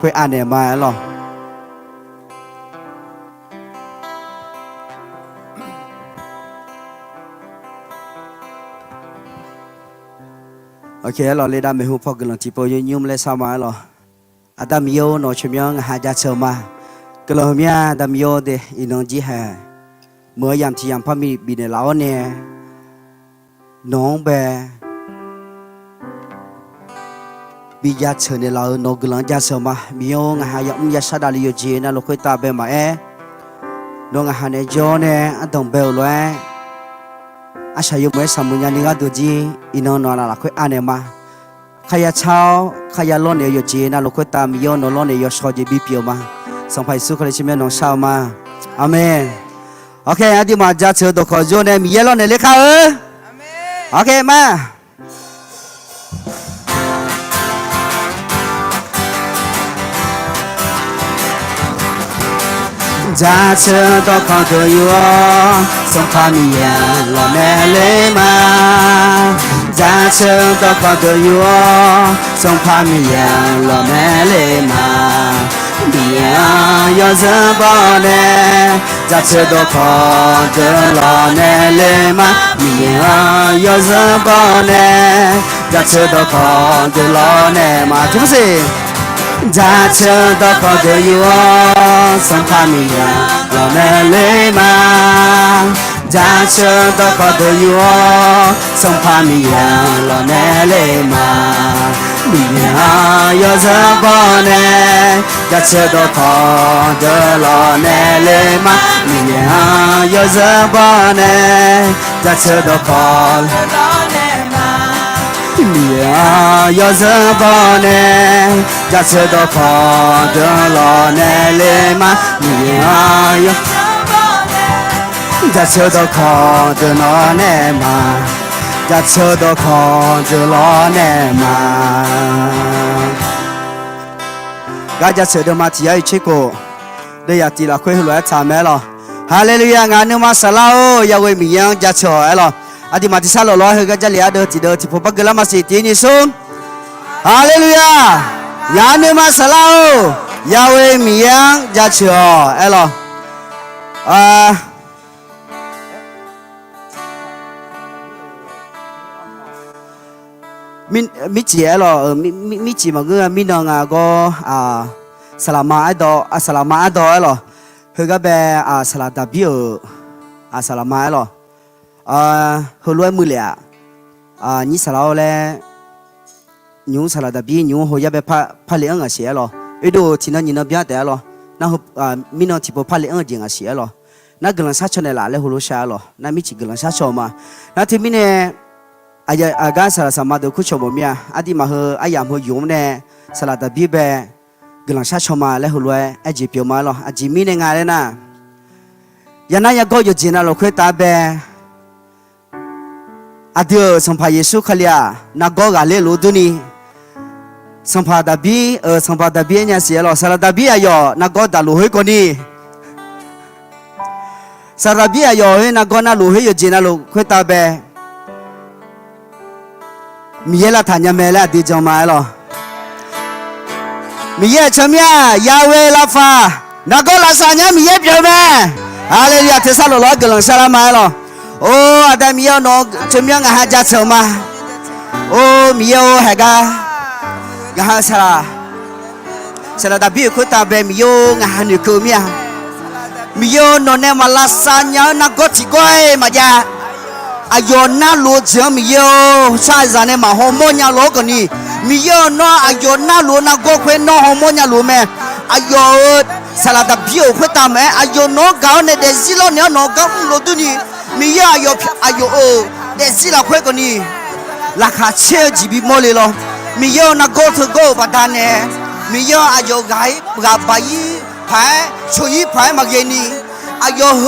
คุยอ่านเนี่ยมาหรอโอเคหรอเลยได้ไม่หูพอกลังที่พอยุ่มเลยสามาหรออาดามโยโนชมยังหาจัดเชมากลังเมียดามโยเดอินองจีแฮเมื่อยามที่ยามพามีบินในลาวเนี่ยน้องแบบิยาเชนในลาวนกลังจัดเชมามีโยงหายอมยาชาดาลิโยเจนะลูกคุยตาเบมาน้องหาในจอเนี่ยอันต้องเบลเลยอาศัยอยู่เมื่อสมุญญาณิกาดูจีอินอนนอนละคุยอ่านเนี่ยมาขยะเช้าขยะล้นเนี่ยอยู่จีนะลูกคุยตามโยนล้นเนี่ยอยู่ชอจีบีเปียวมาส่งไปสุขเลยชิมน้องเช้ามาอาเมนโอเคอันที่มาจัดเชิญตัวขอโยนเนี่ยมีเยอะล้นเนี่ยเลยค่ะโอเคมาจัดเชิญตัวขอตัวอยู่ส่งพามีเยอะล้นเนี่ยเลยมาจัดเชิญตัวขอตัวอยู่ส่งพามีเยอะล้นเนี่ยเลยมามีเยอะยอดบอเนี่ยจัดเชิญตัวขอตัวล้นเนี่ยเลยมามีเยอะยอดบอเนี่ยจัดเชิญตัวขอตัวล้นเนี่ยมาทุกสิ่งจัดเชิญตัวขอตัวอยู่ส่งพามีเยอะล้นเนี่ยเลยมาจัดเชิญตัวขอตัวอยู่ส่งพามีเยอะล้นเนี่ยเลยมามีเยอะยอดบอเนี่ยจัดเชิญตัวขอตัวล้นเนี่ยเลยมามีเยอะยอดบอเนี่ยจัดเชิญตัวขอมีเยอะยอดบอเนี่ยจัดเชิญตัวขอตัวล้นเนี่ยเลยมามีเยอะจัดเชิญตัวขอตัวล้นเนี่ยมาจัดเชิญตัวขอตัวล้นเนี่ยมาก็จะเชิญตัวมาที่ไอ้ชิโก้ได้อยากตีละคุยหัวถามแม่หรอฮาเลลูยางานนึกมาสลาโอยาเวมียังจัดเชิญหรออดีมาที่สลาล้อเฮก็จะเลี้ยเดินที่เดินที่พบกันแล้วมาสิทีนี้ซุนฮาเลลูยางานนึกมาสลาโอยาเวมียังจัดเชิญหรอมิจิหรอมิจิมันก็มินองก็สลามาดอสลามาดอหรอเฮก็แบบสลาดาบิโอสลามาหรอเฮรวยมือเลยนี่สลาเลยยูสลาดาบิยูเฮยแบบพาเลี้ยงเสียหรอดูที่นั่นนี่น่าเบียดแต่หรอนั่นมินองที่พอพาเลี้ยงจริงเสียหรอนั่นกำลังซัดชนเลยล่ะเลยเฮรู้เสียหรอนั่นมิจิกำลังซัดชนมานั่นที่มิเนี่ยอากาศสารสามารถดูคุชมมีอดีมาเฮอายามเฮยุ่มเนี่ยสลัดบีเบกำลังชาชมาและหัวเลยไอจีเปียวมาหรอไอจีมีในงานเลยนะยันนั้นยังก็อยู่จีน่าเราคุยตาเบอดีสัมภาเยซูขลียนักก็กาเลลูดุนีสัมภาดบีสัมภาดบีเนี่ยเสียหรอสลัดบีอายอนักก็ดาลูเฮกนี่สลัดบีอายอเฮนักก็น่าลูเฮอยู่จีน่าเราคุยตาเบมีเยละทันยาเมล่ดีจังมาหรอมีเยชมยายาเวลาฟ้านักก็ลาสัญญามีเยเปียวแม่ฮาเลลูยาเทสาโลล้อกำลังสลามาหรอโอ้อาดามีเยนกชมยังหาจัดเสมาโอ้มีเยแหกกะหาสลาดาบิคุตาเบมีเยงหาหนุกุมีมีเยนนเนมาลาสัญญานักก็ที่ก้อยมาจ้าอายอน่ารู้จังมีเยอะใช่จันเนี่ยมาฮอร์โมนยาโลกันนี่มีเยอะน้ออายอน่ารู้นะก็เคยน้อฮอร์โมนยารู้แม่อายอสลัดบิโอเคยตามแม่อายอน้อเก่าเนี่ยเดซิโลเนี่ยน้อเก่ารู้ตัวนี้มีเยอะอายอเดซิลาเคยกันนี่ราคาเชื่อจีบีโมเลยหรอมีเยอะนะก็ถือก็ปัตตานีมีเยอะอายอไก่กับใบไผ่ช่วยไผ่มาเย็นนี่อายอเฮ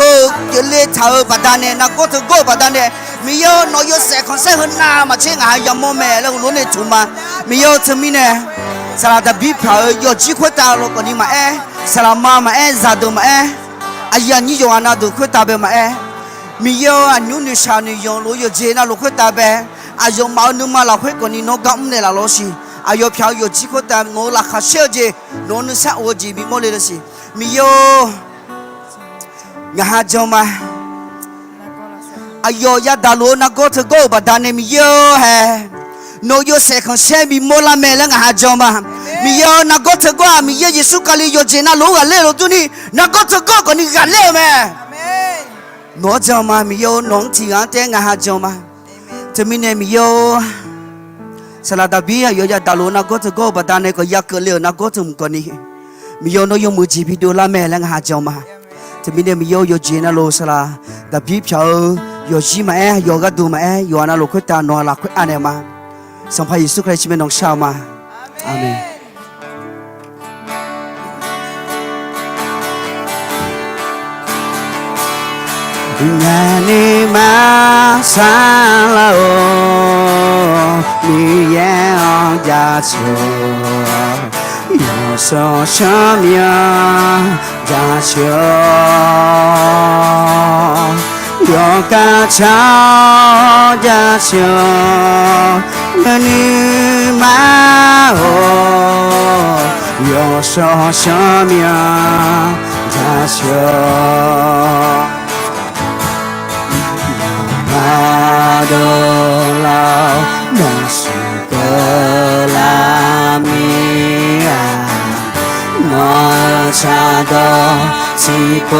กเลชาวปัตตานีนะก็ถือก็ปัตตานีมีเยอะน้อยเสกคนเสกหน้ามาเช่นหายามโมแม่แล้วรู้เนี่ยถูกมามีเยอะทำมิเนี่ยสลัดบีพาเยอะจีขวดตาโลกนี้มาสลามาซาดูมาอายานี่ยอนาดูขวดตาเบมามีเยอะนูนิชานิยองรู้เยอะเจน่าลูกขวดตาเบอายงมาหนึ่งมาเราขวดคนนี้น้องกำเนี่ยเราสิ啊有票有几个单我拉卡小姐我能上我这边莫来的是没有我还叫嘛啊有呀大路那个特高吧但你没有嘿no yo se con shebi mola mele nga joma mi yo na go to go mi ye yesu kali yo jena lo ga le lo tu ni na go to go ko ni ga le me amen no joma mi yo nong ti ga te nga joma te mi ne mi yo sala da bi yo ya da lo na go to go ba da ne ko ya ke le na go to ko ni mi yo no yo mu ji bi do la mele nga joma te mi ne mi yo yo jena lo sala da bi phao yo ji ma yo ga du ma yo na lo ko ta no la ko ane ma สัมภาษณ์ยิสุคริสต์เป็นน้องชาวมาอาเมนงานนี้มาซาลาโอมีแย่ออกจากชัวยอสอชามยาจากชัวยอกาชาจากชัว你嘛哦，有说什么大笑，马多劳那是个拉米啊，我查到几个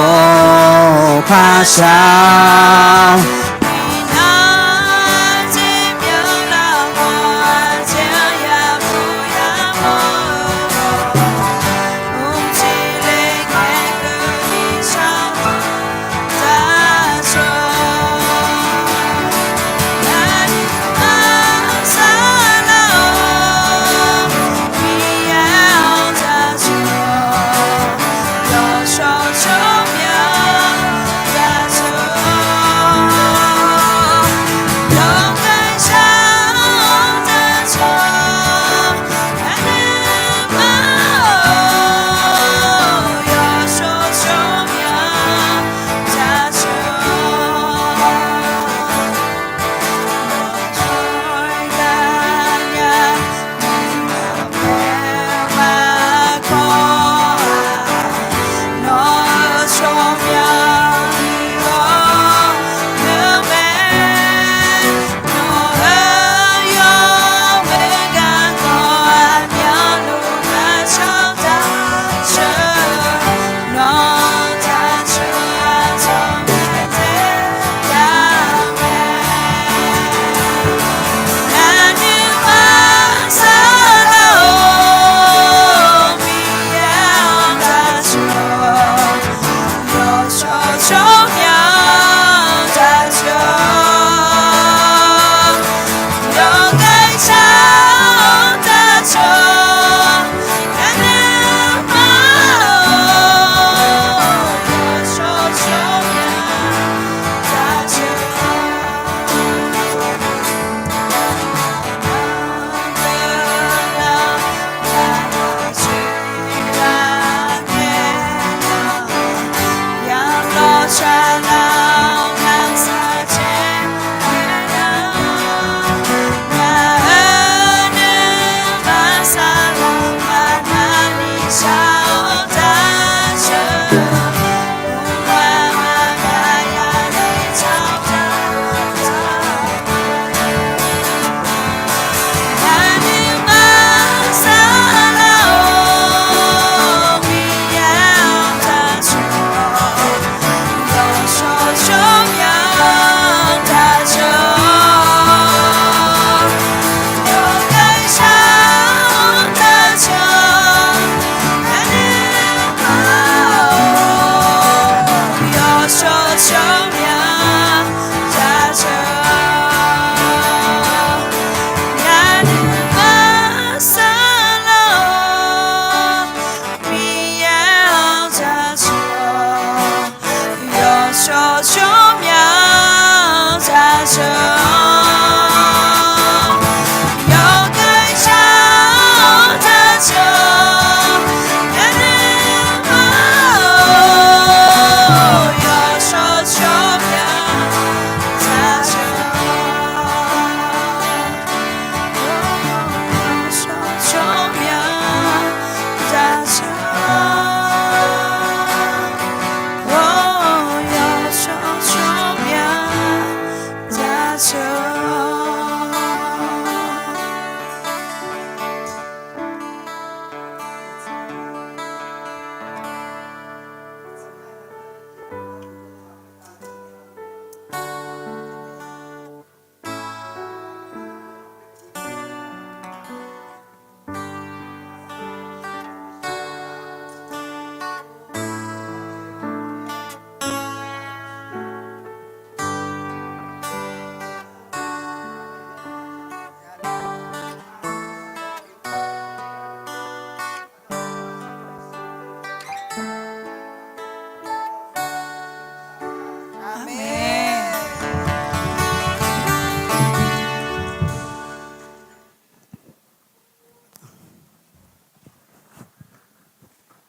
怕少。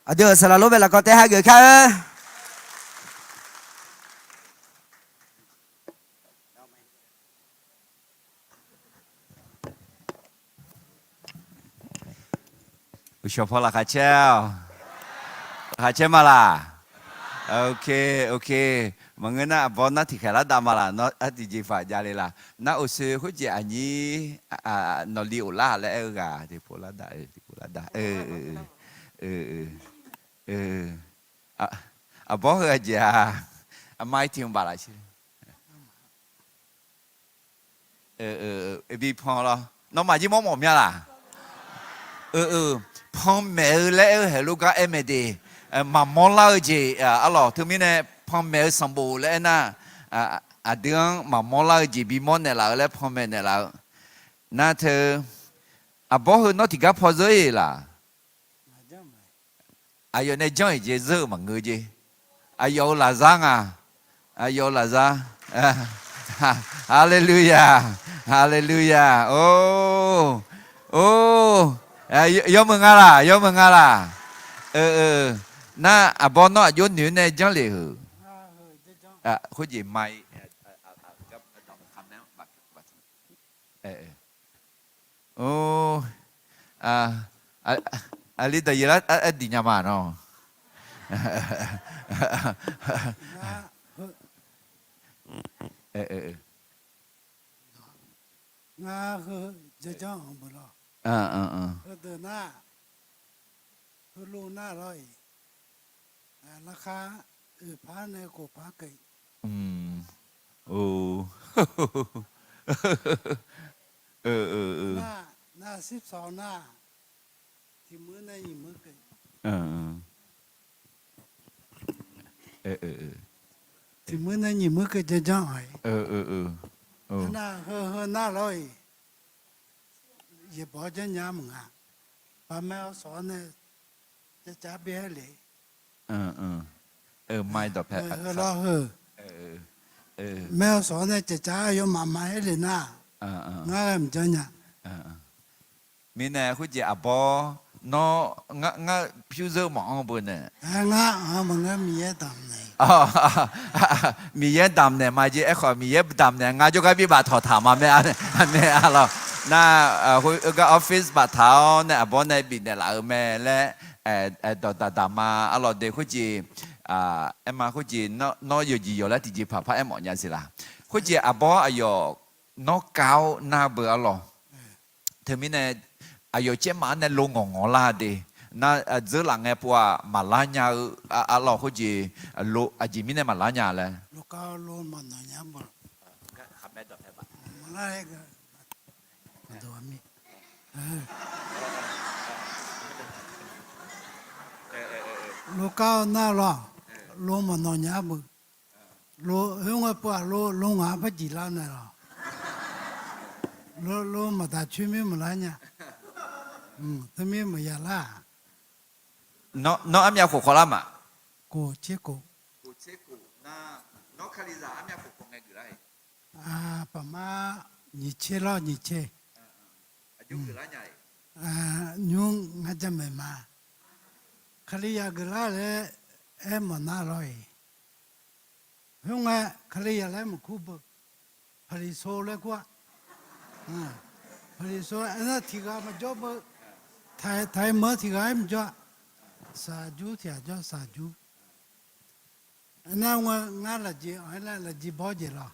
à giờ sẽ là lúc về là có thể hai người khác Usha pola kacau. Kacau malah. Ok. Mengena abona tikala damala no ati jifa jale la. Na usu huji anyi no li ula le ega di pola da. Abo aja. Amai tiung bala chi. Bi pon lo. No ma ji mo mo mya la. พอแม่แล้วเฮลูกาเอ็มดีมามอลล์จีอ๋อทุกมิเนี่ยพอแม่สมบูรณ์แล้วนะเดือนมามอลล์จีบีมอนเนี่ยแล้วพอแม่เนี่ยแล้วนั่นเธอบอกให้น้องที่กับพ่อจะยี่ล่ะอายุเนี่ยจ้อยจีเจอมังเงยจีอายุลาซังอายุลาซังฮาเลลูยาโอ้ยอมมึงอะไรน่าบอนอยุนอยู่ในจังเลยเหรอคุณจีไม่กับคำนั้นโอ้อะไรแต่ยี่ละดีงามเนาะงาคือจะจ้องบุญเดินหน้าคือลูหน้าร้อยราคาพาในกูพาเกยโอ้หน้า12หน้าที่มือในมือเกยที่มือในมือเกยจะจ้องไอ้หน้าหน้าร้อยอย่าบอกจะย้ำมึงป้าแมวสอนเนี่ยจะจับเบี้ยเลยไม่ดอกแพ้รอแมวสอนเนี่ยจะจับยมมาให้เลยนะง่ายมันจะเนี่ยมีเนี่ยคุณจีอาบอน้องผิวเสื้อหมองบนเนี่ยมันก็มีเยอะดำเนี่ยมีเยอะดำเนี่ยมาจีเอ็กซ์มีเยอะดำเนี่ยงาจะก็มีบาทถอดถามมาไม่อะไรน่าก็ออฟฟิศบาทเท้าเนี่ยบนในบินเนี่ยหลังแม่และดามาอะไรเด็กคุณจีมาคุณจีน้ออยู่แล้วที่จีพาเอ็มอ่อนยันสิล่ะคุณจีบออายุน้อเก้าหน้าเบื่ออะไรเธอมีเนี่ยอายุเจ้ามันเนี่ยลงงอลาดีน่าเจอหลังไงพวกมาลาญาอะไรคุณจีจีมีเนี่ยมาลาญาเลยลูกเก้าลูกมันเนี่ยบ่ขับแม่ดอกแม่บ้ามาลาเองตัวมีลูกเก้าหน้าร้องลูกมันเนี่ยบ่ลูกเฮงว่าลูกพจีลาเนี่ยหรอลูกมาแต่ชื่อไม่มาลาเนี่ยทำไมไม่ยาล่าน้องอามียาขอละมากูเช็คกูน้องคาริซาอามียาขอไงกี่ไรประมาณยี่เช่แล้วยี่เช่อายุกี่ไรใหญ่ยุงงาจะไม่มาคาริยากี่ไรเลยมันน่าร้อยยุงคาริยาเลยมันคู่บพาริโซเลยกว่าพาริโซอันนั้นที่ก็มาจบไทยเมื่อที่ก็มันจบสาจูที่อาจจะสาจูอันนั้นว่างานละจีอันนั้นละจีบ่จีละ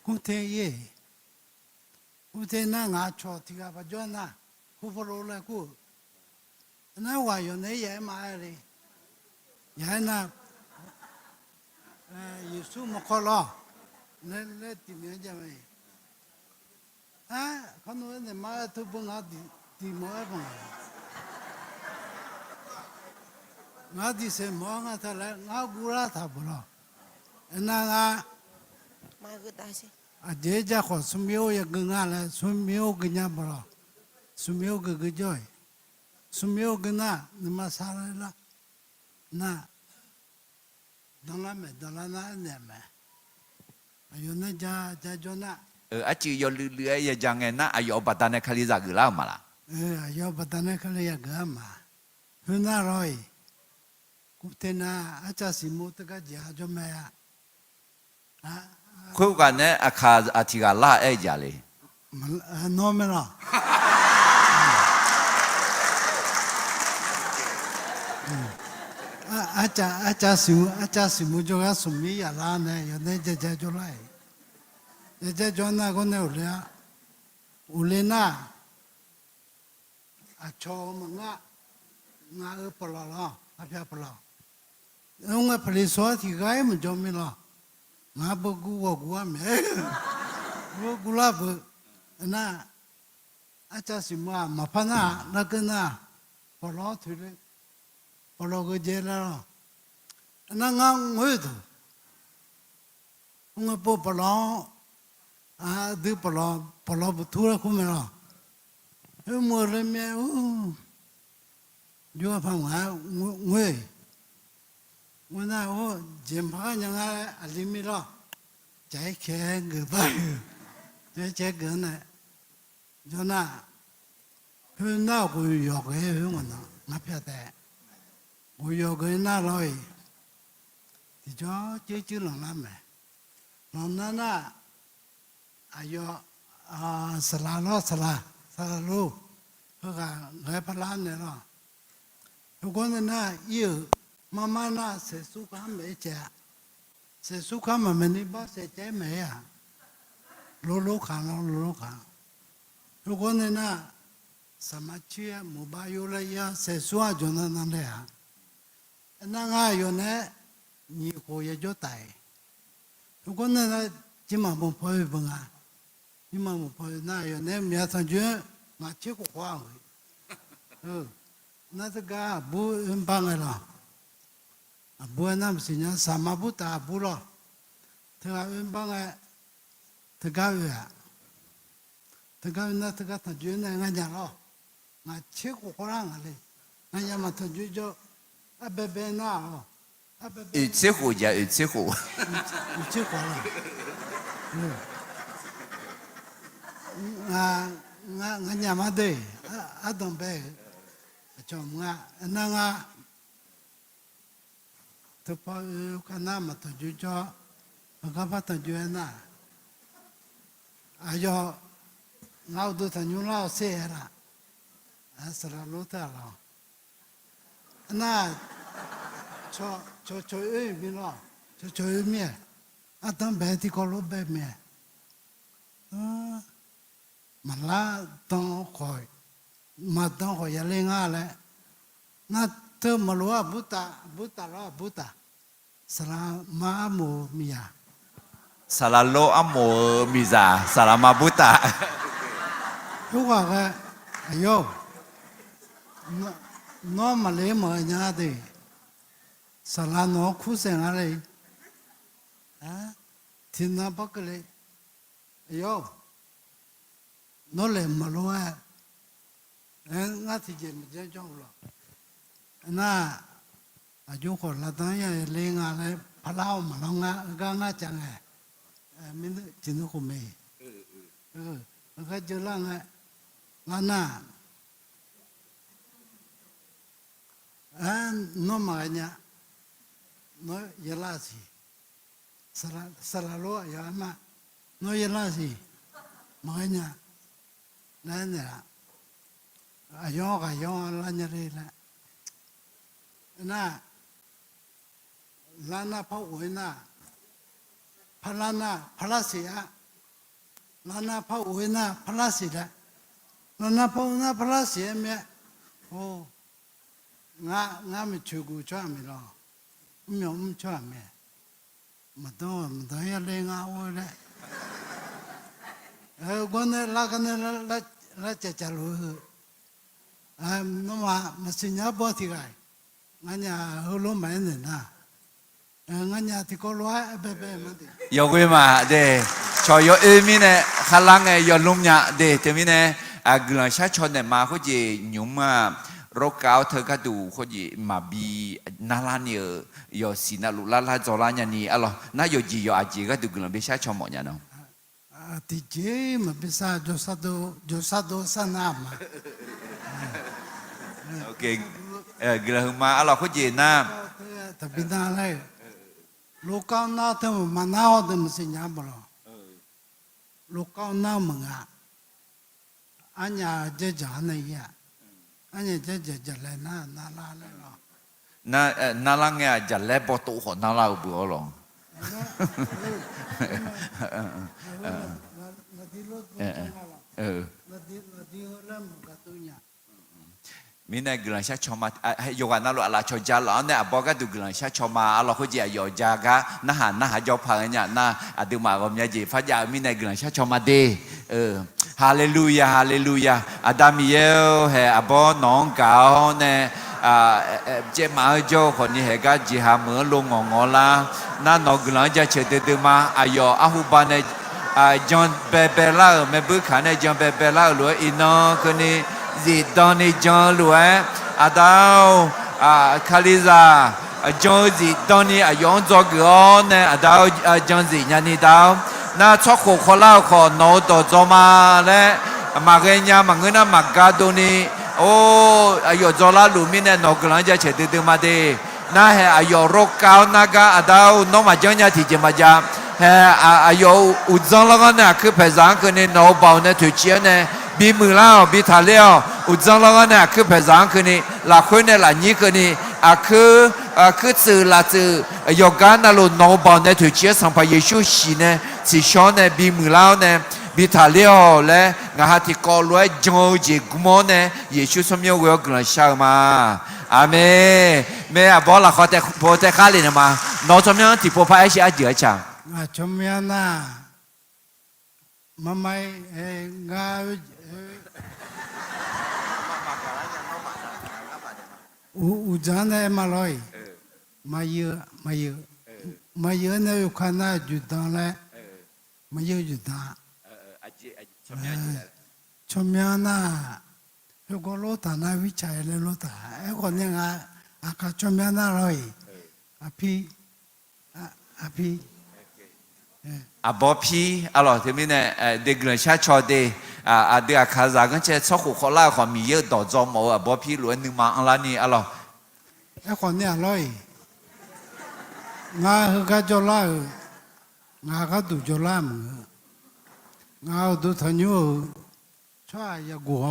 กูเทียกูเทียน่างาชอที่ก็มาจบนะกูฟอลโล่เลยกูอันนั้นว่าอยู่ในยัยมาเลยยัยน่ะยิสุมาขอละเนี่ยที่เนี่ยจะไม่เขาโน้นเนี่ยมาทุบงาดีมั่วบ้างงาดีเสมองาทะเลงากุระทับล้อนั่งมาก็ได้สิเดี๋ยวจะขอสมิโอยังงาเลยสมิโอกินยาบล้อสมิโอก็กจ่อยสมิโอกินน่ะนี่มาสาระละน่ะดังนั้นน่ะเนี่ยแม่อายุน่ะจะจนน่ะอาชีพยอลือยังไงนะอายุปัตตานีคาลิซากุลามาละอายุปัตตานีคาลิซากุลามาหุ่นน่าร้อย ခုတင်နာအချစီမုတကကြာကြမဲအာ ခုကနဲ့အခါအတီကလာအဲ့ကြလေ နော်မလားအချစီမုကြောကဆုမီရလာနဲ့ရတဲ့ကြကြကြလိုက်ကြကြနာကိုနေဦးလေဦးလေနာအချောမငါပလာလာအပြပလာငါပလီစောတီကိုင်းမကြမလားငါဘကူဝကူမဲဘကူလာဘနာအချစီမမဖနာနကနာပလာထူလေပလာကိုကျေလာနာငါငွေတို့ငါပပလာဒီပလာဘထူရခုမလားမောရမေyo fa nga ngwe wona o jimpa nya nga alimi lo jai khe nge ba je ge na jo na phu na ko yo ge hu na nga phya de wo yo ge na lo yi ti jo che chu lo la me lo na na ayo sala lo ho ga ge pa la ne lo如果那有妈妈那是苏卡没家，是苏卡妈妈你把是家没啊？路看。如果那什么去啊，没把有了呀，是苏啊就那的啊。那个有呢，你可以就带。如果那今晚不跑一蹦啊，今晚不跑那有呢，明天就我去过花回，那这个不很棒的了，不那么些人什么不打不了，这个很棒的，这个月，这个那这个他就那俺家了，俺吃过火浪的嘞，俺家嘛他就叫白那哦，一起户呀一起户吃火了，俺家嘛对，东北。cho nga na nga to pa kana ma to ju cho ka pa to ju na ayo ngau do ta nyu lao se ra asra lo ta la na cho e mi lo cho e mi a tam be ti ko lo be me ma la ton khoi mà tao hỏi nhà lên ngã lại, na thưa mà lúa Buddha, salama mu mia, salalo amo miza salama buta lúc nào cái, ayo, nó mà lấy mà nhà đi, salano khu sen ở đây, thì nó bắt cái này, ayo, nó lấy mà lúa ngã thì chỉ một cái trong lo, na, ajo khó là tao nhà lên ngã này, palau mà nó ngã chẳng à, mình chỉ nó không mày, cái chỗ là ngã na, nó mà nhá, nó giờ là gì, salalo giờ mà, nó giờ là gì, mà nhá, này nè. Ayo la nyari la, na lana pa uina, palana palasia, lana pa uina palasia, lana pa uina palasia me, oh, nga me chugu chua me lo, me chua me, mato ya le nga uile, gone la gane la chachalu. Nó mà sinh nhớ bao thì cái, ngân nhà hơi lố mấy người na, ngân nhà thì có loa bè mà đi. Yêu quý mà để cho yêu em này khả năng này yêu lung nhà để thế này người sát cho này mà có gì nhung mà rốt cáo thơ cả đủ có gì mà bị nala nhiều yêu xin là lula la cho la nhà ni alo na yêu gì yêu gì cả đủ người bị sát cho mọi nhà nào. Thì chế mà bị sát cho sana mà. Ok, gila huma Allah có gì na แต่เป็นอะไรลูกเก้าหน้าเธอมาหน้าเขาเธอมาสิ่งยังบ่หรอลูกเก้าหน้ามึงอ่ะอันยาเจ๊จ๋าเนี่ยอันยาเจ๊จ๋าเลยน่าลาเลยหรอน่ารักเนี่ยจะเล่บตุขอน่ารักบัวหรอมีในกลุ่มชาชมาโยกันนั่นหรออะไรชจาหรอเนี่ยบอกกันดูกลุ่มชาชมาเราคุยจะโยจากะน่าหันน่าหายอพังเนี่ยน่าอดีมาก็มีจีฟ้าจะมีในกลุ่มชาชมาเดฮาเลลูยาฮาเลลูยาอาดามีเอลเฮอบอน้องเก่าเนี่ยเจ้ามาโจคนนี้เฮก็จีหาเหมือนลงงอละนั่นนกหลังจะเฉดเดิมาอายออาหุบานเนี่ยจอนเปล่าไม่บุคคลเนี่ยจอนเปล่าหรืออินอคนนี้จีตอนนี้จอนหรืออาดาวคาลิซาจอนจีตอนนี้ยองจอกอนเนี่ยอาดาวจอนจียันนี่ดาวน่าชอบคนเล่าคนโน้ตจอมาและมาเรียนมาเงินมากาตัวนี้โอ้อายจอลาลูมิเนี่ยนกหลังจะเฉดดึงมาดีน่าเฮอายรกกาวนากาอดาวน้องมาจังเนี่ยที่จะมาจ้าเฮอายอุจจาระกันเนี่ยคือภาษาคนนี้น้องบ่าวเนี่ยถือเชียเนี่ยบีมือเล่าบีทะเลาอุจจาระกันเนี่ยคือภาษาคนนี้หลักคนเนี่ยหลักนี้คนนี้คือสื่อหลักสื่อยกการนั่นลูน้องบ่าวเนี่ยถือเชียสัมภาระเยซูสีเนี่ยสิชอนเนี่ยบีมือเล่าเนี่ยบิทาเลียวและงาที่กอลวยจงจีกุมอนเนี่ยเยซูสมัยเวลกลันชามาอาเมเม่บอลละเขาแต่พอแต่ข้าเลยนะมาน้องสมัยที่พอพายชีอาเจียจังชมยานามาไม่งาอุจานเนี่ยมาลอยมาเยอะเนี่ยอยู่ข้างหน้าจุดต่างเลยมาเยอะจุดต่างชมยานาเฮก็โลตานาวิจัยเลยโลตาคนเนี่ยอากาชมยานาเลยอภิบอพีอะไรที่มีเนี่ยเด็กเรียนชาชอเดเด็กข้าราชการเช่นชอบคนเล่าความมีเยอะต่อจอมบอพีล้วนหนึ่งมาอะไรนี่อะไรคนเนี่ยเลยงาเฮก็จะเล่างาก็ดูจะเล่ามึงงาดูทันยูช่วยอย่ากัว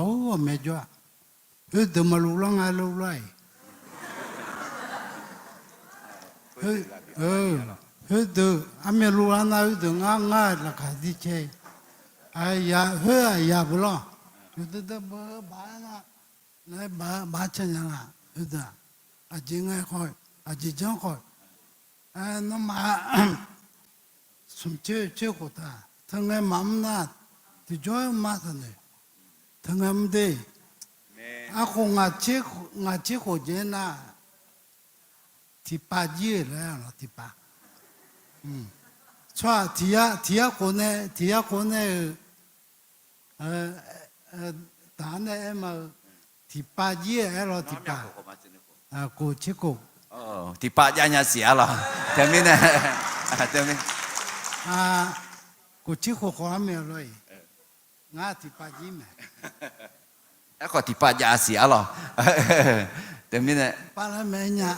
ไม่จ้าเฮ้ยเดี๋ยวมาลุกงาลุกเลยเฮ้ยเดี๋ยวอามีลุกงาเดี๋ยวงาละคาดิเชยอย่าเฮ้ยอย่าบุล่ะเดี๋ยวบ้านนะเลยบ้านฉันยังเดี๋ยวอาจิงไงคอยอาจิจังคอยน้ำมาสมเชื่อกูตาทั้งไงมั่มนาที่จอยมาทันเลยทั้งไงมันดีอาคงอาชีโคเจน่าที่ป้าเยี่ยแล้วที่ป้าช่วยที่คนเนี่ยตาเนี่ยมาที่ป้าเยี่ยแล้วที่ป้ากูชิโกที่ป้าญาญาเสียหรอแต่ไม่เนี่ยแต่ไม่กูชิโกความไม่เลยงาที่ป้ายิ้มแล้วก็ที่ป้าญาเสียหรอแต่ไม่เนี่ยป้าละแม่เนี่ย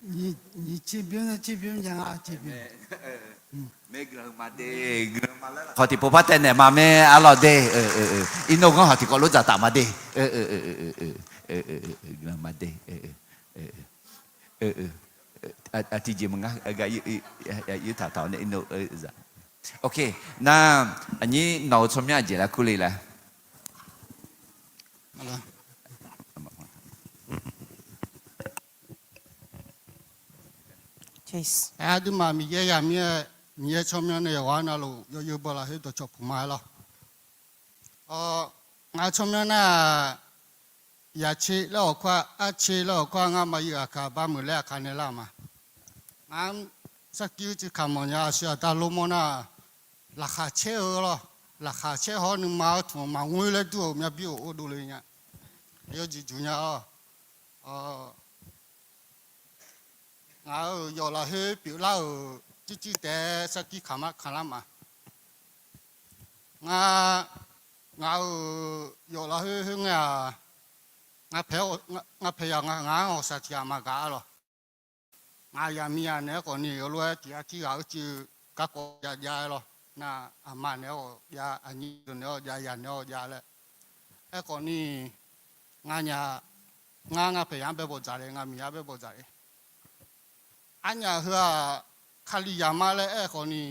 你这边讲这边ไม่กลัวมาเด้เขาที่พบพัฒน์มาแม่อะไรเด้อินโนก็เขาที่ก็รู้จักตามมาเด้กลัวมาเด้ที่จริงมันก็ยืดถ่าถ่าเนี่ยอินโนโอเคน่าอันนี้เราชมยังเจแล้วคุยเลยดูมามีเยอะมีชมยังเนี่ยว่าน่ารู้อยู่บ่ละให้ตัวจบผมมาแล้วงาชมยังน่ะอยากชี้แล้วก็ชี้แล้วก็งามาอยู่อาคาบ้านมือแรกคันนี้ละมางาสักกี่ที่คำมันยาเสียตาลุมน่ะราคาเช่หรอราคาเช่หอหนึ่งมาถูกมางูเลยตัวมีบิวโอดูเลยเนี่ยเยอะจีจุเนี่ย有了后，比如那自的设计看了嘛，有了后งาเพลงาเพยงางาอสัจจามากาหรองายามียาเนี่ยก่อนนี่รู้ว่าที่เขาจือกักยาหรอน่าอามาเนี่ยยาอันนี้ตัวเนี่ยยาเนี่ยยาแหละไอ้ก่อนนี่งางาเพยงไปบ่จ่าเลยงามียาไปบ่จ่าเลยอันนี้คือคาลิยามาเลยไอ้ก่อนนี่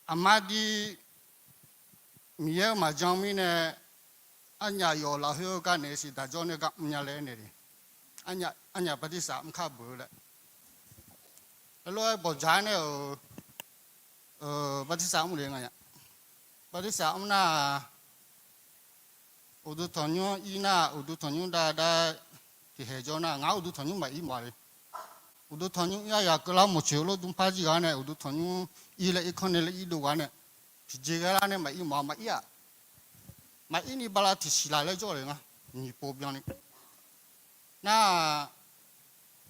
อามาดีมียมาจอมมีเนี่ยอันนี้อยู่ละเฮือกันเนี่ยสิแต่จอเนี่ยก็มีอะไรเนี่ยอันนี้ปฏิสัมข้าบุเลยแล้วบ่จ่าเนี่ยปฏิสัมเลยไงปฏิสัมน่ะอุดุทอนยูอีน่ะอุดุทอนยูได้ที่เหตุจอน่ะงาอุดุทอนยูไม่อีมาเลยอุดุทอนยูอยากกล่าวมุเชลดุมพาจิกันเนี่ยอุดุทอนยูอีเลยอีคนเนี่ยอีดูกันเนี่ยที่เจกันเนี่ยไม่อีมาไม่อีอ่ะไม่อีนี่บลาที่ศิลาเลยจ่อเลยไงนี่ปอบยังนี่น่ะ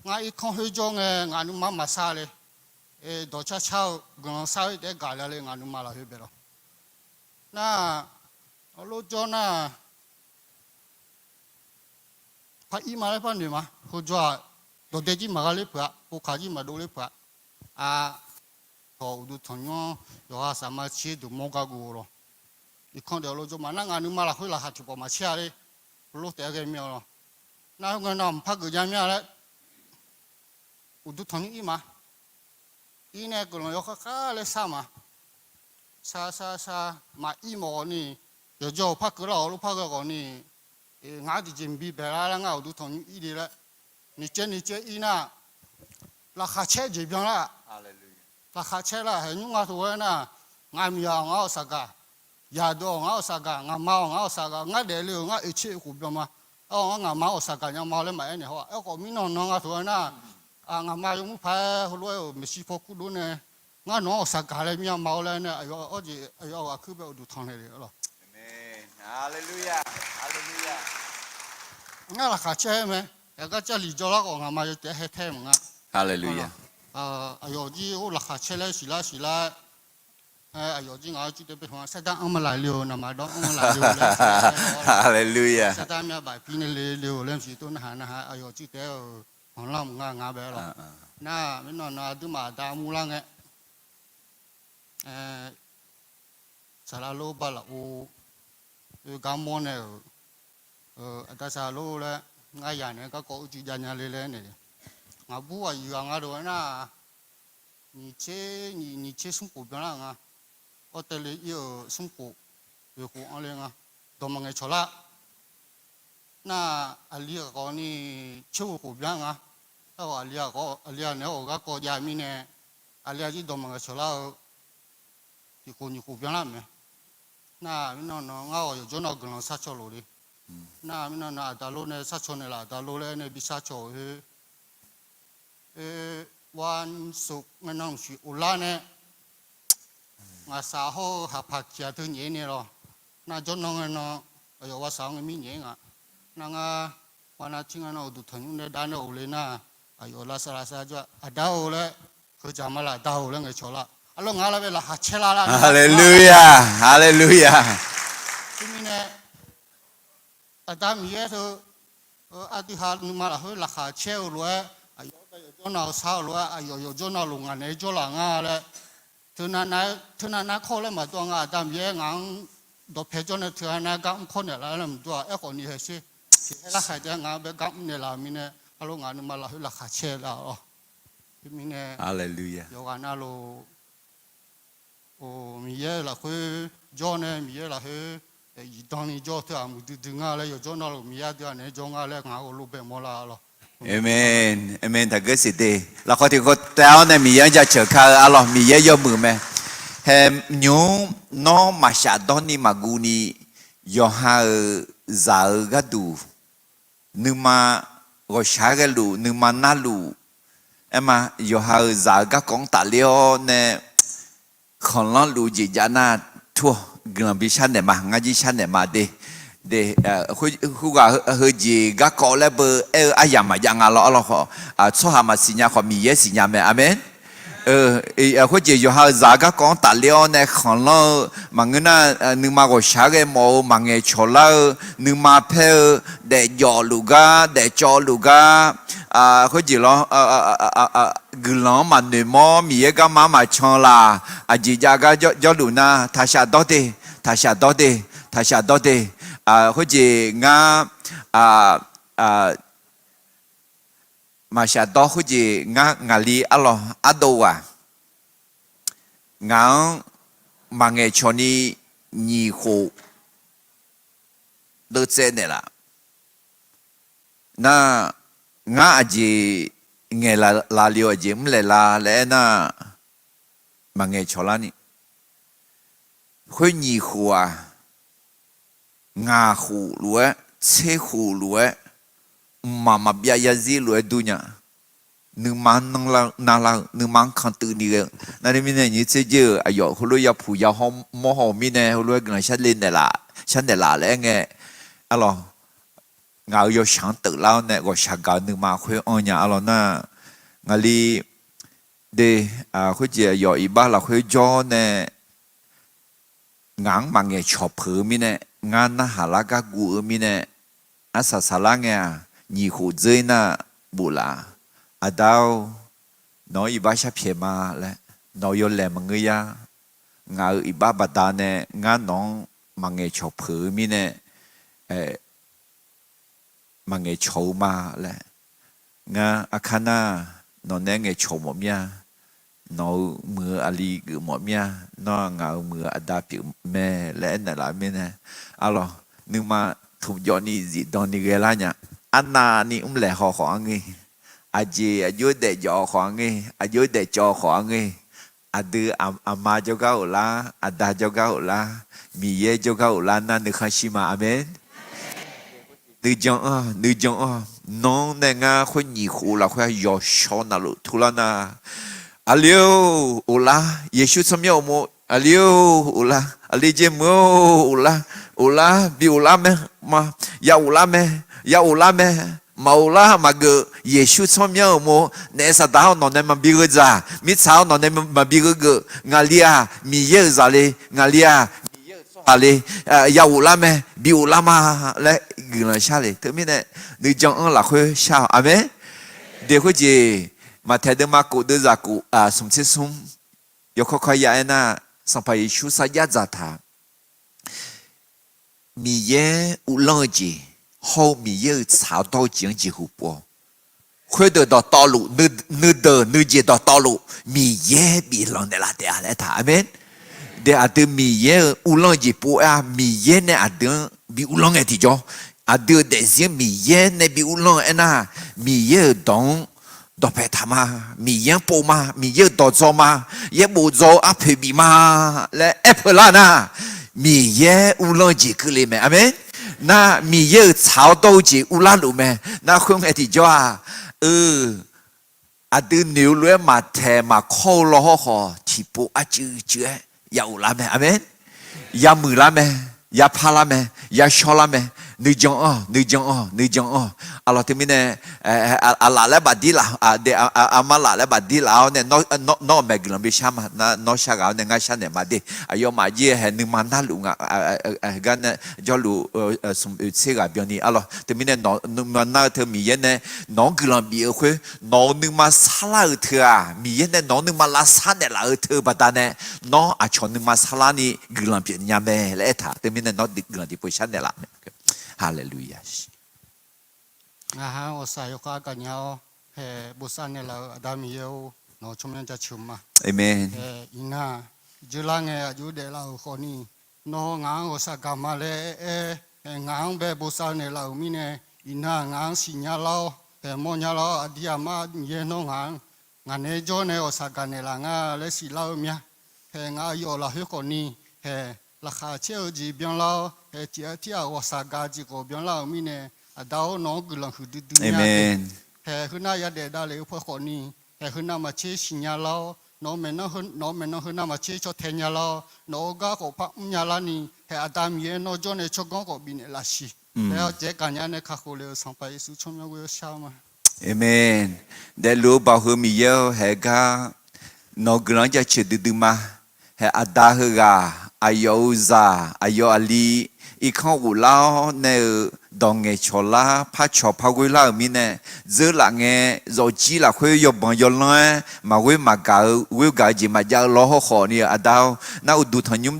งาอีคนเหตุจอเนี่ยงานุมาซาเลยดอชาเช่ากงสาวเด็กกาลเลยงานุมาลาเฮเบลน่ะโลจอน่ะพาอีมาเลยพันดีมาเขาจ้าดอเดจิมาเลยเพื่อผู้ขาจิมาดูเลยเพื่อพอดูทอนยอยอสามารถเชื่อดูมองกูหรออีกคนเดียวโลจอมานั่งงานุมาลาคุยละหัดจุบมาเชื่อเลยโลเตะกันมีอะไรน่ะเงินน้ำพักกูยังมีอะไรดูทอนอีมาอีเนี่ยก็ลงยกข้าเลยซ้ำมาซามาอีโมนี่เดี๋ยวจะพักก็เราลูกพักก็นี่งาดิจิมบีเบลาแล้วงาดูทองอีดีละนี่เจอีน่ะราคาเช่จีบยังละราคาเช่ละเห็นงาตัวน่ะงามีงาสักกายาดองงาสักกางาเมางาสักกางาเดลิวงาเอชิคุบยังมาเอางาเมาสักกายังมาเลยมาเนี่ยหัวเอาก็มีน้องงาตัวน่ะงามาอยู่มุพายหัวเลยไม่สิพอคุดูเนี่ยงาน้องสักกาเลยมีเมาเลยเนี่ยอายุว่าคือแบบดูทองเลยหรอฮาเลลูยาฮาเลลูยางั้นราคาเช่ไหมแล้วก็จะหลีจอละของมาจะให้แท้มั้งฮาเลลูยาอายุที่โอ้ราคาเช่เลยสิละอายุที่งาจุดเด็ดหัวเสด็จอัมมาลายเลี้ยวนะมาดองอัมมาลายเลี้ยวฮาเลลูยาเสด็จมีอะไรปีนี้เลี้ยวเล่มสีต้นหานะฮะอายุที่เดียวของเรางาแบบหรอน่าไม่นอนดูมาดามูลังสารโลบาลาโอกามอนเนี่ยแต่สารโลแล้วงาอย่างเนี่ยก็โกจิจานาเลยเนี่ยงาบัวอยู่งาด้วยนะนี่เช่สุ่มปูเป็นอะไรงาโอเตลีอยู่สุ่มปูอยู่หัวอะไรงาดมงชละน่าอาลีก็นี่เชื่อปูเป็นงาแล้วอาลีเนี่ยก็ยามีเนี่ยอาลีที่ดมงชละที่คนอยู่ปูเป็นอะไรไหมน่าไม่นอนงาอยู่จนเอากลังสัชโลดิน่าไม่นอนดาโลเนี่ยสัชเนี่ยละดาโลเนี่ยบิสัชโลวันศุกร์ไม่นอนสิอุลาเนี่ยงาสาโหหับผักเจียถึงเย็นเนี่ยหรอน่าจนน้องเนาะอายุว่าสองมีเย็นอ่ะน่างาวันอาทิตย์เนาะดูถึงเนี่ยด้านโอเลยน่ะอายุละสาจ้ะดาวเลยคือจำมาละดาวเลยไงชอละอารมณ์อะไรเวลาหัดเชลาละฮาเลลูยาฮาเลลูยาที่มีเนี่ยอาจารย์มีเออธิษฐานมาละเฮ้ยราคาเชลเลยอายุจนเอาสาวเลยอายุจนเอาลงงานในจลังงาเลยทุนนั้นเขาเลยมาตัวงาอาจารย์มีงานดอกเพชรเนี่ยทุนนั้นก็คนเนี่ยละนั่นตัวไอ้คนนี้เหรอสิราคาจะงานไปก็เนี่ยละมีเนี่ยอารมณ์งานมาละเฮ้ยราคาเชลละอ๋อที่มีเนี่ยฮาเลลูยา有啊，那路，米耶啦会叫呢，米耶啦会，一当你叫他们都啊嘞，有叫那路米耶的呢，叫啊嘞，我路边莫啦咯。เอเมนเอเมนถ้าเกิดสิเดแล้วคนที่เขาแต่เอาเนี่ยมีเยอะจะเจอข้าอะหรอมีเยอะเยอะมือไหมเห็นยูน้องมาชาดอนนี่มากูนี่ยอหาซาเกดูนึกมาก็ชาเกลูนึกมานาลูเอ็มายอหาซาเกของตาเลียวเนี่ยคนละลูจีจานาทั่วกลางบิชันเนี่ยมางาจิชันเนี่ยมาเดคุกเฮจีก็ขอเลยเบอร์อายามายังอะไรล่ะขอชอบมาสิญญาขอมีเยสิญญาไหมอาเมน或者有哈咋个讲大了呢？可能忙个那你妈个啥个冇忙个错了，你妈配得要路个得教路个或者咯个人嘛你冇米一个妈妈唱啦，姐家个要路呢，他下到的，或者mà sẽ đó cái gì ngã li alo ado à ngã mà nghe cho ni nhị hồ đỡ chết này là na ngã gì nghe là liều gì mới là lẽ na mà nghe cho là ni khơi nhị hồ à ngã hồ lúa chế hồ lúa mà biaya gì lúa dunyaนึกมันนั่งละนาละนึกมันขันตื่นนี่ก็นั่นมีเนี่ยนี่เจ๊เจออายุเขาเลยอยากผู้ยาวหอมมหอมีเนี่ยเขาเลยกันฉันเล่นเดล่ะแล้วไงอะไรเงาอยู่ฉันตื่นแล้วเนี่ยก็ชักการนึกมาคุยอันเนี่ยอะไรน่ะงาลีเดคุยเจออยู่อีบ้านเราคุยย้อนเนี่ยงานบางอย่างชอบเผื่อมีเนี่ยงานน่ะหาละก็กูมีเนี่ยอาศัยสาระไงยี่หูเจน่ะบุลาดาวน้อยบ้าชาเพียมาและน้อยแหลมเงยงาอีบ้าบัดาเนี่ยงานน้องมังเงชอบเผือมีเนี่ยมังเงชอบมาและงาอาคานาน้องเนี่ยเงชอบหมดเนี่ยน้องมืออาลีกือหมดเนี่ยน้องงามืออดาปิแม่และนั่นแหละมีเนี่ยอะไรนึกมาถูกย้อนนี่สิตอนนี้เกล้าเนี่ยอันนานี่แหละห่อของงี้อายุเด็กจ่อของงี้อายุเด็กจ่อของงี้ดื้ออามาเจ้าเก้าละดาเจ้าเก้าละมีเย่เจ้าเก้าละนั่นนึกข้าชิมาอาเมนนึกจังน้องเนี่ยงาคนหนีหูละคนยอชอนาลุทุลานาอาเลียวอุลาเยซูสมัยอโมอาเลียวอุลาอาลีเจมอุลาบิอุลาเมมายาอุลาเมมาลามาเกเยซูสมัยอโมเนสดาวนอนเนมาบิกจามิสาวนอนเนมาบิกเกงาเลียมีเยซาเลงาเลียมีเยซาเลยยาอุลาเมบิอุลามาและกลันชาเลยถึงมีเนี่ยนึกจังหลักคุยชาอาเมเดี๋ยวคุยจีมาเทเดมากูเดจากกูสมเด็จสมยกข้อยานะสัมภาระชูสายาจัตถามีเยอุลองจี后面有查到经济湖泊，回头到道路，你接到道路，米也比浪的拉的来他，阿门。的阿德米也乌浪吉波啊，米也呢阿德比乌浪的地方，阿德的些米也呢比乌浪那米也懂。到白他嘛，米也波嘛，米也到做嘛，也不做阿皮比嘛，来阿婆啦呐，米也乌浪吉个里面，阿门。那米有炒到起乌拉鲁咩？那คนไอ้ที่จ้าดู牛肉嘛แท嘛烤了好ที่ปูอาจื้อยาอุลา咩阿门ยามือละ咩ยาพาละ咩ยาชอละ咩นึกจังอะไรที่มีเนี่ยอะไรแล้วบัดดีละเดี๋ยวอามาละแล้วบัดดีละเนี่ยน้องแม่กลังไปช้ำนะน้องชากเอาเนี่ยง่ายช้ำเนี่ยมาดิอายุมาเย่เห็นนึงมันน่าลุงกันเนี่ยจอลูสมเสียกับอย่างนี้อะไรที่มีเนี่ยน้องมันน่าเธอมีเนี่ยน้องกลังบีเอ้ยน้องนึงมาซาลาเธอมีเนี่ยน้องนึงมาลาซาเนี่ยละเธอบัดเนี่ยน้องอาชอนนึงมาซาลานี่กลังเปลี่ยนยามแม่เลยท่าที่มีเนี่ยน้องกลังที่ไปช้ำเนี่ยละฮาเลลูยาฮะว่าสายก็กันยาวเฮบุษเนี่ยเราดามีเยอะเนาะชุมยังจะชุมมาเอเมนอินาจุลังเออยู่เดเราคนนี้เนาะงานว่าสักกรรมเลยงานแบบบุษเนี่ยเรามีเนี่ยอินางานสิญญาเราแต่มองญาเราอดียมาเย็นน้องงานเนี่ยจอเนี่ยว่าสักกันเนี่ยละงานเลยสิเราเมียเฮงานอยู่เราเฮคนนี้เฮราคาเชี่ยวจีเบียงเราเฮเจ้าที่ว่าสักการจีก็เบียงเรามีเนี่ยดาวน้องกุลังคือดื้อเนี่ยเฮ้คือน่ายาเดดาเลยพวกคนนี้เฮ้คือน่ามาเชี่ยสิญญาเราน้องแม่น้องคือน่ามาเชี่ยชดเทียนเราน้องก็ขอพักญาลานี่เฮ้อาดามเย็นน้องจอนเอชกงก็บินเอลาชีแล้วเจ๊กันยาเนี่ยข้าเขาเลยสัมไปสุชมยังกุยชามาเอเมนเดลูบาฮูมีเยอะเฮกา nó gần cho chuyện từ từ mà hệ ada hera ayoza ayo ali ít không u lao nè đong nghe cho la phát cho phá quỳ la mi nè giữ lại nghe rồi chỉ là khuya yo bằng yo nói mà quỳ mà gạo gì mà giao lo họ khó nè adao na udu thằng nhúng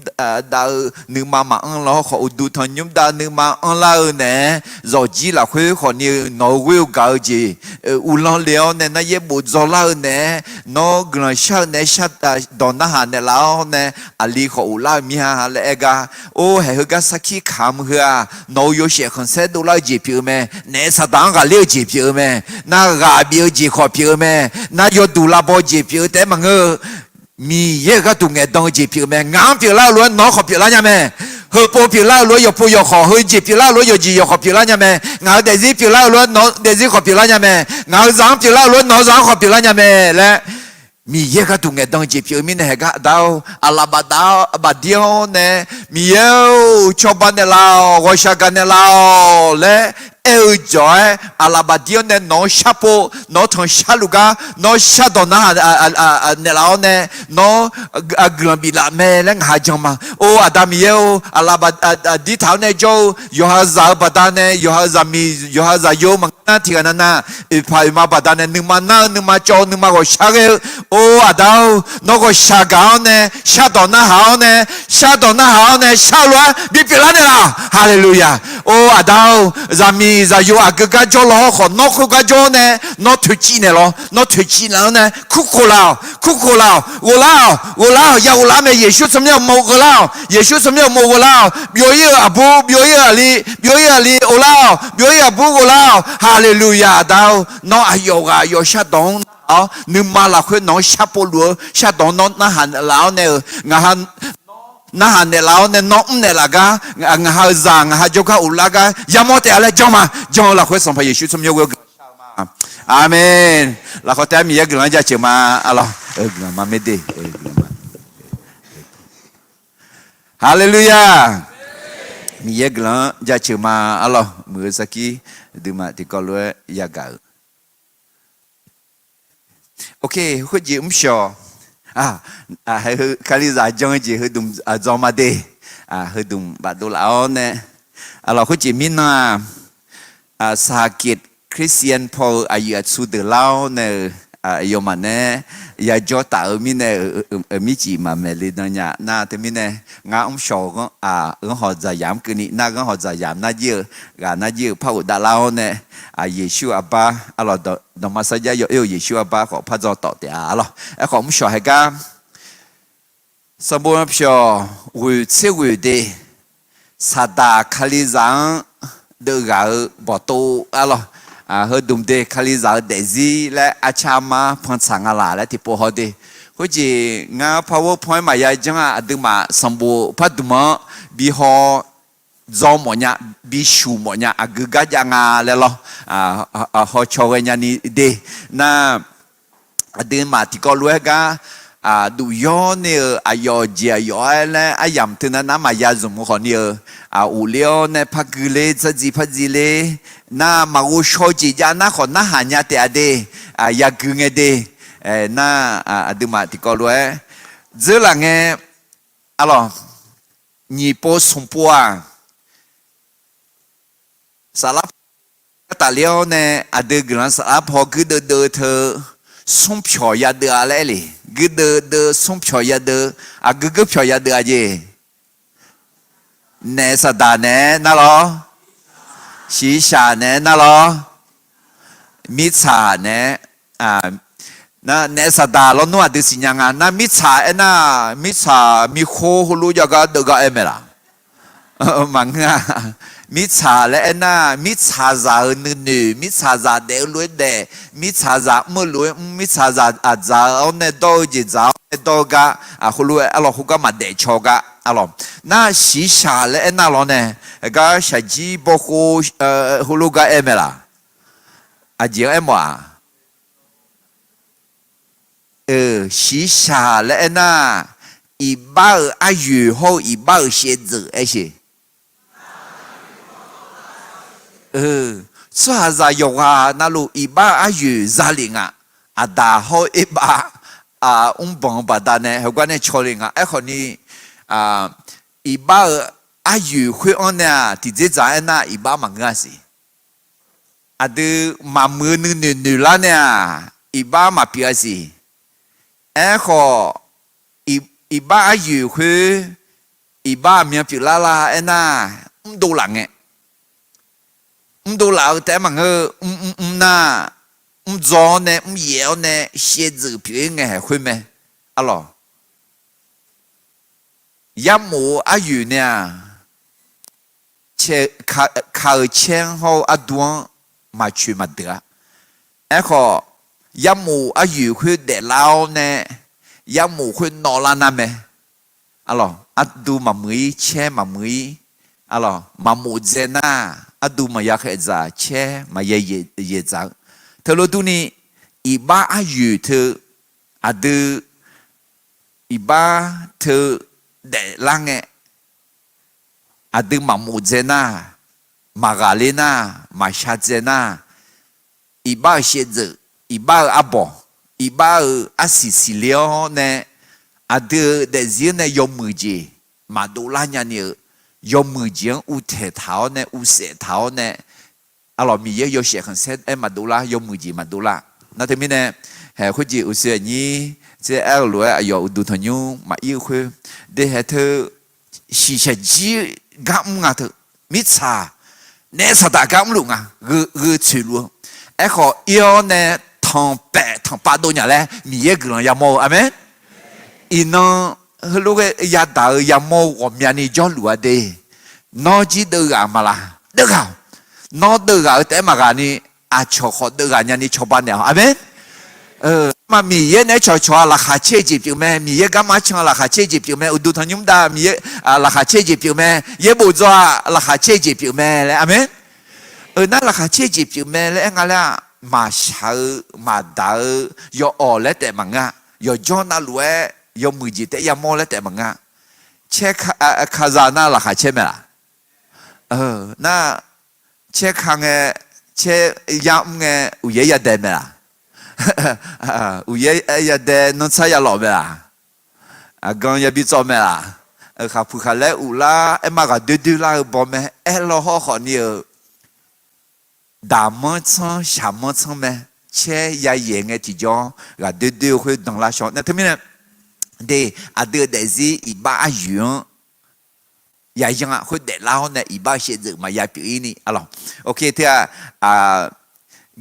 đào nữ mà ăn lo khó udu thằng nhúng đào nữ mà ăn la nè rồi chỉ là khuya khó nè nó quỳ gạo gì u lo liao nè na ye bu zo la nè nó gần sao nè sao đòn na hà nè lao nè ali khó u la mi ha lẽ ga ô hệ hư ga saki kham hư nó yo sẽ không sẽ đồ la gì phiêu mẹ nè sa đắng cả liêu gì phiêu mẹ na gà biểu gì khó phiêu mẹ na yo đồ la bao gì phiêu thế mà ngơ mi ye cái tụng nghe đông gì phiêu mẹ ngắm phiêu la luôn nó khó phiêu la nha mẹ hơi po phiêu la luôn yo po yo khó hơi gì phiêu la luôn yo gì yo khó phiêu la nha mẹ ngáo để gì phiêu la luôn nó để gì khó phiêu la nha mẹ ngáo giáng phiêu la luôn nó giáng khó phiêu la nha mẹ lẽ mi ye ka tu nghe đông chỉ phiêu mi này cái đau alabadao abadio nè mi yêu cho ban nè lao gọi sa gan nè lao lẽ eo joy alabadio nè nó sapo nó thằng saluga nó sado na nè lao nè nó gần bị làm mẹ lẽ hai chồng mà ô adam yêu alabad đi tháo nè jo yohaza badan nè yohaza mi yohaza yo mà na thì anh na phải mà badan nè nương mà cho nương mà gọi sa ô adao nó gọi sa gạo nè sa đòn na hảo nè sa đòn na hảo nè sa loa bị bị lan nè là hallelujah ô adao zami za yo agaga cho lo khó nó khu ga cho nè nó thuê chi nè lo nó thuê chi nào nè khu lao ya u la mẹ Giêsu xem nhau màu gò lao Giêsu xem nhau màu gò lao biểu yêu abu biểu yêu ali u lao biểu yêu abu gò lao hallelujah adao nó ayo sa đòn nhưng mà là khuyên nó sắp bố lúa sắp đó nó hẳn lão nè ngà hẳn nó hẳn nè lão nè nó nè là ga ngà hà già ngà hà cho cả u la ga yam mô tè là cho là khuyên xong phải Giêsu xong nhiều amen là có thể mình gần ra chừng mà alo mà mê đi hallelujah mình gần ra chừng mà alo mưa saki đừng mà thì có lúa ya gạo ok hơi gì sure hơi khai ra trong gì hơi đúng trong mà đi hơi đúng bắt đầu lão nè alors hơi gì mình sakit Christian Paul ayu su de lao nè yo mà nè ya cho tạo mình nè mình chỉ mà mẹ lên đó nhà na thì mình nè ngã ông sure họ giải giảm cái này na họ giải giảm na dư Paul đã lao nè Giêsu Abba alors dans ma saja yo Giêsu Abba họ phát ra tọt thì alors họ không sure hay cả sao bố sure vui chơi vui đi sada khali giang được gạo bỏ tô alors hơi đúng thế khali giang để gì lại achama phong sang là lại thì bỏ họ đi có gì ngã PowerPoint mà ya chẳng được mà xong bố phát đúng mà bị họ do mọi nhà bị sưu mọi nhà agak jangan lelo họ cho cái nhà này đi na đến mà thì có lúa ga đủ yo nè ayo gì ayo nè ayam thì nó mà ya dùng họ nè u liao nè phát gile phát gì lệ na mà u cho gì ya na họ na hàng nhà thì ade ya gương ade na đến mà thì có lúa giờ là nghe alo nhị po sung po salap ta liao nè ada gran salap ho gede de the sung pyo ya de ale le gede de sung pyo ya de agege pyo ya de aje nè sa da nè na lo xi sha nè na lo mi cha nè na nè sa da lo no ade sinyanga na mi cha mi kho lu ya ga de ga emela manga mi cha lẽ na mi cha già nữ mi cha già đều lối đẻ mi cha già mưa lối mi cha già già ông này đôi gì già đôi ga lối alo huga mà để cho ga alo na xí xả lẽ na lo nè ga xả chi bố hồ lu ga em là gì em à xí xả lẽ na一百雨后一百鞋子那些。sa za yoga na lu iba ayu zalinga ada ho iba bon badane hogane cholinga ekhoni iba ayu hui ona ti je za na iba mangasi adu mamu nu la ne iba ma piasi ekho iba ayu hui iba mi pi la ena do lange do la te mang na gió nè dẻo nè xe dự phía nghe khuyên mẹ alo yam mù á yu nè che khờ chen hô á duong mà chư mà đỡ ấy khó yam mù á yu khuyên để lao nè yam mù khuyên nọ la nà mẹ alo á du mà mới che mà mới alo mà mù dê na á du mà ya khẽ giả che mà ye giả thưa lô tu ni iba ayu thưa adu iba thưa để lang nghe adu mamu zena magalena mashazena iba sheze iba abo iba asisilio ne adu để diễn ne yom mười mà đồ la nhà ni yom mười u thể tháo ne u sẽ tháo ne alo mi ye yo she kan set e madula yo muji madula na te mine he khu ji usie ni je el lo ayo du thanyu ma yu khu de he the shi she ji gam nga the mi cha ne sa da gam lu nga gu chu lu e kho yo ne thong pa do nya le mi ye glan ya mo amen ino lu ge ya da ya mo wo mya ni jo lu a de no ji de ga ma la de ga nó đưa ra cái mà cái này cho họ đưa ra nhà này cho bạn nào amen mà mi ye này cho là khá chế dịp chịu mẹ mi ye cái mà cho là khá chế dịp chịu mẹ u thanh nhung đa mi ye là khá chế dịp chịu mẹ ye bộ cho là khá chế dịp chịu mẹ đấy amen nó là khá chế dịp chịu mẹ đấy nghe là mà sợ mà đỡ yo ở lấy để mà ngã yo cho nó lúa yo mười gì để yo mua lấy để mà ngã chế khá ra na là khá chế mẹ là na chế khang nghe chế yam nghe u ye ya de mẹ à u ye ya de nó sai ya lo mẹ à gan ya bị cho mẹ à khá phụ khá lẽ u la em mà cả đưa la bỏ mẹ em lo họ họ nhiều đa mơ chăng xa mơ chăng mẹ chế ya ye nghe thì cho cả đưa hơi đồng la chọn nên thế mình để đưa để gì ba yuan ya yang a khu để lao này iba sẽ dự mà ya biểu ini alo ok thì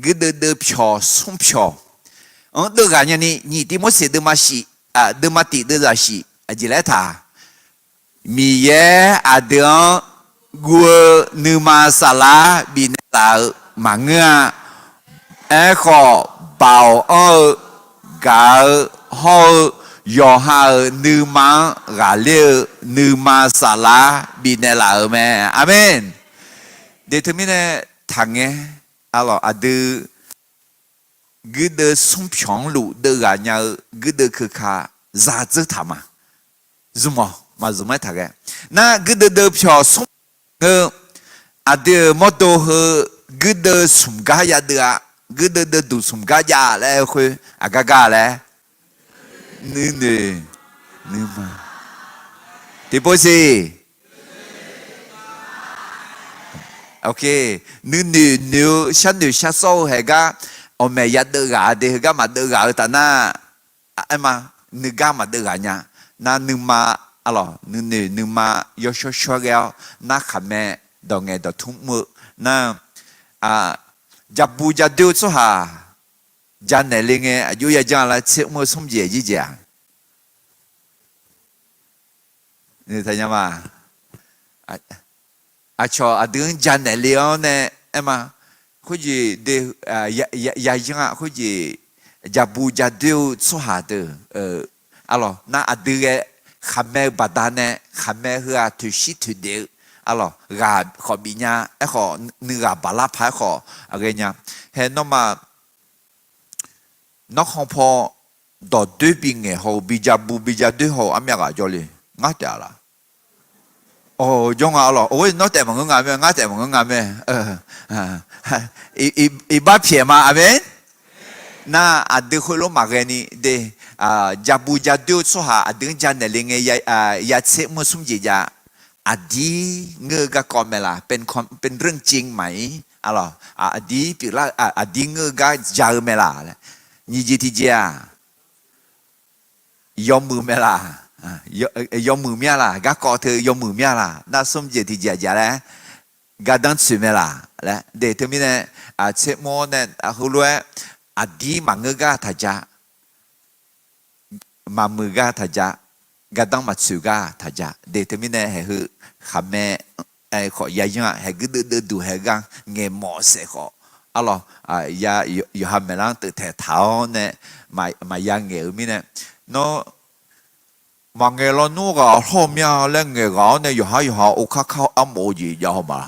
cái đưa phiếu sung phiếu đưa cái nhà này nhị tí mất sẽ đưa mà xí đưa mà tí đưa ra xí chỉ lấy thà mi ye đưa gua nu ma sala bin la mà ngơ khó bảo gà ho yo ha nu ma ga le nu ma sala binela me amen determine thangé alo adu gede sum pyong lu de ga nya gede kha za zhe ta ma zumo ma zumo thage na gede de pyo sum nge adu modo he gede sum ga ya de gede de du sum ga ya le khu agaga le nữ mà thì bố gì ok nữ sát sâu hay ga ông mẹ ya đưa gà thì ga mà đưa gà ta na em mà nữ ga mà đưa gà nha na nữ mà alo nữ mà yo cho gạo na khăm mẹ đồ nghe đồ thúng mưa na jabu jadu số ha Jan này lên nghe, dù ya Jan là chiếc mưa sông dễ gì vậy? Như thế nhá mà, cho đứa Jan này lên nè, em à, có gì để ya Jan à, có gì jabu jadu số hạt từ, alo, na đứa khăm mẹ bà đa nè, khăm mẹ hứa thu sĩ thu đều, alo, gà khó bị nha, khó nửa gà bà la phải khó, cái nha, hè nó mà nó không phải đổ đôi bên nghe hồ bây giờ đôi hồ âm nhạc cho đi ngắt trả là giống à lo ôi nó đẹp mà ngưng ngàm ngắt đẹp mà ngưng ngàm i ba phía mà amen na đưa khối lô mà cái này để jabu jadu soha adeng jane lenge yaเชมุสุมจียาอดีเงกะกอมเมล่ะเป็นเรื่องจริงไหมอะไรอดีปีละอดีเงกะจาเมล่ะนี่จีที่เจียยอมมือเมล่ะยอมมือเมียล่ะกะกอเธอยอมมือเมียล่ะน่าสมจีที่เจียจาแล้วกะดันสุเมล่ะและเดี๋ยวที่มีเนี่ยเชมโเนี่ยเขารู้ว่าอดีมังเงกะทัจจามามือกะทัจจากะดังมาสุกะทัจจาเดี๋ยวที่มีเนี่ยให้คือขะแม่ขอยายังให้ก็ดูให้กังเงยหมอเสกอะไรยาอยู่หาเมลังตื่นแต่เท้าเนี่ยมายังเงยมีเนี่ยเนาะมาเงยเราหนูก็ห้องยาแล้วเงยเราเนี่ยอยู่หาโอคักเข้าอ้ำโอจียาวมา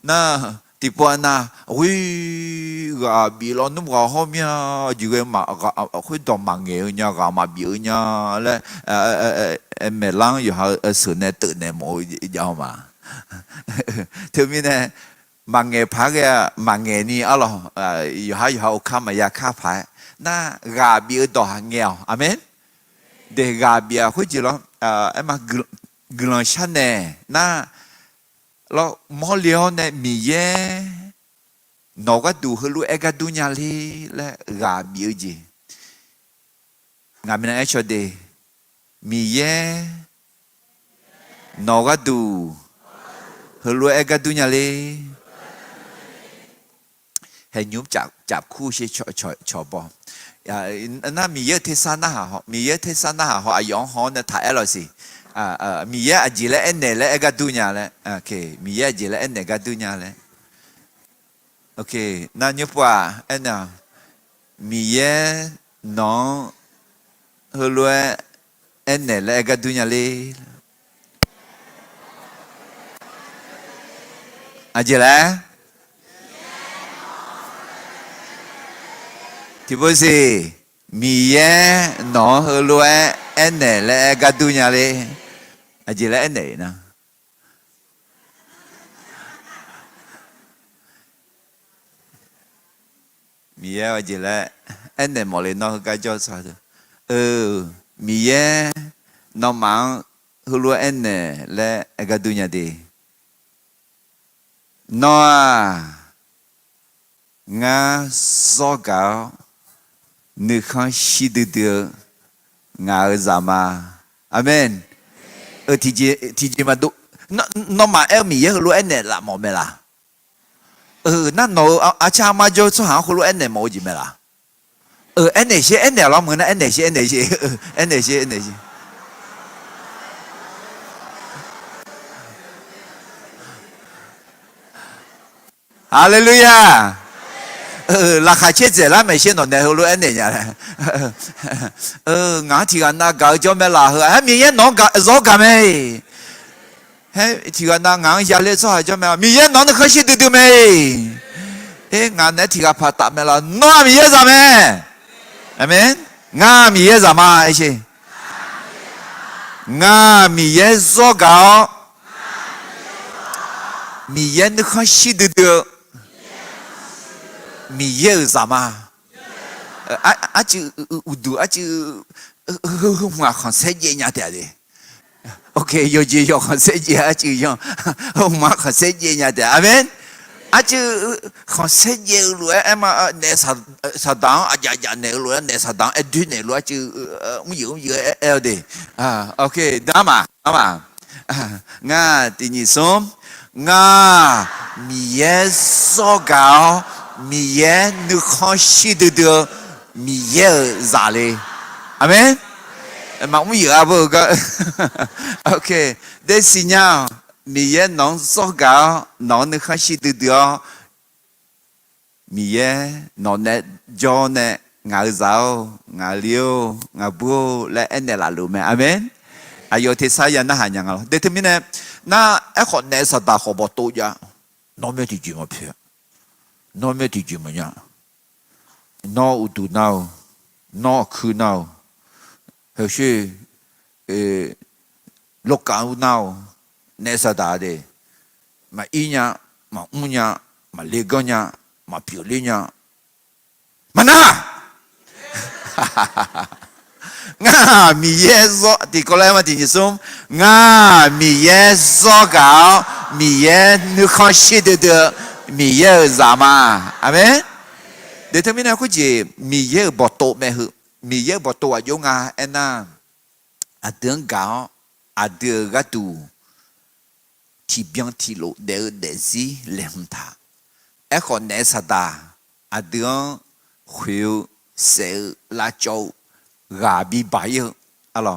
น่ะที่ปวน่ะวิก็บีเราหนูก็ห้องยาอยู่กันมาก็คุยต่อมาเงยเนี่ยก็มาบีเนี่ยแล้วเมลังอยู่หาสุนัขตื่นเนี่ยโมยาวมาถึงมีเนี่ยมังเงพักเนี่ยมังเงนี่อ๋ออยู่หาโอคักมายาข้าพายน่ากาบีต่อหางเงาอเมนเด็กกาบีคุยจีเรามากลังชันเนี่ยน่าเรามอเลียวเนี่ยมีเย่นก็ดูฮลุเอกดูญาลีและกาบีจีงามินาเอชอเดมีเย่นก็ดูฮลุเอกดูญาลีเห็นยุบจับคู่เชชอบอน่ามีเยอะเทศนาหะมีเยอะเทศนาหะอายุหอเนี่ยถ่ายอะไรสิมีเยอะอจิเลเอ็นเนเลเอกดูญาเลโอเคมีเยอะอจิเลเอ็นเนกดูญาเลโอเคนั่นยุบว่าเอ็นน่ะมีเยอะน้องฮลัวเอ็นเนเลเอกดูญาเลอจิเลที่พูดสิมีเยน้องฮลัวเอ็นเนเลเอกดูญาเลอจิเลเอ็นเนนะมีเยอจิเลเอ็นเนหมดเลยน้องก็จะสอนมีเยน้องมังฮลัวเอ็นเนและเอกดูญาดีน้องาสกาวนึกขันชิดเดืองาจามาอาเมนที่จีมาดูน้องมามีเยอะรู้เอ็นเนละหมอเมล่ะนั่นเราอาชามาจะสหาคนรู้เอ็นเนหมอจีเมล่ะเอ็นเนเชเอ็นเนเราเหมือนนะเอ็นเนเชเอ็นเนเชเอ็นเนเชเอ็นเนเชฮาเลลูยาราคาเชื่อใจแล้วไม่เชื่อหนอนเดี๋ยวรู้เอ็นเดียร์งานที่กันน่ะก็จะไม่ลาเหรอมีเงินน้องก็รอกันไหมที่กันน่ะงานยาเลี้ยงจะไม่มีเงินน้องก็คิดดูไหมงานเนี่ยที่กันพัฒนาไม่ละน้องมีเยอะจะไหมอเมนงานมีเยอะจะมาไอ้ชิงานมีเยอะจะก็มีเงินก็คิดดูมีเยอะจะมาอาจจะอุดอาจจะหัวของเสียเนี่ยเดี๋ยวดิโอเคโยจีโยของเสียอาจจะยังหัวของเสียเนี่ยเดี๋ยวอาเมนอาจจะของเสียรู้มาเนี่ยสัตว์ดังอาจจะเนี่ยรู้เนี่ยสัตว์ดังดูเนี่ยรู้อาจจะไม่เยอะดิโอเคได้มางาที่นี่ส้มงามีเยอะสักเอามีเยอะนึกข้อชิดเดียวมีเยอะจะเลยอาเมนมาไม่เยอะบ่ก็โอเคได้สิญญามีเยอะน้องสักเอาน้องนึกข้อชิดเดียวมีเยอะน้องเนี่ยจอเนี่ยงาเจ้างาเลี้ยวงาบัวและเอ็นเนี่ยละรู้ไหมอาเมนอายุที่สายยันน่าหันยังเหรอเดี๋ยวที่มีเนี่ยน่าไอ้คนเนี่ยสัตว์ขบตัวยาน้องไม่ที่จริงมาเพียน้องไม่ที่จริงมั้ยเนี่ยน้องอุดน้าน้องคือน้าเฮ้ยลูกการอุดน้าเนี่ยสัตว์เดมาอีเนี่ยมาอุ้งเนี่ยมาเลี้ยงเนี่ยมาผิวเลี้ยง嘛那，我米耶做，第过来嘛第二种，我米耶做搞，米耶你看写的米耶啥嘛，阿妹？เดี๋ยวถ้าไม่น่าคุยมีเยอะบอโตแม่หือมีเยอะบอโตอายุงาเอ็นน่ะอาเดือนเก่าอาเดือนก็ดูที่เบียงที่โลเดือเดซีเล่มตาเอ็กคนเนสตาอาเดือนหิวเสือลาโจกาบีบายอะล่ะ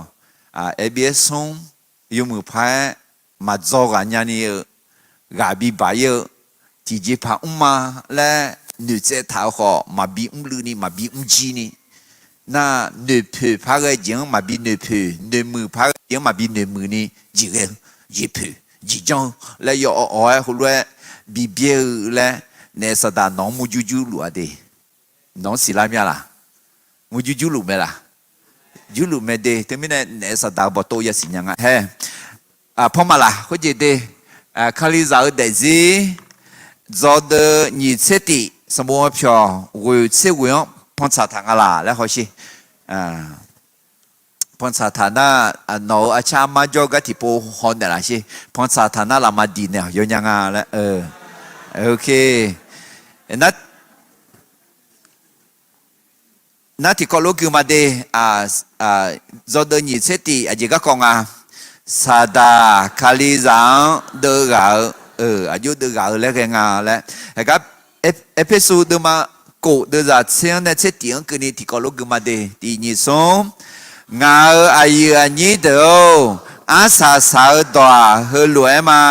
เอเบียสงยูมือพายมาจอกันยันนี่กาบีบายที่จีพามาและ女在讨好，嘛比路呢，嘛比鸡呢。那女配拍个人嘛比女配，女母拍个人嘛比女母呢，一个一配一张。来要爱后来比别来，那是打农木就路的，农是哪面啦？木就路没啦？就路没的，对面那是打不多也是样啊。嘿，跑嘛啦，或者的考虑找的是找的你彻底。什么票？我这个样碰茶堂啊啦，来好些碰茶堂那noอาชามาจอกที่ปูฮอนเดล่ะสิ碰茶堂那ละมาดีเนี่ย有ยังอ่ะแล้วโอเคนั่นที่ก็รู้คือมาเดจอดนี่เสติอาจจะก็กงซาดาคาลิซังเดกาอายุเดกาแล้วแกงาแล้วครับเอพิโซดมาโกเดจะเสียงในเสตียงคืนนี้ที่ก็รู้กันมาเดที่นี่ส่งงาอายุอันนี้เดียวอาสาสาวตัวเฮลวยมา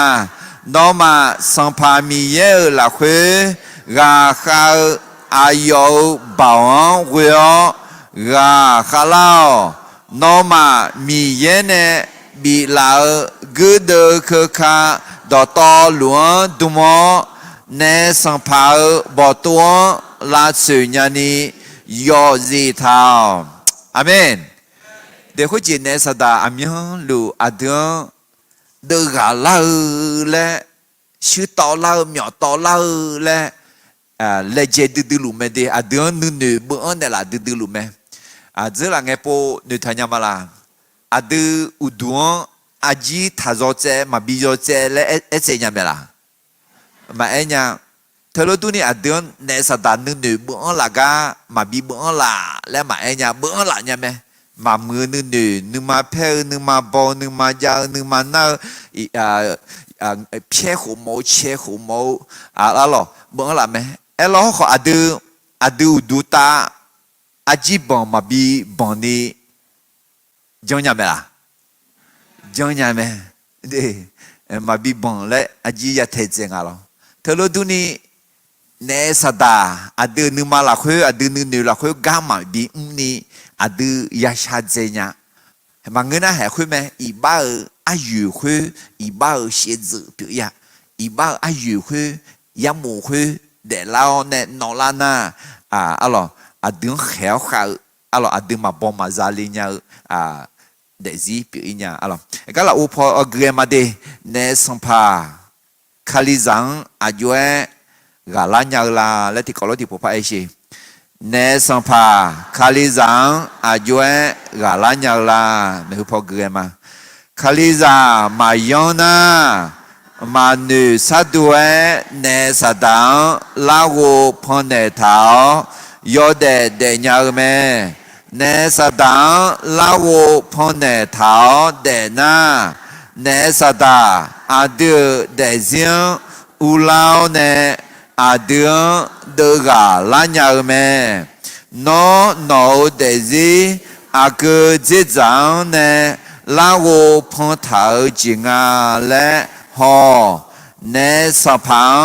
โนมาสัมภามีเยอะละคุยกาข้าอายุบ่าวเวียกาข้าเล่าโนมามีเยเนี่ยบีลากุดคือข้าดอตอหลวงดุมอเนสัมภาบ่ตัวลาสุญญานียอจีเท้าอาเมนเดี๋ยวคุณจีเนสดาอามิฮลูอาเดียเดือดลาและชื่อต่อลาหมีต่อลาและเลเจดื้อลูเมเดอาเดียนูเบื่อเนี่ยละดื้อลูเมเจอละไงโปนุทัญญามาลาอาเดืออุดวงอาจีทาโจเจมาบิโจเจและเอเจญาเมลามาเอ็นยังเธอรู้ตัวนี้อาเดือนในสัปดาห์นึงเบื่อละกามาบีเบื่อละและมาเอ็นยังเบื่อละเนี่ยไหมมามือนึงมาเพลนึงมาบอนึงมายาวนึงมาหน้าเพี้ยหูโมเชี่ยหูโมอะไรหรอเบื่อละไหมเออเราขออาดูดูตาอาจีบองมาบีบองนี่จังยังไหมล่ะจังยังไหมเด้มาบีบองและอาจีอยากเทเจงอะไรเธอรู้ตัวนี้ในสัปดาห์อาดูนึงมาละคุยอาดูนึงละคุยกามาบีนี่อาดูยาชาเจียบางเงินนะเหรอคุยไหมอีบ้าอายุคุยอีบ้าเสียจืดเปียอีบ้าอายุคุยยาหมูคุยเดี๋ยวเราเนี่ยนอนละนะอะไรอาดูเหวเขาอะไรอาดูมาบอมมาซาลิญาเดี๋ยวจีเปียอะไรก็เราอุปกรณ์มาเดในสัมภาคาลิซังอายุกาลาญาลาและที่เขาเล่าที่ผมไปเอชีเนสัมภาคาลิซังอายุกาลาญาลาไม่รู้พอเกิดมาคาลิซามาโยนามานุสัตว์เนสัตว์ลาวพอนเนท้ายอเดเดญาเมเนสัตว์ลาวพอนเนท้าเดนาเนสัตว์อาดูเดซิงอุลาวเนอาดูเดกาลาญาเมโนโนเดซิอากูจิจังเนลาวพงเท้าจิงาและหอเนสพัง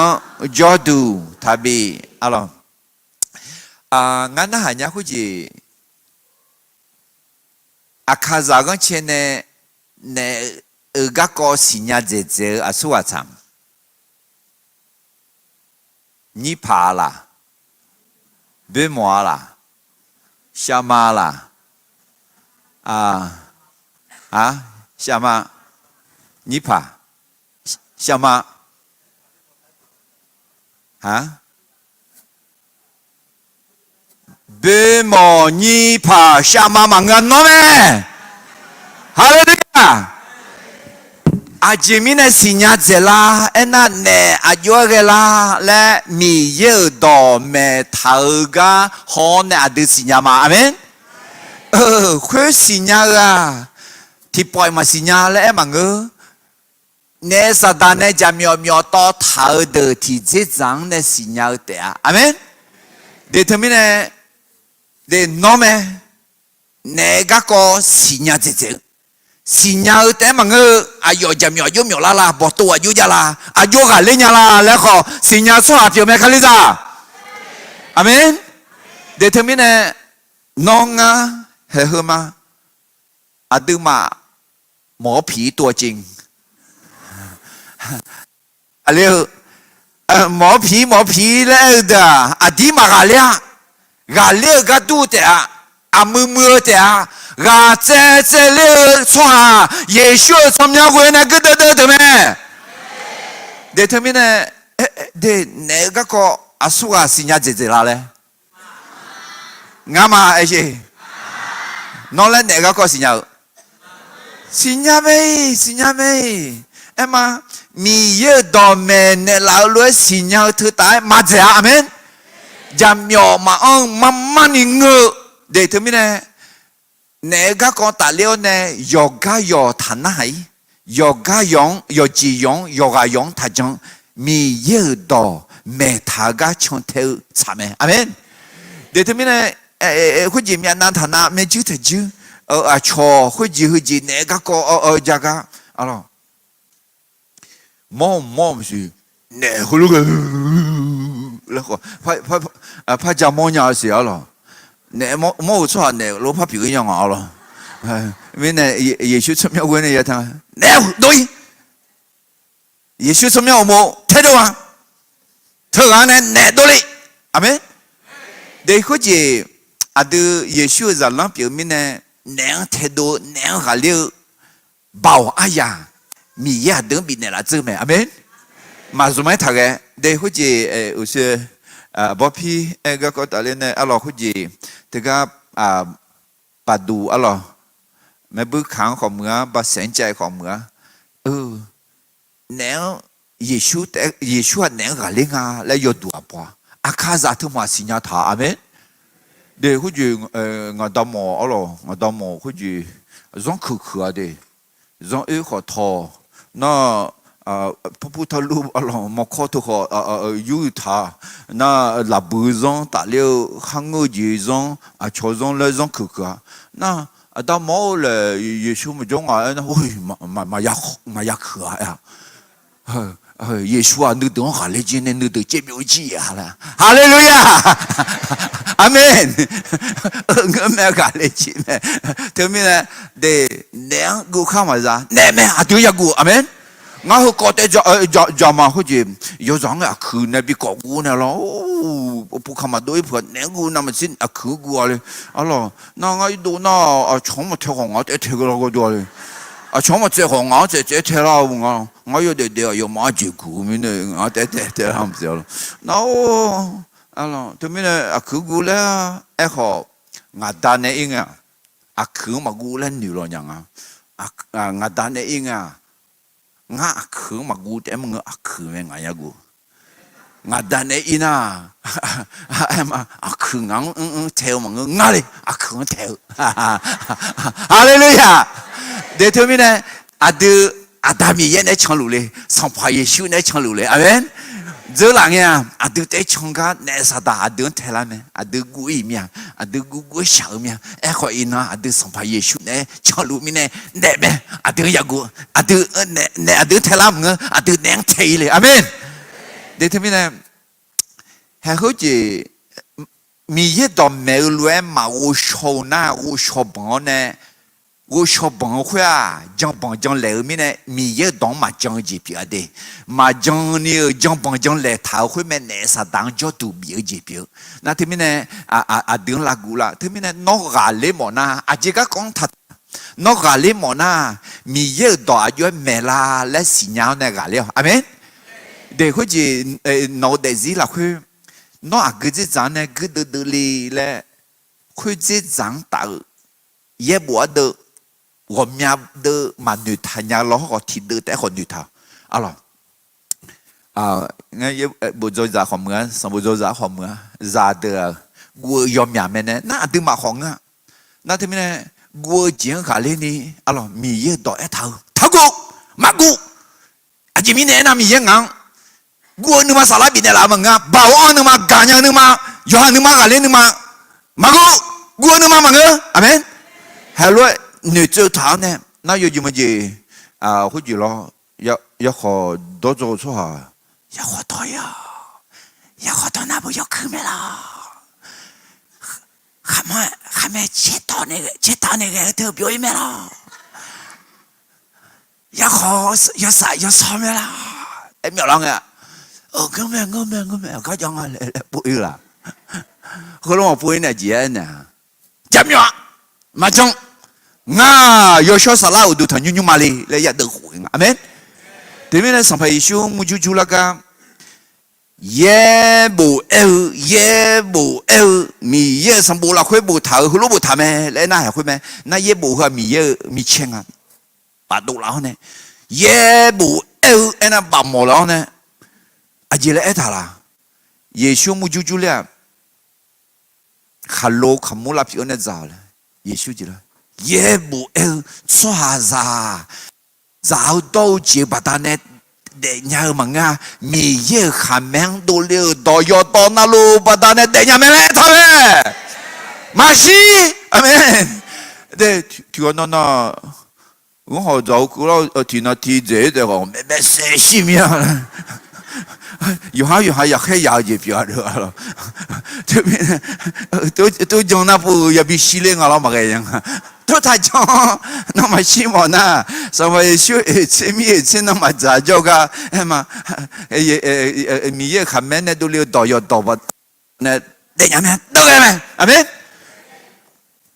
จอดูทับีอะไรงั้นนะฮะเนี่ยคุณจีอาคาซากันเชนเนก็ก็สิญญาเจเจอาสุวัชังนี่พาละเบมัวละชามาละ什么？你怕什么？别莫尼帕下妈妈安诺咩？哈利路亚！阿姐妹呢新娘子啦，那呢阿约个啦，来米有到没头个好呢阿都新娘嘛，阿门。会新娘啊，ที่ปล่อยมา新娘嘞嘛个。ne sadane jamio mio to thao de ti je zang ne signal de amen determine de nome ne ga ko signal je signal de mang ayo jamio yo mio la la bo to ayo ya la ayo ga le nya la le ko signal so a pyo me khali sa amen determine nonga he huma aduma หมอผีตัวจริงอะไรหมอผีแล้วเด้ออดีมากาเลียก็ดูแต่มือแต่เจเลี้ยช่วงเยซูสมัยก่อนก็เด้อแม่เดี๋ยวทำไมเนี่ยเดี๋ยวเนี่ยก็อาสุกาสิญญาเจละเลยงามาไอ้เจ้น้องเล่นเนี่ยก็สิญญาไม่เอ็มมีเยอะดอมเมนเนี่ยเราเลยสิญญาเธอตายมาเจ้าอเมนจำยอมามันนี่เงือเดี๋ยวทำไมเนี่ยก็ตาเลี้ยวเนี่ยโยกะโยฐานะโยกะยองโยจียองโยกะยองท่าจังมีเยอะดอเมทากะชงเทอสามอเมนเดี๋ยวทำไมเนี่ยคุณจิมยานันฐานะไม่จืดแต่จืดชอคุณจีเนี่ยก็จาก็อะไรมอมสิเนี่ยคุณลูกแล้วก็พระจามอนยาเสียหรอเนี่ยมอชัวเนี่ยรู้พระผิวยังเอาหรอไม่เนี่ยเยซูสมัยวันเนี่ยทางเนี่ยดูเยซูสมัยโมเท่าไหร่เท่ากันเนี่ยดูเลยอเมนเดี๋ยวคุณจีอาดูเยซูจะรับผิวไม่เนี่ยเนี่ยเท่าดูเนี่ยหาเลี้ยวบ่าวอายามีเยอะดึงบินเนี่ยละจื้อไหมอเมนมาสมัยถักเดี๋ยวคุณจีอุศบอกพี่ก็ตอนนี้เนี่ยอะไรคุณจีแต่ก็ปาดูอะไรไม่บึกขังของเมืองบาเสียใจของเมืองเนี่ยเยซูเนี่ยก็เลี้ยงแล้วยอดตัวปะอาคาซาถึงมาสิญญาถาอเมนเดี๋ยวคุณจีงาดามออะไรงาดามอคุณจีร้องคือเดี๋ยวร้องขอทอน่าพระพุทธรูปอะไรมาขอทุกข์ยูทาน่าหลับบื้อจงตาเลี้ยวข้างเงยจงชอจงเลยจงคือน่าดามอเลยเยซูมาจงนะโอ้ยมาอยากคือเยซูนึกถึงฮาเลจีเนี่ยนึกถึงเจ็บอยู่จีละฮาเลลูยาอาเมนเงินแม่ฮาเลจีแม่เธอมีนะเดเนี่ยกูเข้ามาจ้ะเนี่ยแม่อาตุยากูอาเมนงั้นเขาก็ได้จะมาเขาจะยอมคืนเนี่ยไปกอกูเนี่ยเราผู้เข้ามาด้วยเพื่อนเนี่ยกูนั่นมันสิ้นคือกูเลยอะไรนั่งไอ้ดูน่าชงมาเที่ยวของเราเที่ยวเราก็ดูเลยชงมาเที่ยวของเราเที่ยวเรา我有点要马吉古，明天我带他们走了。那我，他们呢？去古了，好，我单的应啊，去嘛古了女了人啊，我单的应啊，我去嘛古的么去咩我也古，我单的应啊，嘛去我跳嘛我哩去我跳，哈利路亚！对他们呢，都。อาดามีเยเนี่ยช่างรู้เลยสัมภาเยซูเนี่ยช่างรู้เลยอาเมนเจอหลังเนี่ยดูแต่ช่างกันเนี่ยสัตว์ดูเท่าไหร่ดูกูอีเมียดูกูเฉาเมียขออินนะดูสัมภาเยซูเนี่ยช่างรู้มีเนี่ยแม่ดูยากูดูเนี่ยดูเท่าไหร่มึงดูเนี่ยเท่เลยอาเมนเดี๋ยวทำไมเนี่ยให้เขาจีมีเยอะต่อเมลุเอมาอุชหน้าอุชบังเนี่ย我小朋友啊，讲来面呢，米也当麻将级别的，麻将呢讲来他会面来啥当叫都别级别，那他们呢等拉古啦，他们呢闹咖喱么呐，这个讲他闹咖喱么呐，米也当要买啦来新娘那咖喱，阿门。对，或者闹得子啦会，闹个子咱呢个得哩嘞。会这长大，也不得我们的嘛女他伢老好听的，但好女他，啊了。ngay bộ dối giá khỏi mưa, xong bộ dối giá khỏi mưa, giá được gua yom nhà mình nè, na từ mà khoảng á, na thì mình nè gua chuyện cả lên đi, alo mì ye đòi thầu, thầu cô, mà cô, à chỉ mình nè na mì ye ngang, gua nước mà salad bị nè làm ngang, bảo an nước mà gà nhang nước mà, yo nước mà cả lên nước mà cô, gua nước mà ngơ, amen, hello, nữ chơi thảo nè, na yo gì mà gì, hỗ trợ lo, ya họ đổ chỗ số hà. 要活多呀，要活多那不要去没啦？还没接到那个投标没啦？要好要啥没啦？哎，苗郎啊，我没，我讲啊，不会啦。后来我不会那节呢，怎么样？马上，要说啥啦？我都谈你妈哩，来也都会阿门。对面呢，上排一宿木就那个。也不米也上不了会不逃，路不逃咩？来那还会咩？那也不和米也米钱啊，把多了呢？也不哎那把毛了呢？啊，这来爱他啦，也修木就了，看路看木拉皮那早了，也修去了，也不抓啥，找到就把他呢。để nhà mà nga mì ye khả mang đồ liều đòi yo to na lu bà ta này để nhà mẹ lẽ thôi mà xí amen để thì nó cũng họ giàu cũng lo thì nó thì dễ để họ mẹ sẽ xí miệng有还要还要就不要了了，这边都讲那不也比西凉啊老么个样啊，都太讲那么希望呐，什么修前面前那么早就个嘛，米也看门那都留到要到不，那等下面都个没，阿没，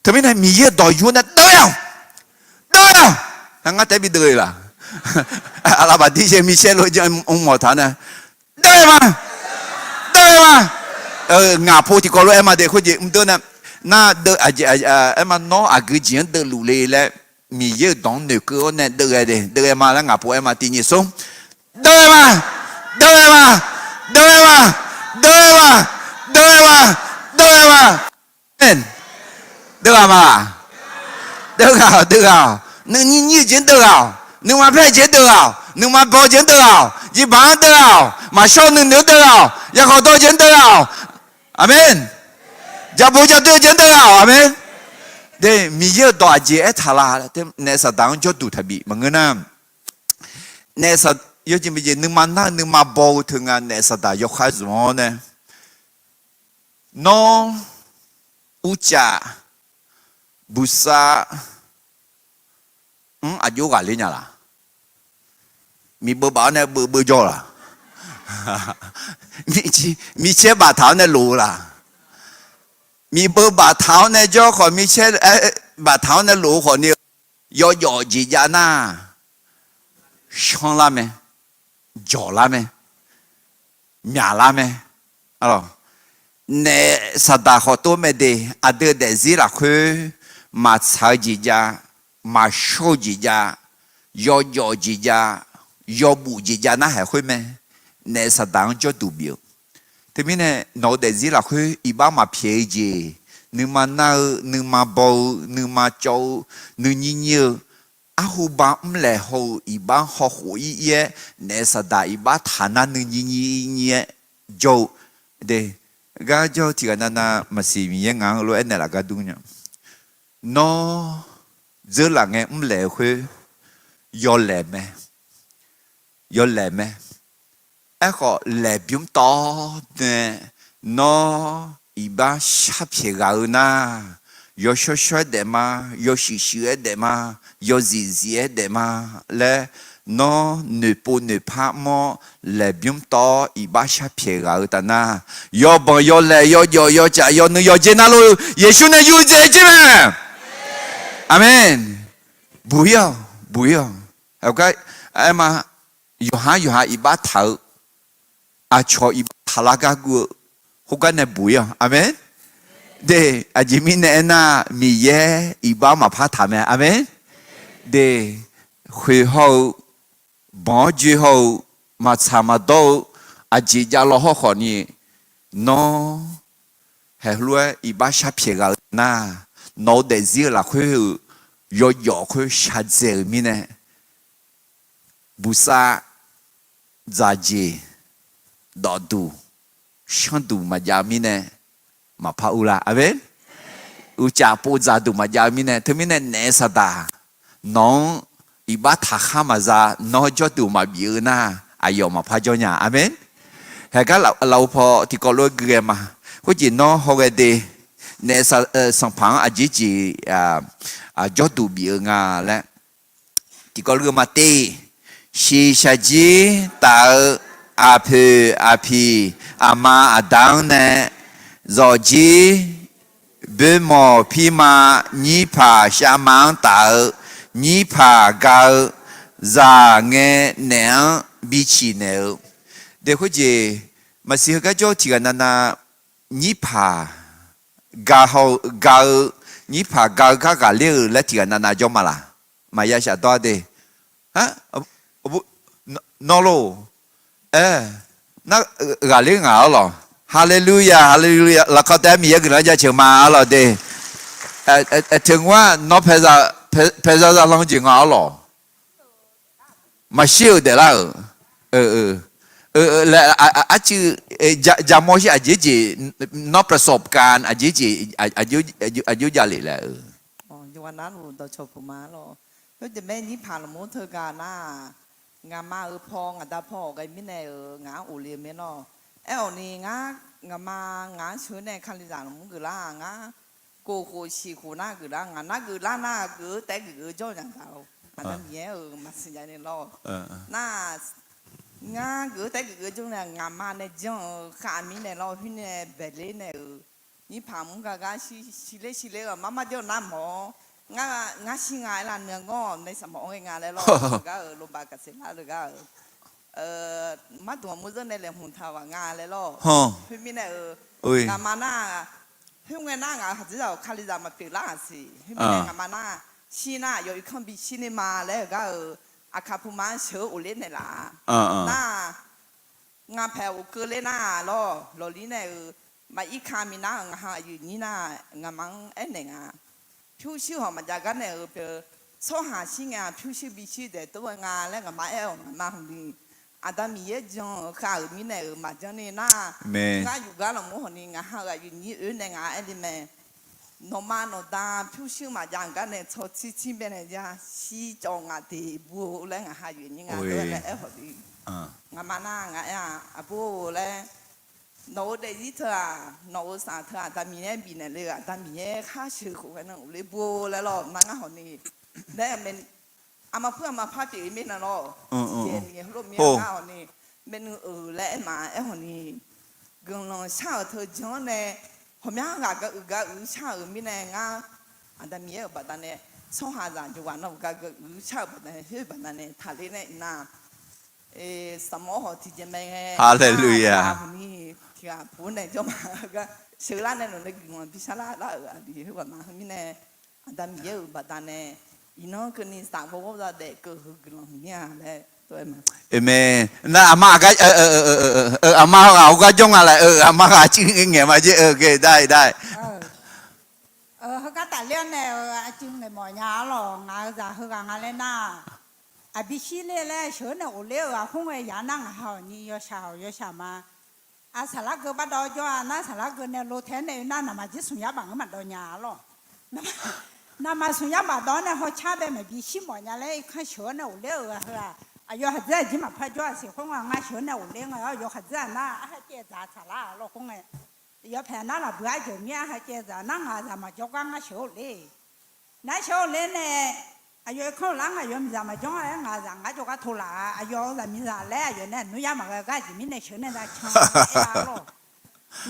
这边那米也到有那都要，俺这边都了，阿拉把这些米线路就我谈呢。对吗？ngà po thì có lúc em mà để khôi gì không na na đỡ em mà nó cái chuyện đỡ lù lê là mi giờ đón nửa cơ này đỡ em mà là ngà po em mà tin như sống đỡ em nương như chuyện đỡ nương mà phải chuyện đỡ nương mà bao chuyện đỡ一般得了，马上能得了，也好多钱得了，阿门。家不家对钱得了，阿门。对，米有多节他啦，对，那是当就读他比，么个呢？那是有几么节，能嘛那能嘛包疼啊，那是大有孩子么呢？喏，物价不杀，阿有个哩呀啦。mi bơ bảo này bơ cho là mi chế bà tháo này lù là mi bơ bà tháo này cho khỏi mi chế bà tháo này lù khỏi nhiều yo gì ra na xong la mẹ giỏ la mẹ nhà la mẹ alo nè sa đà họ tôi mẹ đi à đưa để gì là khơi mà sao gì ra mà show gì ra yo gì ra yo bu gì ra nó hay khơi mẹ nè sa đà cho đủ biểu thế mình nè nó để gì là khơi iba mà phê gì nhưng mà na nhưng mà bầu nhưng mà châu nhưng nhiều hu ba lệ hồ iba họ hủy ye nè sa đà iba thana nhưng nhiều châu để ga châu thì cái na mà xí miếng ngang rồi anh là cái đúng nhá nó giờ là nghe lệ khơi yo lệ mẹ ai có lệ biếm to nè nó iba sắp xé gạo na yo sho để mà yo xì để mà yo gì để mà lệ nó nửa pa mo lệ biếm to iba sắp xé gạo ta na yo bằng yo lệ yo chả yo nữa yo chế na luôn Giêsu này yêu chế chứ mà amen不要ok em mà yo ha iba thảo à cho iba thalaga gu hogan ne bu ya amen เดอาจิมิเนน่ามีเยอีบ้ามาพัฒนาอาเมนเดคุยเขาบอจีเขามาทำมาดูอาจิจาลอเขาคนนี้น้อเฮลัวอีบ้าชาเพียกันน่าน้อเดซิลาคุยย่อคุยชาเจมิเนบุษาจาจีดอดูฉันดูมาจามิเนมาพาอุลาอาเมนอุจาปูจาดูมาจามิเนถึงมิเนเนสตาน้องอีบ้าทักข้ามาจาน้องจอดูมาบิวนาอายอมาพาจอเนี่ยอาเมนเฮก็เราพอที่ก็รู้เกี่ยมาก็จีน้องเขาเกดีเนสสังพังอาจิจีจอดูบิวงาและที่ก็รู้มาตีชีชาจีตาอาพีอามาอาดังเนรอจีเบมอพีมานีผาชามังตานีผากาจาเงเนงบิชิเนลเด็กคนจีมาสิเขาจะที่กันนานีผากาเขากานีผากาเลี้ยและที่กันนาจอมาละมายาชาตัวเดฮะนอโล那阿里熬了，哈利路亚，哈利路亚，那靠在米也给人家就买了的，听话，那拍照让人就熬了，没修的啦，来就จะมองที่อาจจะนอกประสบการณ์อาจจะอายุยาเลยแหละ哦，就话那路到超不嘛咯，佢哋咩你爬了摩托噶那，俺妈พ่อตาพ่อก็ไม่แน่งาอุเลียไม่เนาะเอ้านี่งามาช่วยในคันลิจานมึงก็ล่างาโกโคชีโคน่าก็ล่างาน่าก็ล่าน่าก็แต่ก็จ้องอย่างเขาอันนั้นเยอะมาสิยาเนี่ยรอน่างาก็แต่ก็จ้องเนี่ยงามาเนี่ยจ้องขามีเนี่ยรอพี่เนี่ยเบลลี่เนี่ยนี่ผ่ามึงก็ชิเล่ก็มาเจ้าน้ำหมองาชิงไงล่ะเนื้องอในสมองงานแล้วก็ลมบากเสร็จแล้วก็มาตัวมือในแหล่งหุ่นทาวงานแล้วพี่มีเนี่ยงามาหน้าพี่เงินหน้างาเขาจะเอาคาลิจามาเปลี่ยนล่าสิพี่มีเนี่ยงามาหน้าชีน่าอยู่อีกคนบีชีนี่มาแล้วก็อาคาพูมันเชื่ออุเล่นเนี่ยล่ะหน้างาแผ่วเกลือหน้าล้อลีเนี่ยมาอีคามีหน้างาอยู่นี่หน้างามังเอ็นเนี่ยผิวชิวหอมจากกันเนี่ยเป็นโซหาชิงอ่ะผิวชิวบิชิเด็ดตัวงานแล้วก็มาเอลมาหุ่นดีอาตามีเยอะจังข้าวมีเนี่ยมาจังเนี่ยน่างาอยู่กันเราโมโหนี่งาหาอยู่นี่เนี่ยงาเอ็นดิแม่นมาโนดาผิวชิวมาจากกันเนี่ยชดชิเป็นเนี่ยจ้าชีจงอ่ะที่บัวแล้วงาหาอยู่นี่งาด้วยแล้วเอลดีงามาหน้างาอ่ะบัวแล้วโน้ตได้ยินเถอะโน้ตสาเถอะแต่มีเนี่ยบินเลยอ่ะแต่มีเนี่ยข้าชื่อคนนั้นเลยบัวแล้วหรอนั่งอ่ะคนนี้ได้เป็นเอามาเพื่อมาพัดจีมินนะหรอเจนเนี่ยรูปเมียข้าคนนี้เป็นและมาไอ้คนนี้กำลังชาเธอจังเนี่ยผมยังก็ชามีเนี่ยงาอันแต่มีเนี่ยบัดเนี่ยสองหาจานจุวันเราก็ชาบัดเนี่ยที่บัดเนี่ยทะเลเนี่ยน่ะสมองที่จะไม่ฮาเลลูยาที่พูดในจอมาก็เชื่อแล้วเนี่ยเราได้กินพิซซ่าแล้วดีที่ว่ามามีเนี่ยอันดับเยอะบัดเนี่ยอีน้องคนนี้สั่งบอกว่าเด็กก็คือกินเนี่ยแหละตัวเองเอเมน่ะอาม่าก็อาม่าเขาก็จ้องอะไรอาม่าก็จริงเงี้ยมาจีโอเคได้เขาก็แต่เรื่องเนี่ยจริงเลยหมอยาหรอกงานจะคืองานเล่นน่ะอาบิชิเล่เชื่อเนี่ยโอเล่คงไอ้ยานั่งเขานี่ยอชามาอาสาระก็บัดดอยจ้าน่าสาระก็เนี่ยโลเทนเนี่ยน่าหนามาจิสุญญาบังก็มาดอยาหรอกน่ามาสุญญาบังดอนเนี่ยเขาชาแบบไม่บิชิหมอยาเลยข้าเชื่อเนี่ยโอเล่เหรออายุหัดเจ้าจิมาพัดจ้าสิคงว่างานเชื่อเนี่ยโอเล่อายุหัดเจ้าน่าให้เจ้าสาระหรอกคงไงยอแผ่น่าเราเบื่อเจอเมียให้เจ้านั่งหาจะมาจกงานเชื่อเลยนั่นเชื่อเลยเนี่ยอายุเขาหลังอายุมีจะมาจ้องอะไรงานจะงานจกทุลาอายุจะมีจะเล่อายุเนี่ยนุยามาก็จะมีในเชื่อเนี่ยจะช่างหรอก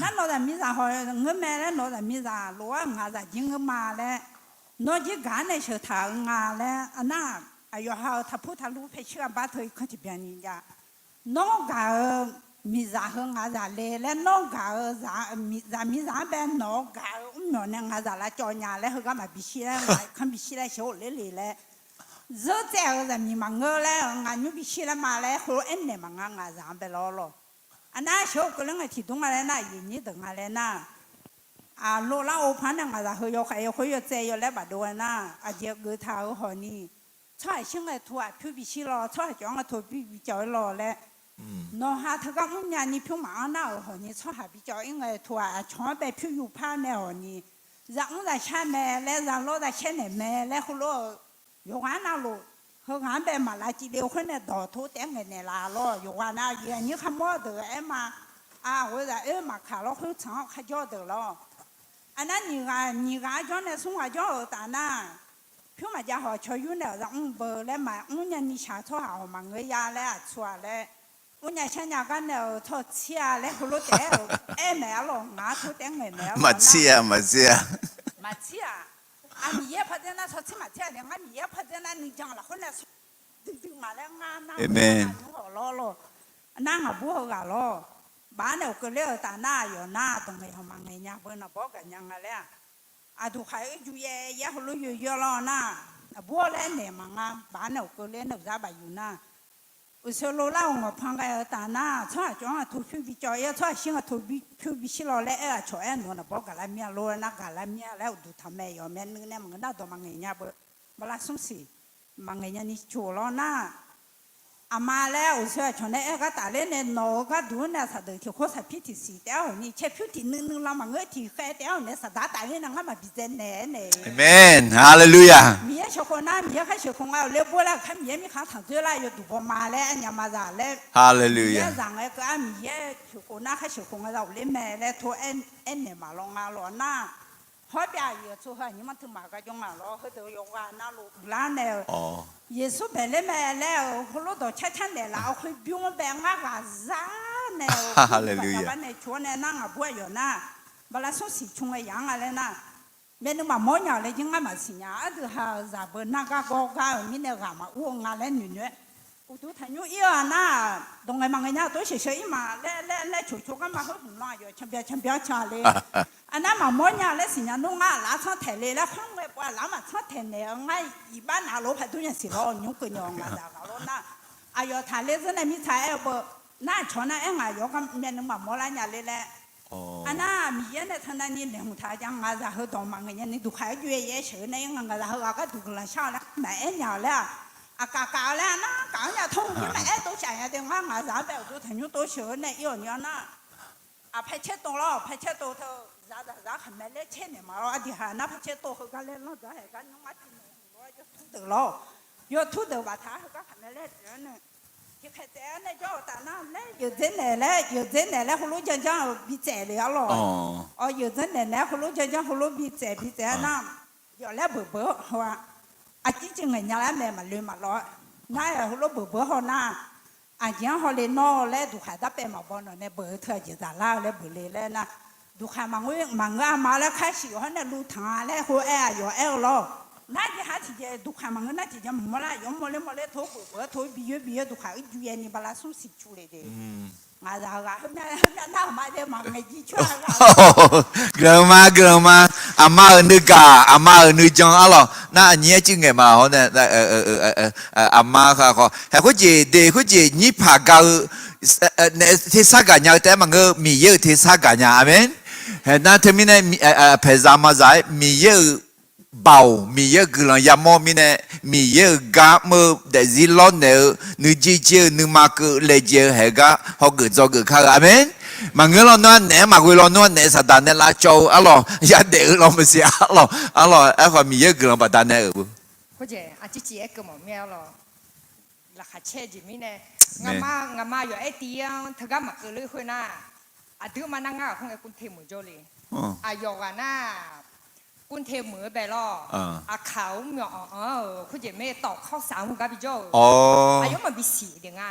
นั่นเราจะมีจะหอยเงินแม่แล้วเราจะมีจะรู้ว่างานจะยิงเงินมาแล้วน้อยจีการในเชื่อทางงานแล้วอันนั้นอายุเขาถ้าพูดทะลุไปเชื่อบ้านเธอเขาจะเป็นยังไงน้องก็ มีจ้าเฮงอาจ้าเล่และน้องกาจ้ามีจ้าเป็นน้องกาเหมือนเนี่ยอาจ้าละจอยาแล้วเขาก็มาบิชิแล้วคันบิชิแล้วโชว์เล่แล้วเจ้าเจ้าจะมีมังเงอแล้วงานยุบิชิแล้วมาแล้วเขาเอ็นเนี่ยมังงาจ้าไปรออันนั้นโชว์ก็เรื่องที่ตรงอะไรนะยินดีตรงอะไรนะโลละโอพันเนี่ยอาจ้าเฮยใครเฮยเจยแล้วบัดด้วยนะอาเจียกือเท้าหอนี่ช่วยช่างไอ้ทัวร์พิบิชิรอช่วยจ้องไอ้ทัวร์พิบิจอยรอแล้วน้องฮะถ้าก็มุ่งยานี่พิวมาหน้าหอนี่ช่วยหาบิจอยไอ้ทัวร์ช่วยไปพิวอยู่ผ่านเนี่ยหอนี่รังได้ใช่ไหมแล้วรังโลได้ใช่ไหมแล้วคุณโลอยู่งานน่ะโลเขางานไปมาลาจีเดียวคนเนี่ยต่อทุแต่งเงินเนี่ยลาโลอยู่งานน่ะอย่างนี้ขโมยเดือเอ็มมา我在มาขาเราเขาช่างเขาจอดเดือ了อันนั้น你家呢送我家打呢พิวมาจะหอชอยุ่นเนี่ยรังเบอร์แล้วมาเนี่ยนี่ชาทั่วหามาเงยยาแล้วชัวแล้วเนี่ยฉันอยากกันเนี่ยทอดเชียแล้วคุณรู้แต่แม่หลงงาทุแต่งเงินแล้วมาเชียมีเยอะพัฒนาทอดเชียมาเชียเนี่ยมีเยอะพัฒนาหนึ่งจังละคนเนี่ยดึงมาแล้วงานนั่งหัวล้อนั่งบัวกันล้อบ้านเนี่ยก็เลี้ยวตาหน้าอยู่หน้าตรงไหนเขามาไงเนี่ยเพื่อนบอกกันยังไงแล้วดูใครอยู่เย่เขารู้อยู่เยอะแล้วนะบัวเล่นเนี่ยมังบ้านเนี่ยก็เล่นเนี่ยจะไปอยู่นะอุศโลล่าของพังกันตาหน้าช่วยจ้องทุบพิบิจอยช่วยชิงทุบพิบิชิโลเล่ช่วยหนูนะบอกกันแล้วเมียโลนะกันแล้วเมียแล้วดูทำไมอยู่เมียนึงเนี่ยมันน่าตัวมังเงี้ยเวลาสุ่มสิมังเงี้ยนี่ชัวร์แล้วนะมาแล้วอุศชนเนี่ยก็ตาเล่นเนี่ยโนก็ดูเนี่ยสัตว์ที่เขาสับพิธีสีเดียวนี่เช่พิธีนึงเรามังเงี้ยที่แค่เดียวเนี่ยสัตว์ตาเล่นนั่งก็มาบิเจนเนี่ยเอเมนฮาเลลูยามีชาวคนนั้นมีใครชาวคนเอาเลี้ยบัวแล้วเขามีมีข้าวถังเจอแล้วอยู่ดูพอมาแล้วเนี่ยมาจากแล้วฮาเลลูยาเนี่ยสั่งไอ้ก็มีชาวคนนั้นเขาชาวคนเอาเลี้ยแม่แล้วทัวเอ็นเนี่ยมาลงมาหล่อหน้าเพราะแบบอยู่ชัวร์นี่มันถึงมาก็จงมาล้อเขาจะยกว่าหน้าลูกล้านเนี่ยเยซูเป็นเลยแม่แล้วเขาลูกตัวชัดๆเนี่ยเราเขาบิ้วแบงก์มากกว่าจ้าเนี่ยฮาเลลูยาเนี่ยชวนเนี่ยนั่งอ่ะบัวอยู่นะเวลาส่งสิชงไอ้ยังอะไรนะเมื่อมาหมอเนี่ยเลยยังไงมาสิเนี่ยดูหาจะเป็นนักก็มีเนี่ยก็มาอ้วงอะไรเนี่ยอุตุทันอยู่อีอ่ะนะตรงไอ้มังเนี่ยตัวเฉยๆมาแล้วชุๆก็มาเขาหุ่นน้อยอยู่ฉันเบียชาเลยอันนั้นมาหมอเนี่ยเลยสิเนี่ยนุ่งอ่ะล้างช่องแถเลยแล้วห้องไว้ว่าล้างมาช่องแถเนี่ยไงอีบ้านอาลูกพัดตัวเนี่ยสิเรายุ่งกันยังมาจากเรานะอายุทะเลจะเนี่ยมีชายเอาบ่น่าชนนะเอ็งอายุก็เมื่อนึงมาหมอละเนี่ยเลยแหละอันนั้นมีเยอะเนี่ยท่านนั้นนี่เนี่ยหัวท้ายยังมาจากเขาตรงมังเนี่ยนี่ดูใครอยู่เยอะเฉยเนี่ยยังไงเราก็ดูกันชาแล้วแม่เอ็งเนี่ยแล้วกาแล้วนะกาเนี่ยทุ่งที่แม่ตัวใหญ่เดี๋ยวมาจากแบบตัวถึงตัวเฉยเนี่ยอีเนี่ยนะพัชเชตตัวเราพัชเชตตัวเธอจะขมิ้นเล่เช่นเนี่ยมาเราอดีหานะพัชเชตตัวเขาก็เล่นเราจะให้กันน้องมาที่นี่เราจะทุ่งเดือดเราอยู่ทุ่งเดือดว่าท้าเขาก็ขมิ้นเล่เนี่ยที่แค่แต่เนี่ยเจ้าตาหน้าเนี่ยอยู่ที่ไหนแล้วเขารู้จังบิเจเลยหรออยู่ที่ไหนแล้วเขารู้จังเขารู้บิเจนะอยู่แล้วเบื่อหัวจริงๆเนี่ยแล้วแม่มาเลยมาล้อน่าเขารู้เบื่อหัวหน้ายังเขาเลยนอแล้วดูขาตาเป็นมาบอลเนี่ยเบื่อเธอจะตาล่าแล้วเบื่อเลยแล้วนะดูขามังมาแล้วแค่สิเขาเนี่ยรู้ทางแล้วเขาอยู่ล้อน่าจะหาที่จะดูขามังน่าจะมั่วละยมมาเลยทุบเบื่อทุบบีดูขาอยู่ยันนี่บาลาสุ่มสิชูเลยเด้มาจากกันน่ามาเดี๋ยวมังไงจีชัวร์กรมาอาม่านึกจังอะไรน่าเนี่ยจริงไงมาเขาเนี่ยอาม่าเขาแต่เขาจะนี่พากเอาที่สักกันยาแต่มันก็มีเยอะที่สักกันยาอาเมนเห็นน่าที่มีเนี่ยเพจามาใจมีเยอะเบามีเยอะกลังยามอมีเนี่ยมีเยอะกาเมื่อเด็กจีร้อนเนี่ยนึกจีเจนึกมาคือเลเจเฮกะเขาเกิดจอเกิดข้าอาเมนมังเงลอนนั่นเนี่ยมาคุยลอนนั่นเนี่ยสัตว์เนี่ยละโจอะไรอย่าเด็กเราไม่เสียอะไรไอ้คนมีเยอะกลังปัตตานี或者姐姐个么喵咯，那还车子咪呢？我妈有一点，他干嘛个来回呐？对嘛那个空个滚铁门着哩，有啊那滚铁门ไป咯，เขาเนาะเขาจะไม่ตอกข้าวสารมันก็ไปจ้อายุมันไปสีเดียง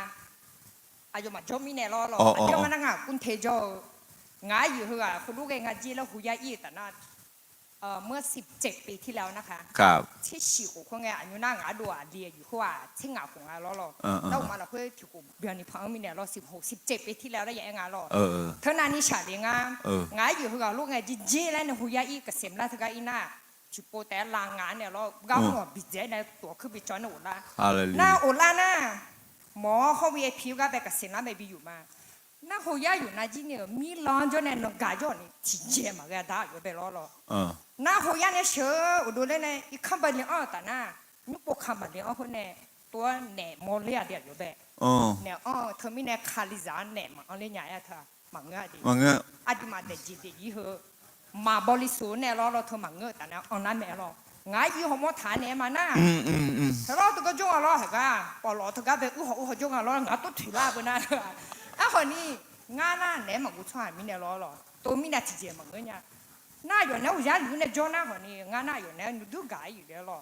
อายุมันจมีแน่รออายุมันนั่งกุนเทจง่ายอยู่เหรอคุณลูกเองจีแล้วหูยาอีแต่น่ะ เมื่อ17 ปีที่แล้วนะคะ ครับ ที่ฉีกของไงอายุน่างาดัวเดียอยู่ขั้วที่งาของงาล้อแล้วมาเราเพื่อถือกูเบียร์นี่พังมีเนี่ยเรา17 ปีที่แล้วได้ยังงาล้อเท่านั้นนี่ฉาดีงางาอยู่หัวลูกไงจีแล้วเนี่ยหัวยาอีกเสียมแล้วทั้งอีน่าชิโปแต่ลางงานเนี่ยเราก้าวหัวบิดเจในตัวคือบิดจอนโอล่า ฮาเลลู หน้าย า โอล่าน่ะหมอเขา VIP ก็แบบเกษตรแล้วไม่ไปอยู่มาหน้าหัวยาอยู่นะจีเนี่ยมีร้อนจนเนี่ยนกกาจนนี่ที่เจมาก็ได้อยู่ไปล้อน้าหัวยาเนี่ยเชื่ออุดเลยเนี่ยอีกคำบันเลี้ยงแต่น่ะนึกปกคำบันเลี้ยงคนเนี่ยตัวเนี่ยโมเลียเดียวอยู่แบบเนี่ยเธอมีเนี่ยคาลิซานเนี่ยมันเอาเลยใหญ่อะเธอมังเงาดิ มังเงี้ย อดีมาเด็กจีเด็กยี่เหอมาบริสุทธิ์เนี่ยเราเธอมังเงาแต่น่ะเอานั้นแม่เราง่ายยี่หัวมอฐานเนี่ยมาน่ะถ้าเราตัวก็จ้องเราเหรอคะปอเราตัวก็แบบอู้หัวจ้องเราง่ายตัวถือลาบนะคนนี้งานน่ะเนี่ยมันกูชอบมีเนี่ยเราตัวมีเนี่ยที่เจมังเงาเนี่ยน่าอยู่เนี่ยอุจจาระอยู่เนี่ยจ้องน่ะคนนี้งานน่าอยู่เนี่ยดูกายอยู่เดี๋ยวเรา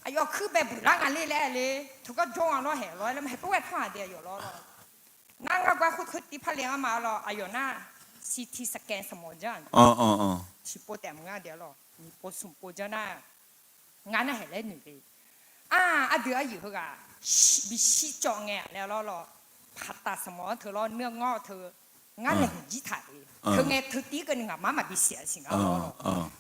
ไอ้ยอคือแบบบุรังอะไรเลยทุกก็จ้องเราเห็นเราแล้วไม่ตัวท่าเดียวอยู่เรานั่งก็คือที่พะเลียงมาเราไอ้ยอน่ะCT สแกนสมองจันชิโปแต่มึงอ่ะเดี๋ยวรอมีโปสุ่มโปจันน่ะงานน่ะเห็นเลยหนึ่งเลยเดี๋ยวอยู่เหรอบิชิจองไงแล้วรอผัดตาสมองเธอรอเนื้องอเธองานเลยยี่ถ่ายเธอไงเธอตีกันงานมาบิเสียสิ่งอ่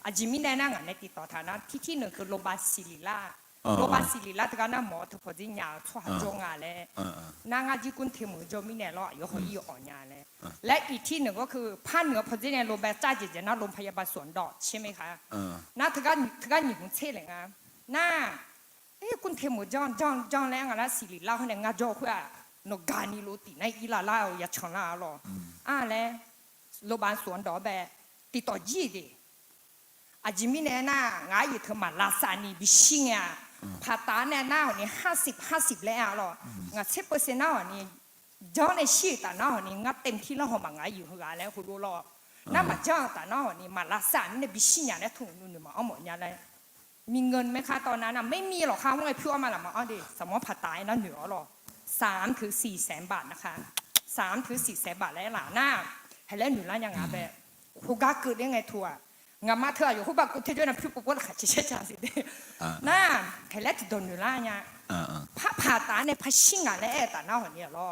ะจิมินได้นั่งงานในติดต่อฐานะที่หนึ่งคือโรงพยาบาลศิริราชโรงพยาบาลศิริราชก็น่าหมอเธอพอดีงานช่วยจงงานเลยนางอาจิกุนเทมุจมินเนี่ยรออยู่หัวอีอ่อนงานเลยและอีกที่หนึ่งก็คือภาคเหนือพอดีเนี่ยโรงพยาบาลจ่าเจเจน่าโรงพยาบาลสวนดอกใช่ไหมคะน่าเธอก็หนีหุ่นเช่เลยนะน่ากุนเทมุจอนแล้วงานศิริราชเนี่ยงานจอคุยนกกานีโรตีในอีลาลาอย่าชนะหรอแล้วโรงพยาบาลสวนดอกแบบติดต่อยี่ดิอาจิมิเนี่ยน่างานอยู่เธอมาลาซานีบิชิงอ่ะภาตาเนี่ยน่าเนี่ย50แล้วหรองาน10%น่าเนี่ยย้อนในชีตน่าเนี่ยงานเต็มที่แล้วหัวมังงานอยู่หัวแล้วคุณรู้หรอน่ามาจ้างแต่น่าเนี่ยมาลาซานีเนี่ยบิชิงอ่ะเนี่ยถุงนู่นมาเอาหมดเนี่ยเลยมีเงินไหมคะตอนนั้นไม่มีหรอกค่ะว่าไงพี่ว่ามาหรอมาเอาดิสมมติภาตาเนี่ยเหนือหรอ3-4 แสนบาทนะคะ3-4 แสนบาทแล้วหล่ะหน้าให้แล้วหนูแล้วยังไงแบบหัวกาเกิดได้ไงทัวงามาเธออยู่หัวบักกุเทจนะพี่ปุ๊บว่าขัดเชื่อใจสิน่าให้แล้วจะโดนหนูแล้วเนี่ยพระผ่าตาในพระชิงอ่ะแล้วแต่หน้าหัวเนี่ยหรอ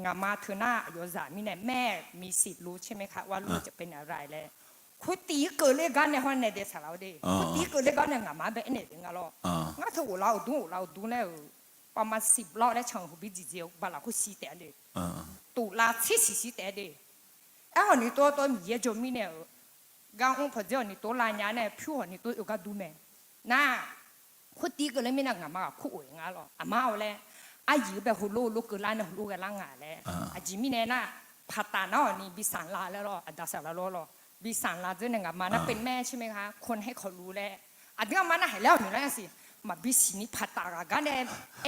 งามาเธอหน้าโยซามีเนี่ยแม่มีสิทธิ์รู้ใช่ไหมคะว่าลูกจะเป็นอะไรแล้วคุณตีเกิดเรื่องกันในห้องในเดชเราดิคุณตีเกิดเรื่องกันในงามาแบบเนี่ยถึงอะไรงั้นเธอเราดูแล้วประมาณ10 รอบแล้วช่างหูบิจิเจียวบาลาคุสีแต่เด็ตุลาสีแต่เด็หัวนี้ตัวมีเยอะจนมีเนี่ยกางองค์พระเจ้านี่ตัวลายเนี่ยเนี่ยผิวหัวนี่ตัวอยู่กับดูแม่น่าคุณตีก็เลยไม่นั่งงามาคู่เองอ่ะหรอมาเอาเลยอยู่แบบหูลูกเกิดล้านเนี่ยหูลูกกันล้างงานเลยจิมิเนี่ยน่ะพัตตาเนาะนี่บิสันลาแล้วหรอดาสาลาหรอบิสันลาเจ้าเนี่ยงามาน่ะเป็นแม่ใช่ไหมคะคนให้เขารู้แล้วเดี๋ยวมาน่ะให้แล้วถึงแล้วสิมาบิสินี่พัตตากันเนี่ย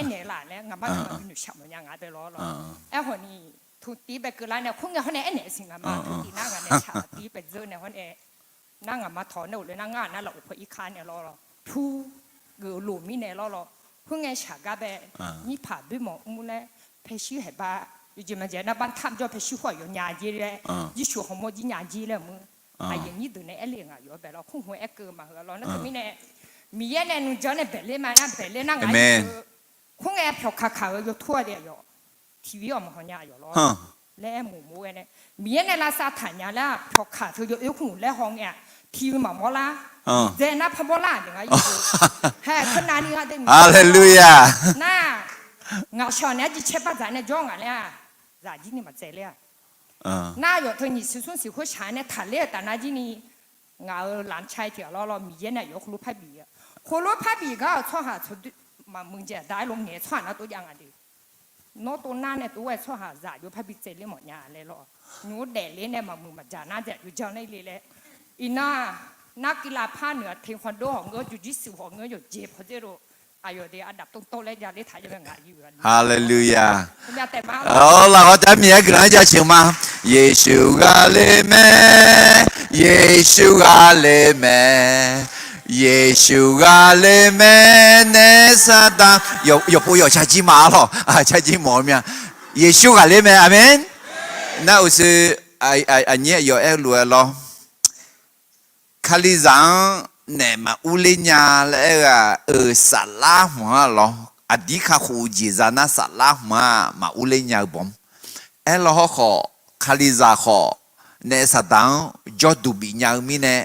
เนี่ยล่ะเนี่ยงามาเนี่ยหนูชอบมันยังไงไปหรอหัวนี้ทุตีไปเกิดล้านเนี่ยคงยังเขาเนี่ยสิงามาทุตีนั่งกันเนี่ยชาตีไปเจอเนี่ยเขาเนี่ยนั่งมาถอนเอาเลยนั่งงานนั่นเราอุปอีกคันเนี่ยรอทูเกลือหลุมมีเนี่ยรอเพิ่งไงฉากแบบนี่ผ่าด้วยหมออุ้มเลยเพชรให้บ้าอยู่จีมันเจน่าบ้านทำจอเพชรหัวอยู่หยาจีเลยยี่ชัวของโมจีหยาจีเลยมึงอย่างนี้ดูในเลี้ยงอยู่แบบเราคงหัวเกลือมาเรานั่นคือมีเนี่ยมีเนี่ยนุ่งจอเนี่ยแบบเล่มานั่นแบบเล่นั่งไงคงไงเผาขาอยู่ทั่วเดียวทีวีออกมาหัวหยาอยู่รอแล้วหมูเนี่ยมีเนี่ยลาซาถันยาแล้วเผาขาเธออยู่หูแล้วห้องเนี่ยทีวีมาโมล่าเจน่าพโมล่าอย่างเงี้ยเฮ้ยขนาดนี้ก็ได้ฮาเลลูยาน่างาชอนเนี่ยจีเชฟป้าจ๋าเนี่ยจ้องอะไรอ่ะจ๋าจีนี่มาเจเลยน่าอยู่เธอนี่สุดๆสิหัวชาเนี่ยถ่ายเลยแต่น่าจีนี่งาหลานชายเถียเรามีเนี่ยยกรูปภาพบีคนรูปภาพบีก็ชอบหาชุดมามึงจะได้ลงเนี่ยชอบนะตัวอย่างอะไรโน้ตตัวนั้นเนี่ยตัวไอ้ชอบหาจ๋าอยู่ภาพบีเจเลยหมดเนี่ยเลยหรอหนูเด็กเลยเนี่ยมามึงมาจ๋าน่าจะอยู่เจ้าในเลยแหละอีน่านักกีฬาภาคเหนือเทควันโดของเงยอยู่ที่สิบของเงยอยู่เจ็บเพราะเจ้าอายุเดียอันดับต้นๆเลยอย่าได้ถ่ายยังไงอยู่กันฮาเลลูยาเราจะมีอะไรกันจะเชื่อมั้ยเยซูกาเลเมเยซูกาเลเมเยซูกาเลเมเนสตา有不有下鸡麻了下鸡毛面耶稣กาเลเมอาเมน那就是你有爱路了คาลิซัง เนี่ยมาอุลิญาแล้วสาลาหัวหรออดีข้าคูจีจานาสาลามาอุลิญาบอมเราขอคาลิซาขอเนี่ยสตังจอดูบิญญามีเนี่ย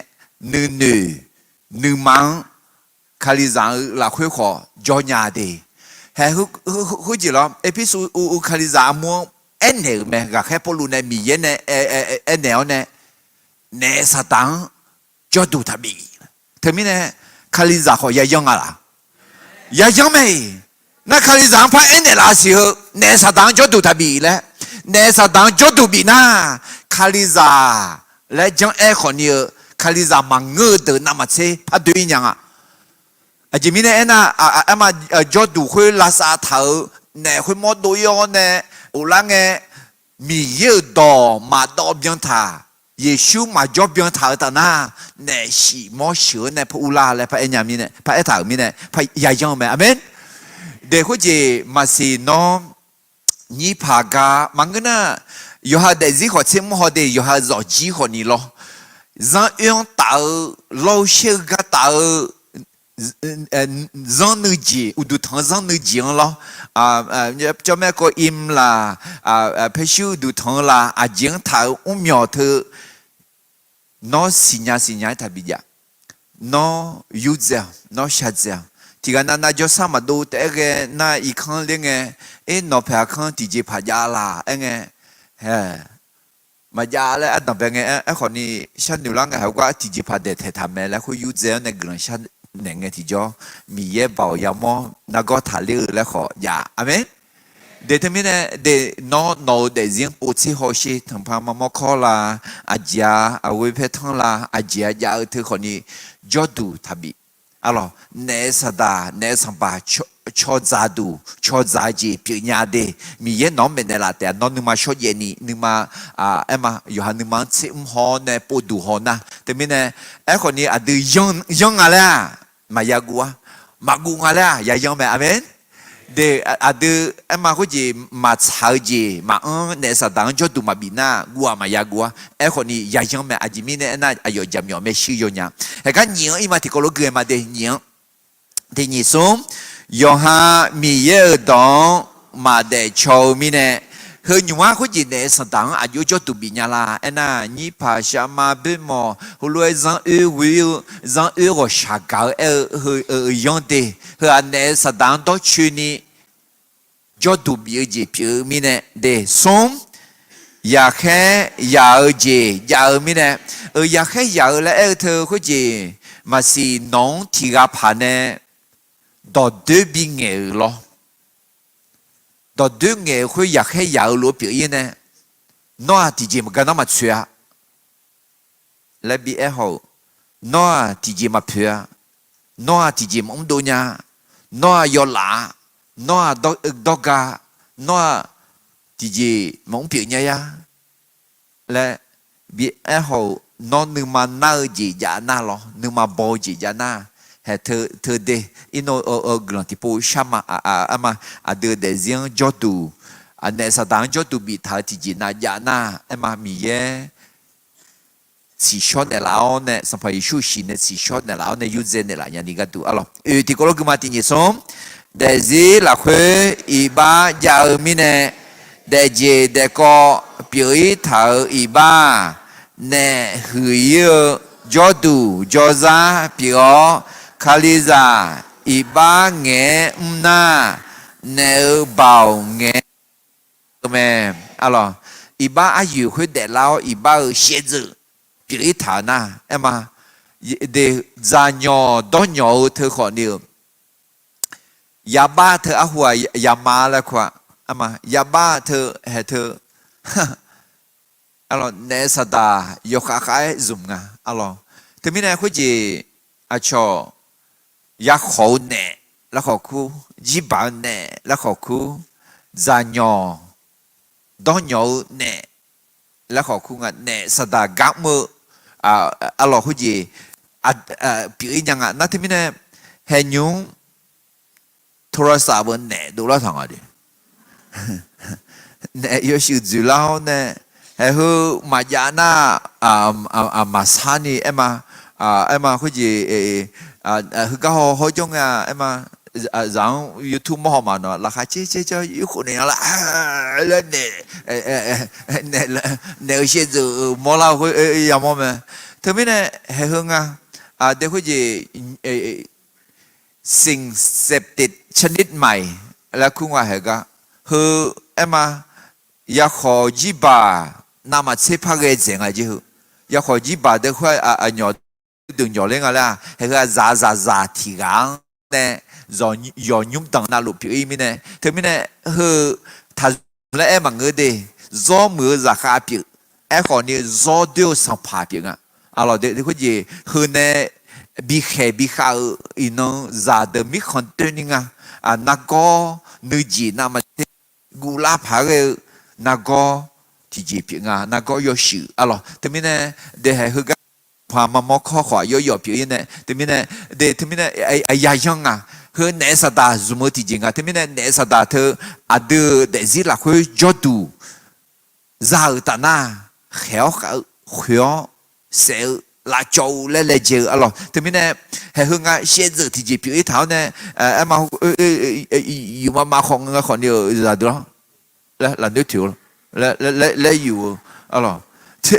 นึมังคาลิซาละคุยขอจอญาเดเฮ้คุจิล้อเอพิสูอุคาลิซามัวเนี่ยแม่ก็แค่พอรู้เนี่ยมีเยเนี่ยแนวเนี่ยสตังจอดูทับีเธอมีเนี่ยคาลิซาขอยังยังอะไรยังไม่那卡里长怕人的那时候，那啥当角度他比嘞，那啥当角度比那卡里长来讲爱好你，卡里长嘛我的那么车怕对样啊，就明天那嘛角度会拉沙头，那会摸多样呢，有那个米有多嘛多变他。耶稣嘛就变他的那，那是莫学那怕乌拉嘞，怕人家咪呢，怕一头咪呢，怕亚样咪，阿门。เด็กคนจีมาสีน้องนี่พากามันก็น่ะอยู่หาเด็กที่เขาเชื่อมเขาเด็กอยู่หาจอจีคนนี้ล้อจังยองตาเราเชื่อกันตาจังนึกจีอุดทังจังนึกจีล้อเจ้าแม่ก็อิ่มละเพชูดูทังละจีงตาเหมียวเธอน้องสิญญาทับบิยาน้องยูเซลน้องชาเซลที่กันนั้นจะสามารถดูแต่เองน่าอีกครั้งเรื่องนอเพครั้งที่จะพยาลาเองมายาแล้วอันนั้นเป็นคนนี้ฉันดูแล้วเขาก็ที่จะพาเด็กทำแล้วเขาอยู่เจอในกลุ่มฉันเนี่ยที่จะมีเย่บ่าวยามอนักก็ถ่ายเรือแล้วขอยาอเมนเด็กที่มีเนี่ยเด็กน้องเด็กยังปวดที่หัวชีทั้งพามามอคอลาอาจารย์เอาไว้เพทังลาอาจารย์ยาเธอคนนี้จอดูทับีalors nesada nesamba chozadu chozaji pinyade mi ye no menela te no numa shoyeni numa ema yohanu man sim ho ne podu ho na te mine e khoni adu yong ala mayagua magunga la ya yong me amen de adu ema ko ji ma chao ji ma ne sa dang jo du ma bina gua ma ya gua e khoni ya yong me ajimi ne na ayo jam yo me shi yo nya he ka nyin i ma ti ko lo ge ma de nyin de ni sum yo ha mi ye dong ma de chou mi ne he nywa ko ji ne sa dang ayo jo du bi nya la na ni pa sha ma be mo hu lo zan ro sha ga he yong de he ne sa dang do chu ni cho tụ biểu gì biểu mi nè để sống ya khe ya ở gì ya ở mi nè ya khe ya ở là ở thơ cái gì mà si nông thì gặp hà nè đó deux bi nghề lo đó deux nghề cái ya khe ya ở lúa biểu gì nè nó thì gì mà cái nó mà chơi lại bị hậu nó thì gì mà phơi nó thì gì mà ông đôi nhà nó yo lạ nó doga nó thì gì mong biểu nhá ya là bị hậu nó nương mà nợ gì giá na lo nương mà bỏ gì giá na hệ thơ de ino ở gần tipo shama ama đưa để riêng cho tu anh này sao đáng cho tu bị thà thì gì na giá na ama mi ye chỉ short này lão này sản phẩm yêu xin này chỉ short này lão này user này là nhà đi cái tu alo thì có lúc mà tin gì xong để gì là khuê y ba giờ mi nè để gì để có biểu ý thở y ba nè hủy cho đủ cho ra biểu khali ra y ba nghe na nè bảo nghe mẹ alo y ba ai yêu khuê để lao y ba写字biểu ý thở na em à để ra nhỏ đó nhỏ thưa khó nhiềuยาบ้าเธออาหัวยามาแล้วขวาอามายาบ้าเธอเฮเธออะไรเนสดายกขาขายซุ่มงาอะไรเธอมีอะไรคุยจีอาชอยาขอเน่แล้วขอคู่จีบานเน่แล้วขอคู่จานยอดอนยอเน่แล้วขอคู่งานเน่สดากางมืออะไรคุยจีปียังอ่ะนั่นเธอมีอะไรเฮยุงโทรศัพท์เนี่ยดูแลทางอะไรเนี่ยยศจุฬาเนี่ยเฮ้ยมายานามาสานีเอ็ม em mà cái gì cái họ trong em mà rằng YouTube mà mà nó là khai chế cho yêu khổ này là lên nè nè sẽ dự mua lao cái gì mà thế mới này hệ hương để cái gì สิ่งเสพติดชนิดใหม่แล้วคุณว่าเหรอคือเอ็มอยากขอจีบานามาเชพาเกจิงอะไรจีอยากขอจีบาเดี๋ยวค่อยหยอดดึงหยอดเล่นอะไรเหรอซาที่กังเนี่ยหยอดยุ่งต่างนาลูกพี่มีเนี่ยเธอมีเนี่ยคือถ้าแล้วเอ็มเงยดีซ้อมมือราคาพี่เอ็มขอเนี่ยซ้อเดียวสัมภาระพี่อ่ะอะไรเดี๋ยวค่อยจีคือเนี่ยbị khao ino za de mi contenting nago nuji na ma gula phare nago ti ji pi nga nago yo shu alo te mi ne de ha hu ga pha ma mo kho kho yo pi ne te mi ne de te mi ne ya yang hu ne sa da zu mo ti ji nga te mi ne sa da the adu de zi la khu jo du za ta na khéo khéo sẽ là châu lê chữ alo thì mình nè hệ hương xe dự thì chỉ biểu ý thảo nè em mà không nhiều là đó là nước thiếu lấy nhiều alo thì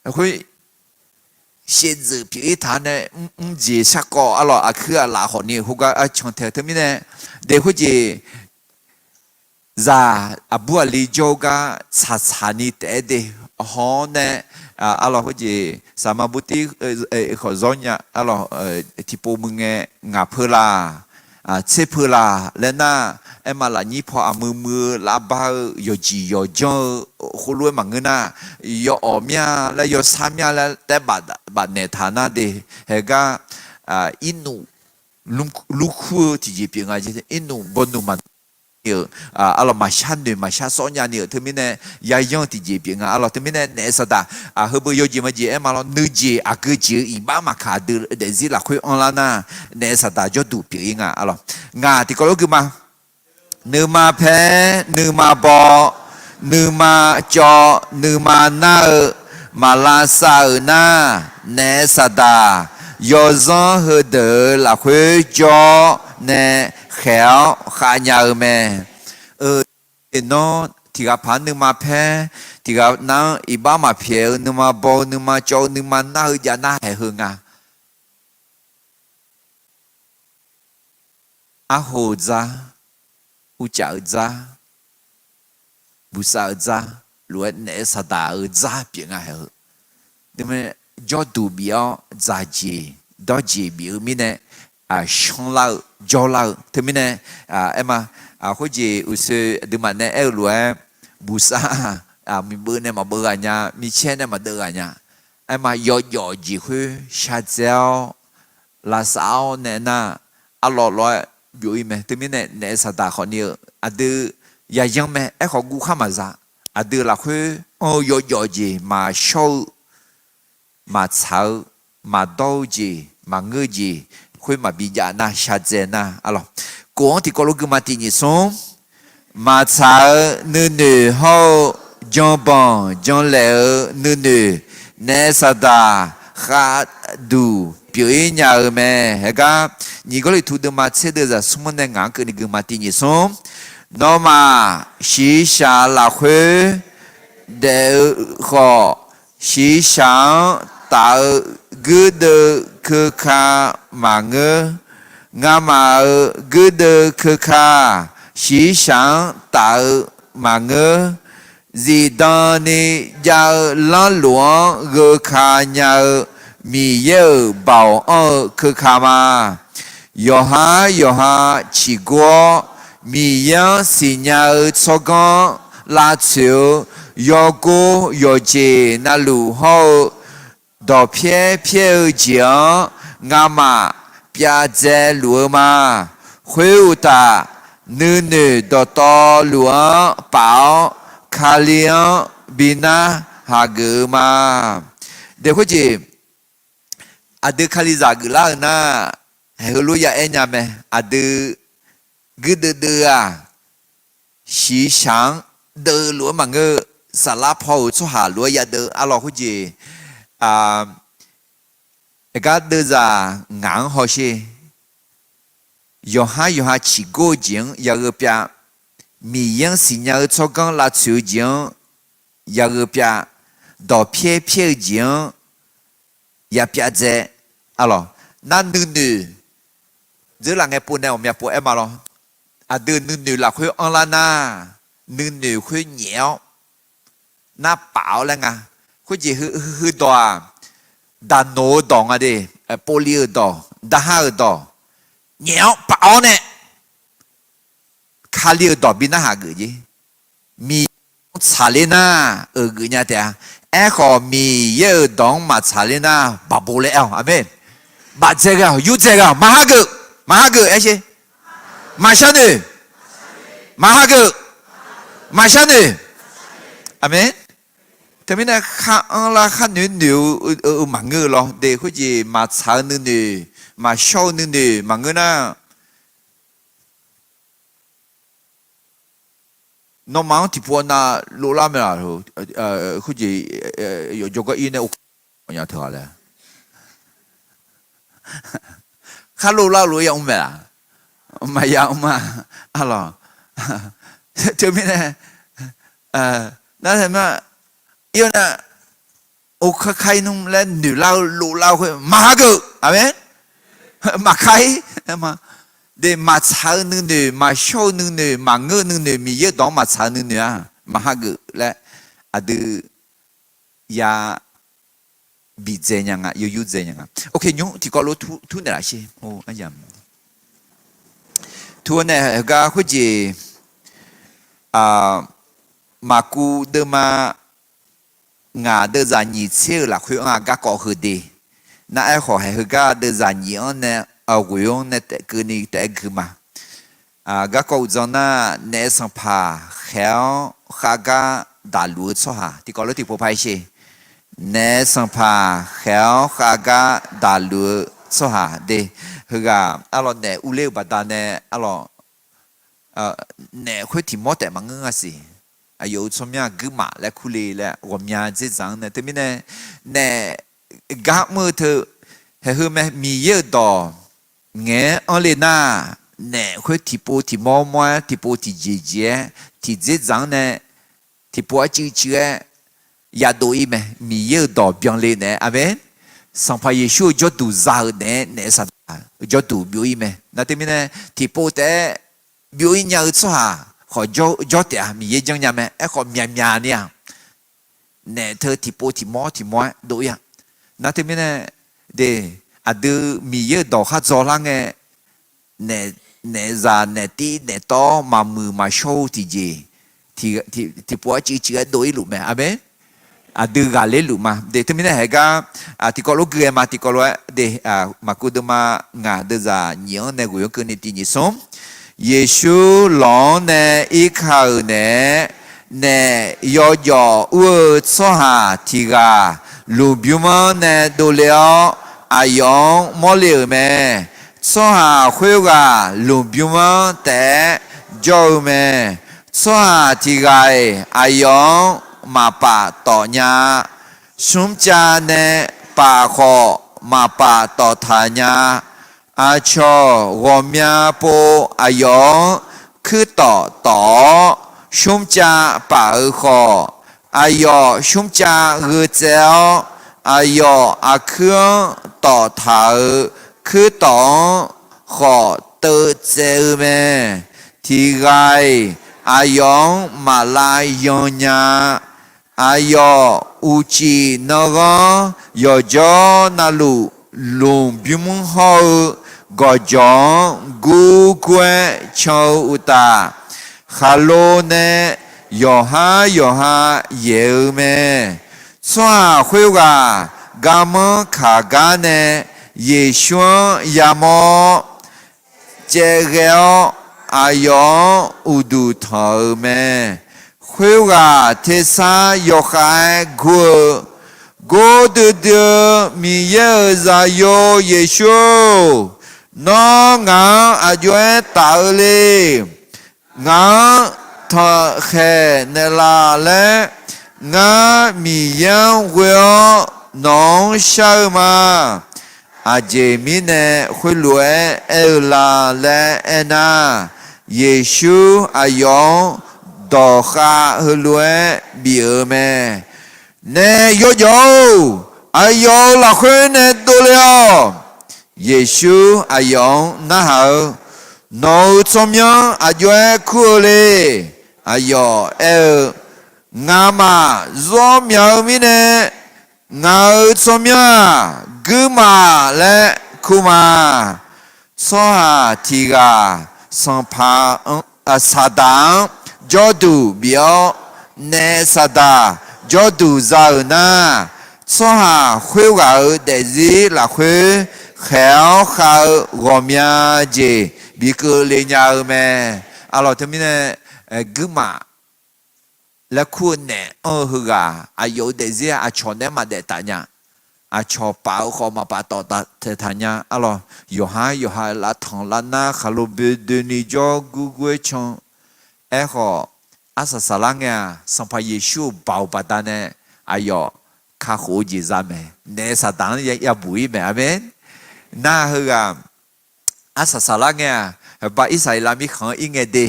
khối xe dự biểu ý thảo nè chỉ sắc có alo cứ là họ nhiều không có trong thế thì mình nè để khối gì ra bữa lý yoga cha ni để họ nè alo cái gì samabuti khỏi gió nhá alo tipo mưng ngà phơ la chế phơ la lên na em mà là nhị phò mưa lá ba yo gì yo cho khô lúa mà ngân na yo omia là yo samia là té bà nè thà na de hega inu lukhu thì gì biển ai chứ inu bonu mà alo mà shan nhà nhiều thứ mình nè giải dòng thì gì biển alo thứ mình nè sao ta hơi bơi gì mà gì em alo nữ gì cứ chỉ iba mà cả được để gì là khơi online na nè sao ta cho đủ biển alo ngà thì có lúc mà nữ mà phe nữ mà bò nữ mà cho nữ mà na mà la sa na nè sao ta do gió hơi đỡ là khơi cho nè khéo khá nhà mẹ nó thì gặp phán nhưng mà phe thì gặp nó iba mà phe nhưng mà bò nhưng mà cho nhưng mà na giờ na hệ hương hồ ra u chợ ra bu sa ra luôn nè sa ta ra biển hệ nhưng mà do đủ biểu ra gì đó gì biểu mi nè xong lao cho lao thế mình nè em có gì u sư đừng mà nè em luôn bù sa mình bữa nè mà bữa à nhà mình chen nè mà đỡ à nhà em mà yo gì khu sa dao là sao nè na lo lo biểu im thế mình nè nè sa ta khó nhiều đưa ya yang mẹ em khó gu khăm mà ra đưa là khu yo gì mà show mà cháo mà đâu gì mà ngư gì khuyên mà bị giả na xa dê na alo cũng thì có lúc mà tin như sống mà sao nữ hậu trong bọn trong lẽ nữ nè sa đà khá đủ biểu ý nhà ở mẹ hệ cả như có lời thu được mà sẽ được ra số môn này ngã cái này mà tin như sống nó mà xí xa là khuê để họ xí sáng tạo gư đơ cơ kha mà ngơ ngã mà gư đơ cơ kha xí sáng tạo mà ngơ gì đó ni giao lan luồng gơ kha nhà mi yêu bảo ở cơ kha mà yo ha chỉ có mi yêu xin nhà cho con là chiều yo cô yo chị na lu hậu đó phía giếng ngã mà bia dê lúa mà khuya ta nữ đó to lúa bảo khá liền bina hà gừ mà để có gì đưa khá li giả gừ la na hay lúa ya em nhà mẹ đưa gừ đưa xí sáng đưa lúa mà ngơ xả lá phao cho hà lúa ya đưa alo có gì 个得在硬好些，用下起过境，也个边米样是伢做工拉手境，也个边到偏境，也边在，啊咯，那女，这两个不呢，我们也不爱嘛咯，啊，对女啦会安啦呐，女会鸟，那饱了啊，会去多啊。đà nổ đòn à đi poly đòn đà hà đòn nhẽo bảo nè khá liều đòn bên hà gửi gì mi xả lên na ở gửi nhà thế à khó mi yêu đòn mà xả lên na bà bố lẽ amen bà chế cái yêu chế cái mà hà gửi ấy chứ mà sao nữa mà hà gửi mà sao nữa amen thế mình là khá nữ mà ngư lo để cái gì mà xả nữ mà show nữ mà ngư na nó mang thì buồn na lô la mày rồi cái gì有个音呢我要听了khá lô la lô yang mày mà yang mà alo thế mình là那什么yêu na ô khai nung lên nửa lao thôi mà cơ à mấy mà khai mà để mà cháo nửa mà show nửa mà ngơ nửa mi yêu đó mà cháo nửa mà cơ là à được ya bị dễ nhang à yêu dễ nhang à ok nhung thì có lối thu này là gì ô anh em thu này cái gì mà cu đưa mà ngà đưa ra nhị chiêu là khuyên ngà gác có hư đi na ai họ hay hư gà đưa ra nhị ông nè ở quê ông nè tại cứ ni tại cứ mà gác có cho na nè sang pa khéo khá gà đã lúa cho hà thì có lúc thì bộ phải gì nè sang pa khéo khá gà đã lúa cho hà đi hư gà alo nè u leo bà ta nè alo nè khuyên thì mót tại mà ngưng gì有什么样个马来苦力嘞？我们家这张呢，对面呢，那嘎么头还后面米有多，眼安里那，那会提波提毛毛，提波提姐姐，提这张呢，提波姐姐，也多一咩？米有多变里呢？阿妹，上排耶稣就读啥呢？那啥，就读表一咩？那对面呢，提波的表一样做哈。họ do tiệt mi ye jang nhà mẹ họ nhà nè nè thơ thì po thì mò đối à na thế mình để đưa mi ye đỏ hát gió lang nè nè già nè tí nè to mà mừ mà show thì gì thì po chỉ đối lụ mẹ à bé đưa gà lên lụ mà để thế mình hay ga thì có lúc gue mà thì có lúc để mà cô đưa mà ngà đưa ra nhiều nè gue cứ nè tí nhỉ sống Giêsu lòng nè ý khảo nè nè yo yo ua cho hà thì gà lù biểu mà nè đồ liệu ayong mò liệu mẹ cho hà khuya gà lù biểu mà té dâu mẹ cho hà thì gà ayong mà bà tỏ nhà sum cha nè bà khó mà bà tỏ thà nhà à cho gồm nhà bộ à yong cứ tỏ xung cha bà ở khó à yo xung cha gư chéo à yo à khương tỏ thảo cứ tỏ khó tự chéo mẹ thì gai à yong mà lại yong nhà à yo u chi nó gõ yo cho na lu lùng biếng hậu gọi giọng gu quê châu uta hello nè yo ha yêu mẹ xoa khuya gà gam khá gà nè ye xuân ya mò chế gheo ayong udu thở mẹ khuya gà thế sa yo khai gu go de mi ye za yo Giêsu nó ngã à doe tạo li ngã thọ khe nè la lẽ ngã mi yang queo nong sao mà อาเจมิเนคุยลัวเอลาและเอนาเยซูอายองดอคาฮลัวบีเอเมเนโยโยอายองละคุยเนตุเลโอเยซูอายองนะฮะโนสมยังอาจวยคูเลอายอเอลงามาซอมยามิเนงาสมยากึมาและคุมาสหาทีกาสัมภาสาดังจอดูเบียวเนสดาจอดูซานาสหาคุยกับเดซีละคุยเขียวขาวกอมยาเจบิกเลญาเมalors termine guma la kune huga ayo désir a chone ma de tanya a cho pao kho ma pa to ta te tanya alors yo ha la thon la na khalo be de ni jo gu gue chon e kho asa salanga san pa yeshu bao pa ta ne ayo kha ho ji za me ne sa dan ya bui me amen na huga asa salanga ba Israel mi khan inge de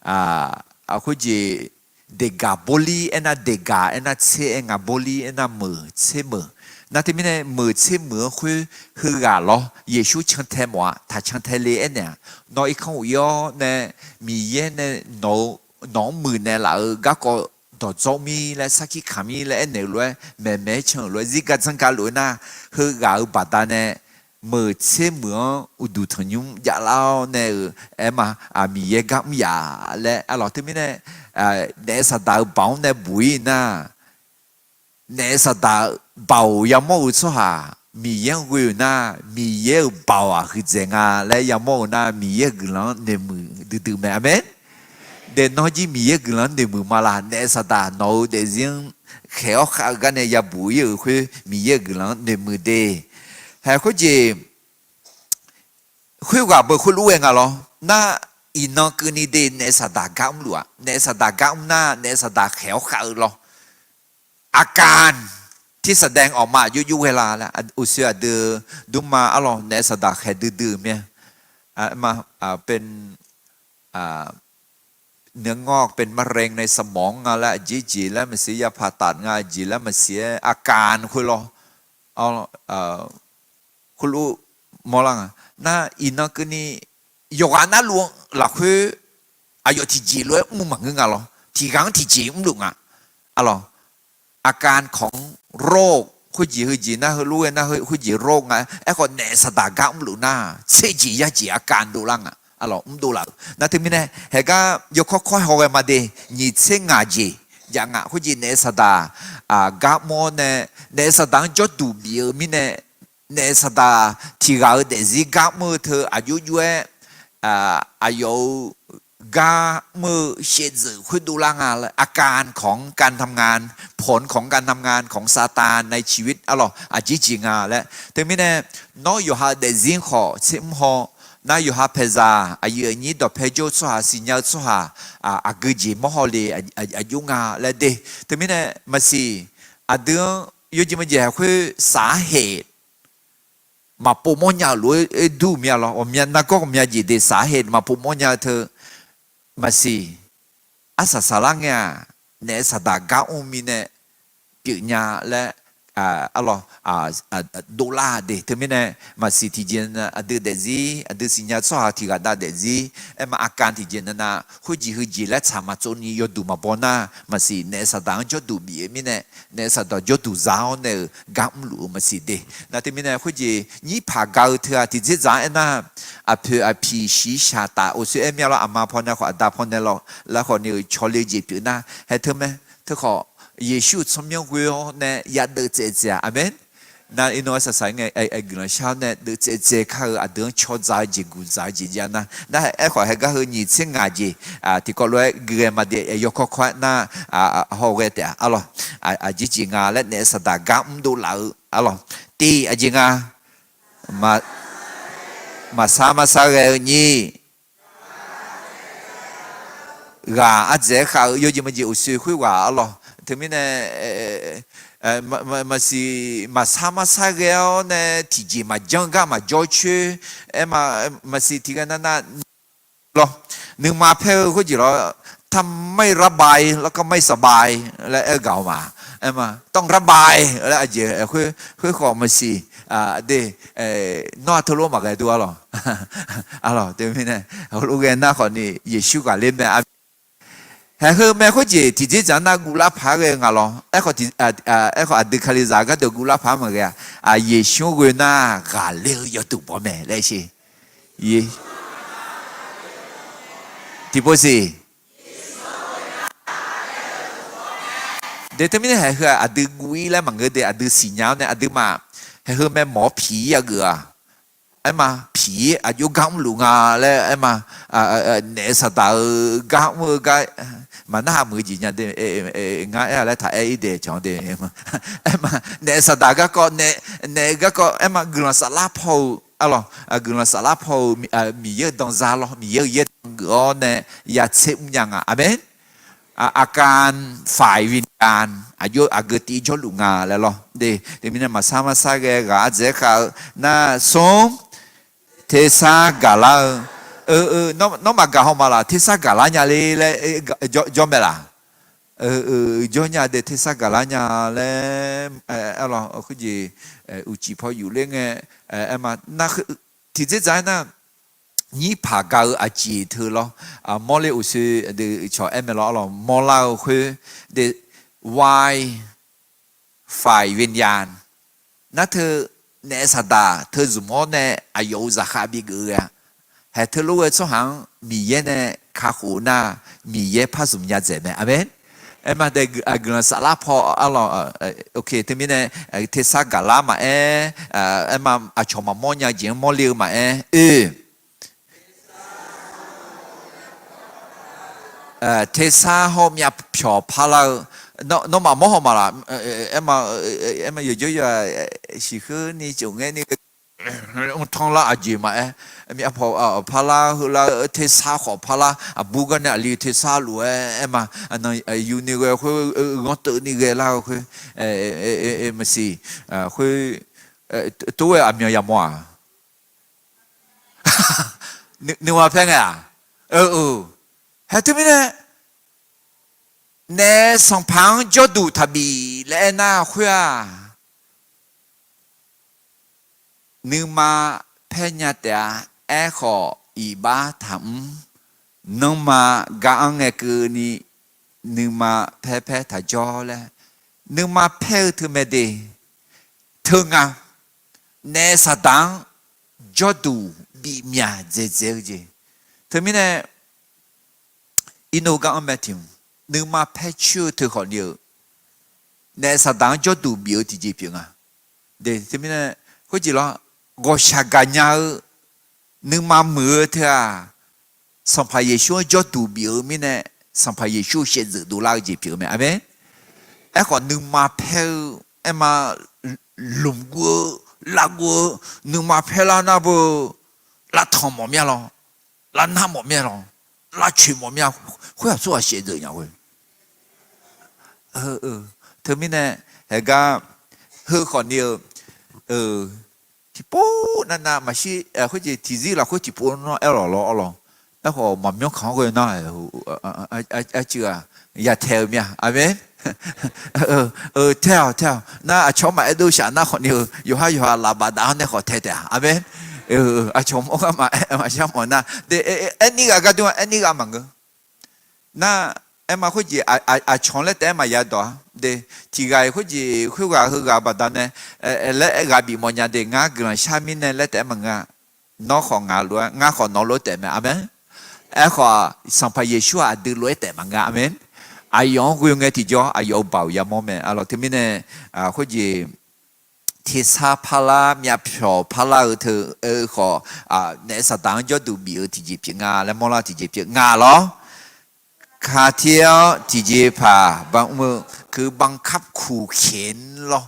a khu ji de gaboli ena de ga ena che enga boli ena mu che mu na te mine mu che mu khu hu ga lo yesu chang the mo ta chang the le ena no I khon yo ne mi ye ne no mu ne la ga ko do zo mi le saki khami le ene lo me chang lo zi ga chang ga lo na hu ga ba ta ne mờ chế mưa udu thằng nhung dạ lao nè em mà mi ye gam ya lẽ lo thế này nè sa đào bảo nè bụi na nè sa đào bảo ya mò số ha mi ye quỳ na mi ye bảo à khi dèn à lẽ ya mò na mi ye glan nè mờ từ mẹ amen để nói gì mi ye glan nè mờ mà là nè sa đào nấu để riêng khéo khá cái này ya bụi ở khi mi ye glan nè mờ de hay có gì khuyên gặp bởi khuyên uống à lo na ino cứ ni de nè sa đà gam lụa nè sa đà gam na nè sa đà khéo khờ lo อาการที่แสดงออกมายุ่ๆเวลาละอุเสียดือดูมาอร่อยในสดาแค่ดื้อๆเนี่ยมาเป็นเนื้องอกเป็นมะเร็งในสมองและจีแล้วมันเสียผ่าตัดงาจีแล้วมันเสียอาการคุณรอเอาคุณรู้มอลังน่าอินนักนี่ยกอันนั้นลวงหลักคืออายุที่จีเลยมุ่งมั่งเงาหรอที่กังที่จีมุ่งลุงอะไรอาการของโรคคุจีนะเขารู้นะคุจีโรคไงไอ้คนเนสตากะมุ่งลุงนะเสียจียาจีอาการดูลังอะไรดูลังนั่นที่มีเนี่ยเฮก็ยกค่อยๆหอยมาดีนี่เสียงาจีอย่างคุจีเนสตากะโมเนสตังจดดูเบียมีเนี่ยเนสตาที่เราเดซิกะมือเธออายุเยอะอายุกามือเชื่อถือคุณดูล่างอาการของการทำงานผลของการทำงานของซาตานในชีวิตอะไรอาจริงและแต่ไม่แน่น้อยอยู่หาเดซิงขอเชื่อมหอน่าอยู่หาเพซาอายุนี้ดอกเพโจสุหาสิญญาสุหาอากุจิมหอลีอายุงาและเดแต่ไม่แน่มาสิเดือนยุจิมันจะคือสาเหตุมาปูมอนยาลุยดูเมียเราเมียนักก็เมียจีเดสาเหตุมาปูมอนยาเธอมาสิอาศัยสารังเนี่ยเนสดากาอุมิเนปีญาและอะไรดอลลาร์เดเธอไม่แน่มาสิที่เจนเดือดซีเดือดสิญญาสหที่กันได้เดซีมาอาการที่เจนน่ะหุจีและสามาจนียดูมาบอน่ามาสิเนสดางจดูบีไม่แน่เนสดาจดูจ้าวเนกำลูมาสิเดนั่นที่ไม่แน่หุจีนี่พากาวเธอที่จะจ้าน่ะเพื่อพีชีชาตาโอเสียเมียเราอามาพอนะขอดาพอนะเราแล้วขอเนี่ยชอเลจีปีน่ะให้เธอไหมเธอขอเยซูสมัยกุยเนี่ยยัดเดือดเจ้าอาเมนนั่นอินโนสัยไงไอ้กลุ่มชาวเนี่ยเดือดเจ้าเขาเดือดชดใจจีกุใจจีจานะนั่นไอ้ขอให้ก็คือนี่เชิงอาจีที่ก็เลยเกี่ยมาเดียยกข้อน่ะฮาวเวตอะไรจีจีงาและเนี่ยสตากำดูเหล่าอะไรตีจีงามาสามาสาเรนี่กาอาเจ้าเขาอยู่ที่มันจะอุศคุยว่าอะไรถึงไม่เนี่ย mà si mà sa mà sa gel nè thì chỉ mà chẳng cả mà cho chơi mà si thì cái na lo nhưng mà theo cái gì đó ทำไม่ระบายแล้วก็ไม่สบายและเก่ามามาต้องระบายและเจอคือขอมาสิเดนอทะลุมากันตัวหรออะไรเดี๋ยวนี้เนี่ยลูกเอ็นน่าขอนี่เยซูกับเล่นแบบเฮ้ยแม่เขาจีที่จะจันน่ากุลาพาเรื่องอะไรเขาที่เขาอดีตคลิซาก็เดี๋ยวกุลาพามากันเยซูก็น่ากาเลี้ยยตุบแม่เลยสิที่พูดสิเดี๋ยวนี้ให้คืออดีตกุยแล้วมันก็เดี๋ยวอดีตสิญญาเนี่ยอดีตมาให้คือแม่หมอผีอะเกลือไอ้มาผีอายุกำลุงอ่ะแล้วไอ้มาเนี่ยสัตว์กำมือก็มันน่ามือจริงๆเดี๋ยวง่ายอะไรถ้าไอ้เดี๋ยวจังเดี๋ยวไอ้มาเนี่ยสัตว์ก็เนี่ยก็ไอ้มากุลสลับพออะไรกุลสลับพอมีเยอะตรงซาลมีเยอะก็เนี่ยอยากเชื่อมยังอ่ะอาเมนอาการฝ่ายวิญญาณอายุอาเกติจลุงาแล้วหรอเดี๋ยวมีน้ำมาสามาสาเกกาเจ้าเขาน่าสมเทสากาลาน้องมากาฮมาละเทสากาลาเนี่ยเลยจอมเบล่ะจอเนี่ยเดเทสากาลาเนี่ยเลยอะไรคือจีอุจิพออยู่เรื่องมาน่าที่จะใจน่ะ你爬高啊，几头咯啊，莫里有时的像 M 咯，莫拉去的 Y ฝ่ายวิญญาณนั่นเธอเนสดาเธอสมมติเนี่ยอายุจะขาบิกเลยให้เธอรู้ว่าช่วงมีเยเนี่ยข้าหูน่ามีเยพระสมญาเจไหมอาเมนมาเด็กกลุ่มสารพออะไรโอเคทีนี้เนี่ยเทศกาลมามาชมมอนยาเจียงมอลิวมาเทสาหอมยาเผาพาราน้องมาโมหมาละมาอยู่เยอะๆสิคือนี่จุงเงี้ยนี่ท้องละอาจีมามีพอพาราคือละเทสาขอพาราบุกันเนี่ยลีเทสาลัวมาอันนั้นอยู่นี่ก็คืองอตัวนี่ก็แล้วคือมาสิคือตัวมียามัวนึกว่าเพ่งอ่ะเฮ้ยทุกทีเนี่ยในสองพังจอดูทับีและน่าคุยนึกมาเพ่งแต่ขออีบ้าทำนึกมากางเงกือนี่นึกมาเพ่ถ้าจอแล้วนึกมาเพ่ถึงไม่ได้ถึงในสถานจอดูบีเมียเจ๊ทุกทีเนี่ยอินุกังเมติมนึกมาเพชชูเธอคนเดียวในสถานจอดูบิวที่จีพิงเดี๋ยวที่นี่ก็จีละก็ชากันยานึกมามือเธอสัมภาระชัวจอดูบิวมีเนี่ยสัมภาระชัวเชื่อดูลาจีพิงไหมอ่ะเบ้ก็นึกมาเพลมาลุมกัวลากัวนึกมาเพลานาบุลาทอมหมอมีอะไรลาหน้าหมอมีอะไร拉全部咩？佢又做下寫字呀佢。特別呢，係個佢可能ที่ปูนั่นมาสิเขาจะที่จีเราเขาที่ปูนั่นเออหรอแล้วเขามันไม่เขาก็น่าเชื่ออย่าเทลเนี่ยอาเมนเทลน่าชอบมาดูฉันน่าคนนี้อยู่ให้ลาบาดาเนี่ยเขาเทเดอาเมนชมโอ้มาชมนะเดี๋ยวนี่ก็ดูนี่ก็มันก็น่ามาคุยชมแล้วแต่มายาตัวเดี๋ยวที่ไงคุยก็บาดาเนี่ยแล้วก็บีมันยังเดี๋ยวงาเกลือชามินเนี่ยแล้วแต่มันก็น้องของงาล้วนงาของน้องล้วนแต่ไม่อาเมนขอสัมภาระชัวร์ดูล้วนแต่มันก็อาเมนอายุกูยังไงที่จ่ออายุเบาอย่ามองแม่อะไรที่มีเนี่ยคุยที่ซาพารามีพอพาราเธอขอในสถานจอดูบิวที่จีบงาและมอลาที่จีบงาหรอคาเทียวที่จีพาบางมือคือบังคับขู่เข็นหรอ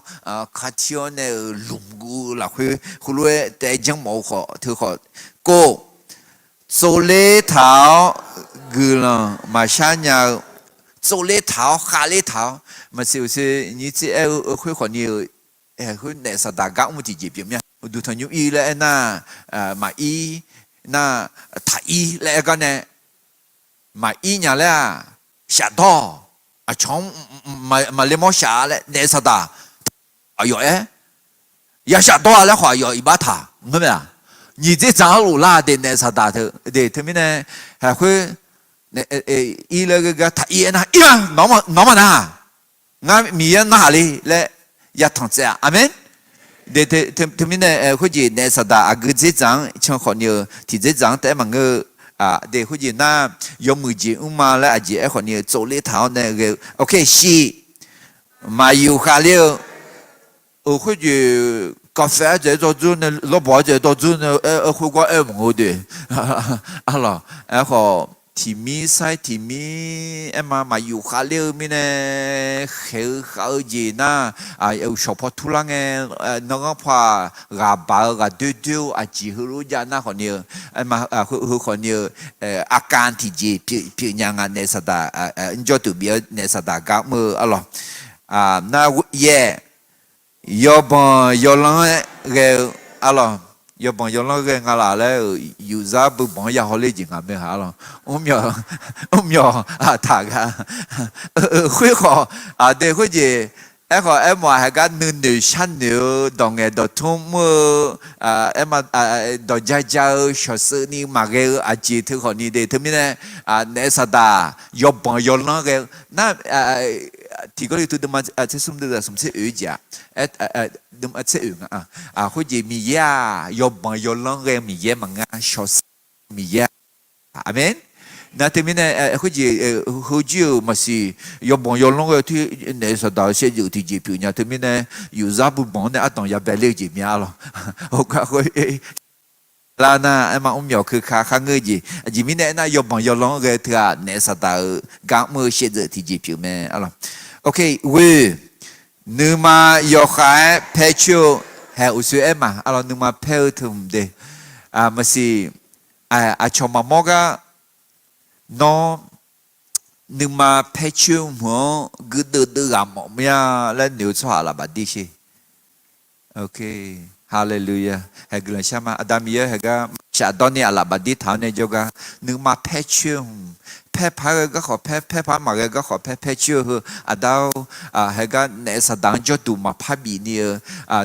คาเทียวเนี่ยลุมกูล่ะคือรู้แต่ยังไม่ขอเธอขอโก้โซเลท้ากูล่ะมาชันยา做呢头下呢头，嘛就是你这会可能会那啥大家我自己表面，ดูทางยูอีแล้วนะมาอีน่ะถ่ายอีแล้วก็เนี่ยมาอีเนี่ยแหละชาดอช่องมาเลมอชาแล้วเนี่ย啥的有要下多了话要一把塔，明白啊？你这长路拉的那啥大头，对，他们呢还会那一那个他一那呀，那么难，俺米也哪里来也同这样，阿门。对，他们呢会去那啥大，个这张像好牛，提这张在么个对，会去那有木节嘛来，而且好牛做了头那个 ，OK 是，嘛有下了。会去咖啡在做做呢，老婆在做做呢，会过梦的，啊咯，然后提米塞提米，嘛有下了咪呢，好热呐，有小破土啷个，那个怕牙包牙丢丢，只好路家那可能，嘛会可能阿干提起平样啊，那啥的，你就对比那啥的讲么啊咯，那也。要帮要让个阿咯，要帮要让个阿拉嘞，有啥不帮也好嘞，就阿没哈咯。我们要他个会好对，或者好嘛还个女生女当个到通么嘛到家小事你嘛个接头好你的，他们呢那啥的要帮要让个那提过来都嘛这什么的什么是语家那么这语或者米呀要帮要让个米呀嘛小事米呀，阿门。那他们呢？或者好久嘛是要帮要弄个去那啥到些有提票呢？他们呢有啥不帮呢？当然别了解面了。我看会啦那嘛我们要去看看个gì？你们呢？那要帮要弄个去那啥到刚么些的提票面啊了。OK， 喂，你嘛要开拍球还有谁嘛？啊了，你嘛拍他们的嘛是ชมมอกะnó nhưng mà phải chịu mà cứ từ làm một mía lên nếu cho là bạn đi chứ, ok, hallelujah, hay cái sao mà Adamia hay cái cha đó này là bạn đi thảo này cho cái nhưng mà phải chịu phải cái khó phải mà cái khó phải chịu đâu hay cái này sao đang cho tụi mà phải bị nhiều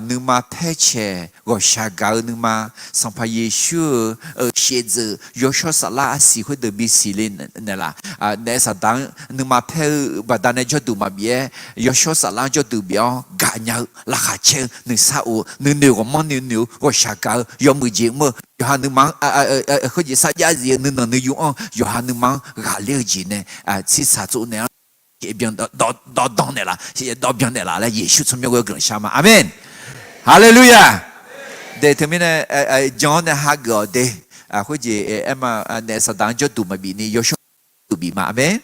nhưng mà phải chịu gọi sao cái nhưng mà xong phải Giêsu ở hiện giờ Giêsu sẽ là sĩ hội được bị xử lý này là này sao đang nhưng mà phải bắt đầu này cho tụi mà biết Giêsu sẽ là cho tụi biết gà nhau là khá chênh nhưng sao nhưng nếu mà nếu gọi sao cái yếm mười gì mà Yohanan mang có gì sao giá gì nên là nếu Yohanan mang gà liêu gì nè chỉ sao chỗ này cái biến đó này là đó biến này là Giêsu trong miệng của sao mà amen hallelujah để thế mình John này hát gọi để có gì em mà này sao đang cho tụi mà bị này Giêsu tụi bị mà amen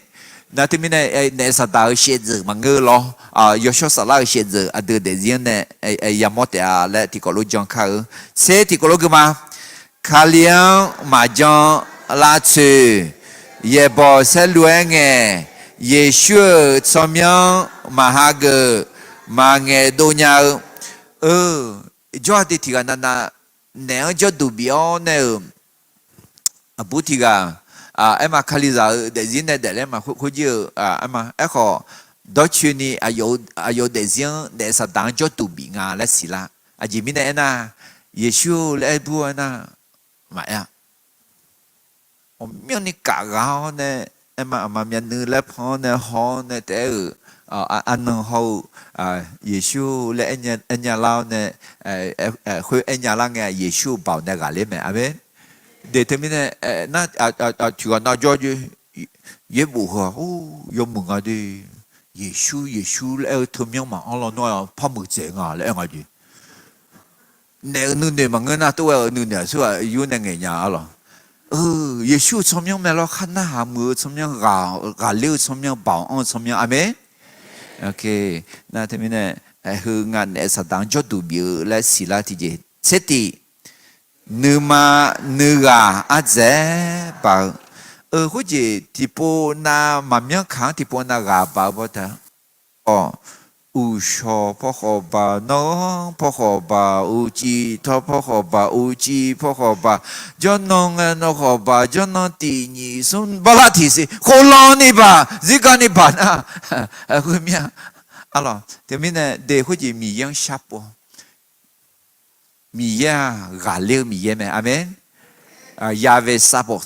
那对面呢，那啥到现在嘛个咯，有小啥啦现在对的人呢，也冇得来提高路讲卡，谁提高路个嘛？卡亮麻将拉车，也不是乱个，也学怎么样嘛哈个嘛个都要，主要的提个那样就都标呢，不提个。em mà khali giờ để diễn này để em mà khu nhiều em mà em họ đó chuyện này ayo để diễn để sao đáng cho tụi bị ngã là xí la chỉ mình này na Giêsu lại bua na mà miếng này cả gạo này em mà miếng nữ lại họ này họ này để anh hậu Giêsu lại anh nhà lao này khu anh nhà lao nghe Giêsu bảo này gà lên mẹ amen để thế mình na chỉ còn nói cho chứ dễ bù hả dùng mừng đi Giêsu lại thơm nhau mà Allah nói phá mực dễ ngà lại ngà gì nè nương mà người nào tôi nương nè xưa yêu nè người nhà Allah Giêsu thơm nhau mà lo khăn na hàm mưa thơm nhau gà liêu thơm nhau bảo ông thơm nhau amen ok na thế mình hư ngàn nè sao đang cho tụi biểu lại xí la thì gì xét thì nư ma nư gà á dễ bảo 好似提波那慢慢看提波那牙巴不得哦。乌小破好吧，农破好吧，乌鸡他破好吧，乌鸡破好吧，就农人那好吧，就农地你送巴拉提示，好浪你吧，这个你吧那，后面，阿拉，对面呢，对好似米样下坡，米样牙溜米样咩，阿门，亚维沙坡，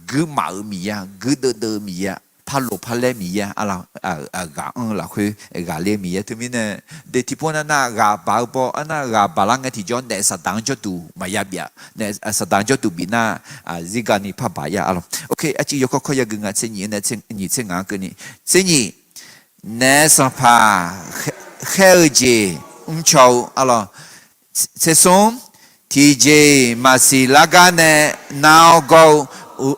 古马米样，古的米样。帕罗帕勒米呀，阿拉gà là khuy gà lê mì ya, thứ mình nè, để thì bọn nó gà bảo bo, nó gà bảo lang cái thì cho nè sát đắng cho tụ mà ya bia, nè sát đắng cho tụ bị na, gì cái này pa bà ya, alo, ok, anh chị có coi ya gừng sẽ nhỉ nè, nhỉ sẽ ngã cái này, sẽ nhỉ, nè sao pa, khéo gì, chào, alo, sẽ xong, thì gì mà xì lá gan nè, nào go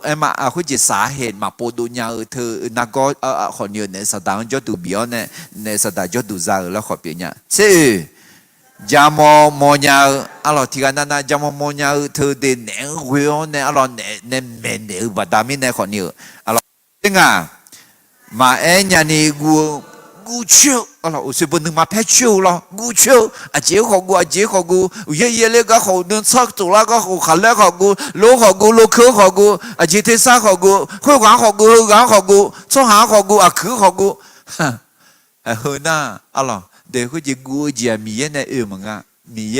em mà hối chỉ xã hiện mà bộ đồ nhà ở thơ nó có họ nhiều nè sao đang cho tụi béo nè sao đang cho tụi già là họ béo nhá chứ jamo mo nhà alo thì cái na jamo nhà ở thơ để nè huyo nè alo nè men nè và đam nè họ nhiều alo tiếng mà em nhà này gu chiu alo usi bên mà phải chiu lo gu chiu chế họ gu ye le cái họ nên sắc tụ la cái họ khăn le họ gu lô khứ họ gu chế thế sa họ gu huy quán họ gu cho hàng họ gu khứ họ gu hơn na alo để cái gì gu gì mì này mà ngà mì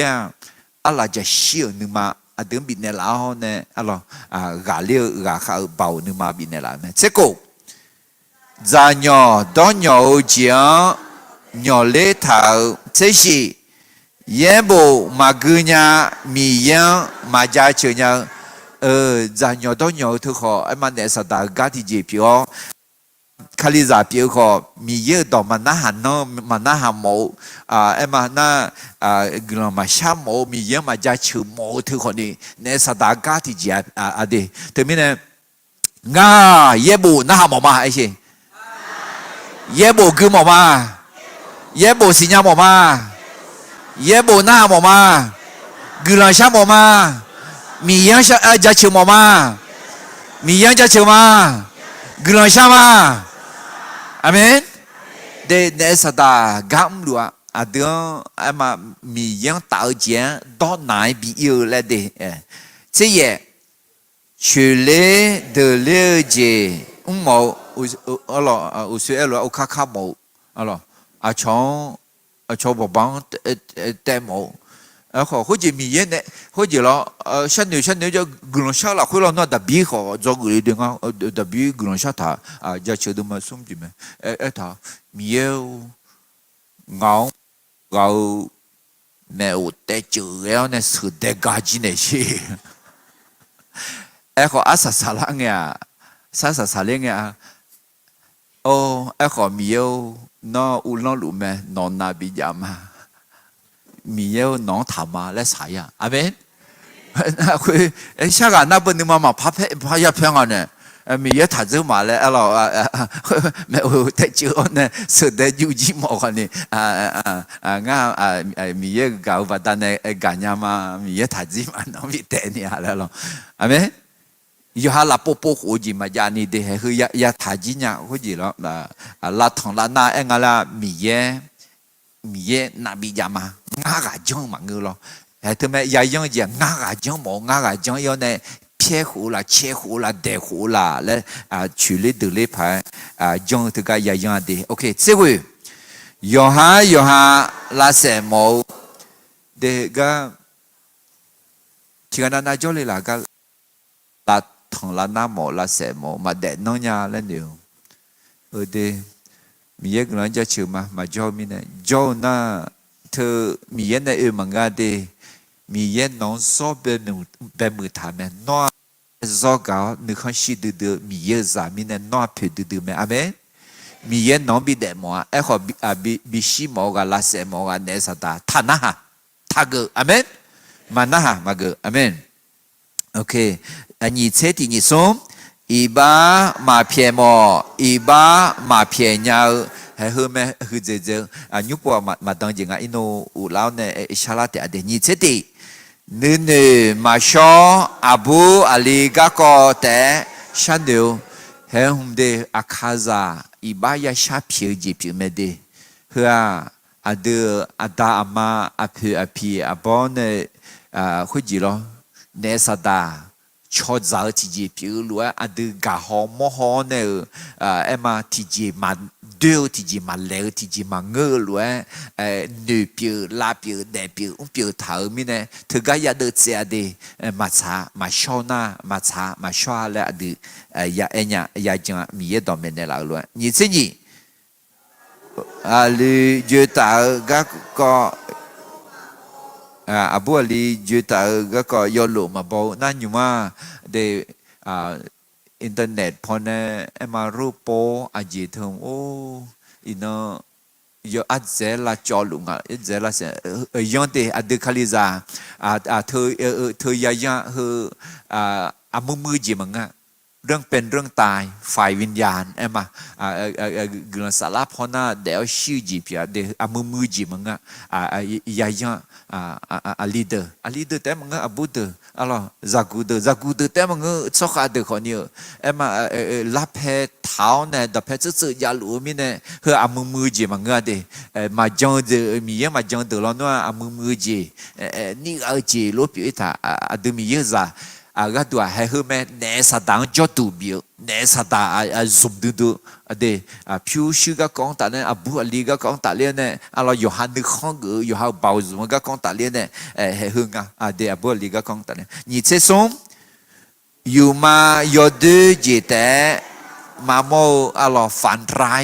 alo chỉ xíu nhưng mà đừng bị này lão nè alo gà liu gà khao bầu nhưng mà bị này lão nè sẽ cố già nhỏ đó nhỏ giang nhỏ lê thảo thế gì yên bộ mà cứ nhà mì yên mà gia chơi nhau già nhỏ đó nhỏ thứ họ em mà để sao ta gạt thì gì biểu khali giả biểu họ mì yên đó mà na hàn nó mà na hàn mẫu em mà na người mà xa mẫu mì yên mà gia chơi mẫu thứ họ đi để sao ta gạt thì gì đi thế mình nè nga yên bộ na hàn mẫu mà ai chứ耶布哥毛嘛，耶布新疆毛嘛，耶布那毛嘛，格兰夏毛嘛，米阳夏家球毛嘛，米阳家球嘛，格兰夏嘛，阿门。để sao ta gam luôn đứa em mà mì yang tạo chuyện đó này bị yêu là để thế vậy chuyện lẽ de lẽ gì màu alo usually alo kaka màu alo chọn bộ băng tem màu họ có gì mì yên đấy có gì lo sinh nhật cho gửi sao là khối lo nó đặc biệt họ cho gửi được không đặc biệt gửi sao thà giờ chơi được mà xong gì mà thà mì yêu ngáo gạo mèo té chửi này sự té gà gì này chứ họ asa sala nghe sa sala nghe họ mì yêu nó nó lụm mẹ nó na bị giảm mì yêu nó thảm mà lấy sai à amen cái sao cả na bên mà phá ya phèn anh nè mì yêu thật sự mà lấy alo mẹ tại chưa nè sự để yêu gì mà anh nè ngã mì yêu gạo và đan này gà nhà mà mì yêu thật sự mà nó bị tệ nè alo amen yêu hà là bố hồ gì mà nhà này để hơi ya thật gì nhá cái gì đó là thằng là na anh là mì yêu na bị giảm mà ngã gà giống mà ngư lo thế mà ya giống gì ngã gà giống mỏ ngã gà giống yêu này撇胡啦、切胡啦、带胡啦，来处理独立牌用这个也用的。OK， 这回用下拉什么这个，其他那叫你那个拉同拉那么拉什么嘛带弄呀那牛，的米一个人家吃嘛叫米呢，叫那他米一那嘛个的。米烟农所被木他们拿做搞，你看是的米烟上面的拿皮的么阿妹，米烟农比得么？哎好比西毛个拉些毛个那啥的，他那哈，他个阿妹，嘛那哈嘛个阿妹。OK， 你猜的你说，一把马片么，一把马片鸟。hay hơn mấy hơn giờ nhúc qua mà đang dừng ngay nó u lao này Ishala để như thế thì nên mà cho Abu Ali các có để ชันเดียวเฮหุมเดอาคาซาอีบายาชาผิวจีผิวเมเดเพื่ออาเดอาดาอามาอาเพออาพีอาบอนคุจิโลเนสดาชอจาที่จีผิวล้วนอาเดกาหอมหอเนเอมาที่จีมาเดียวที่จีมาเลวที่จีมาเงือล้วนเนื้อผิวลาผิวแดผิวผิวเท้ามีเนี่ยถึงก็ยาเดือดเสียเดมาช้ามาชอนามาช้ามาชัวแล้วอดียาเอ็นยาจังมีเยดอมเมนแล้วล้วนนี่สินี่ลีเจตาก็อาบัวลีเจตาก็ยอลมาบอกนั่นอยู่ว่าเดอินเทอร์เน็ตพอเนี่ยมารูปโปอาจีทงโอ้อินเนอยอัดเซลาจอลุงอ่ะอัดเซลาเซย้อนเตอดีคาลิซาเธอยายาเฮอามือจีมังอ่ะเรื่องเป็นเรื่องตายฝ่ายวิญญาณเอ็มกลสาลาพอนาเดี๋ยวชื่อจีพีเดี๋ยวมือจีมังอ่ะยายาลีเดอร์แต่มังบูเดอร์อะไรจากูเดอร์แต่มังชอบอะไรคนนี้เอ็มลาเพเท้าเนี่ยดับเพจะยาลูมิเนี่ยเฮอมือจีมังเดมาจังเดมีเยอะมาจังเดแล้วนู้นมือจีนี่จีลูกพี่ท่าดูมีเยอะจ้าก็ตัวให้เขาแม่เนสดังจอดูบิวเนสดาซุมดูเดผิวชื่อก็กองตาเนี่ยบัวลีก็กองตาเนี่ยเราอยู่หันนึกข้องกูอยู่หันเบาซุมก็กองตาเนี่ยให้เขาเดบัวลีก็กองตาเนี่ยนี่เช่นอยู่มาอยู่ดูจีแต่มาโมฝันร้าย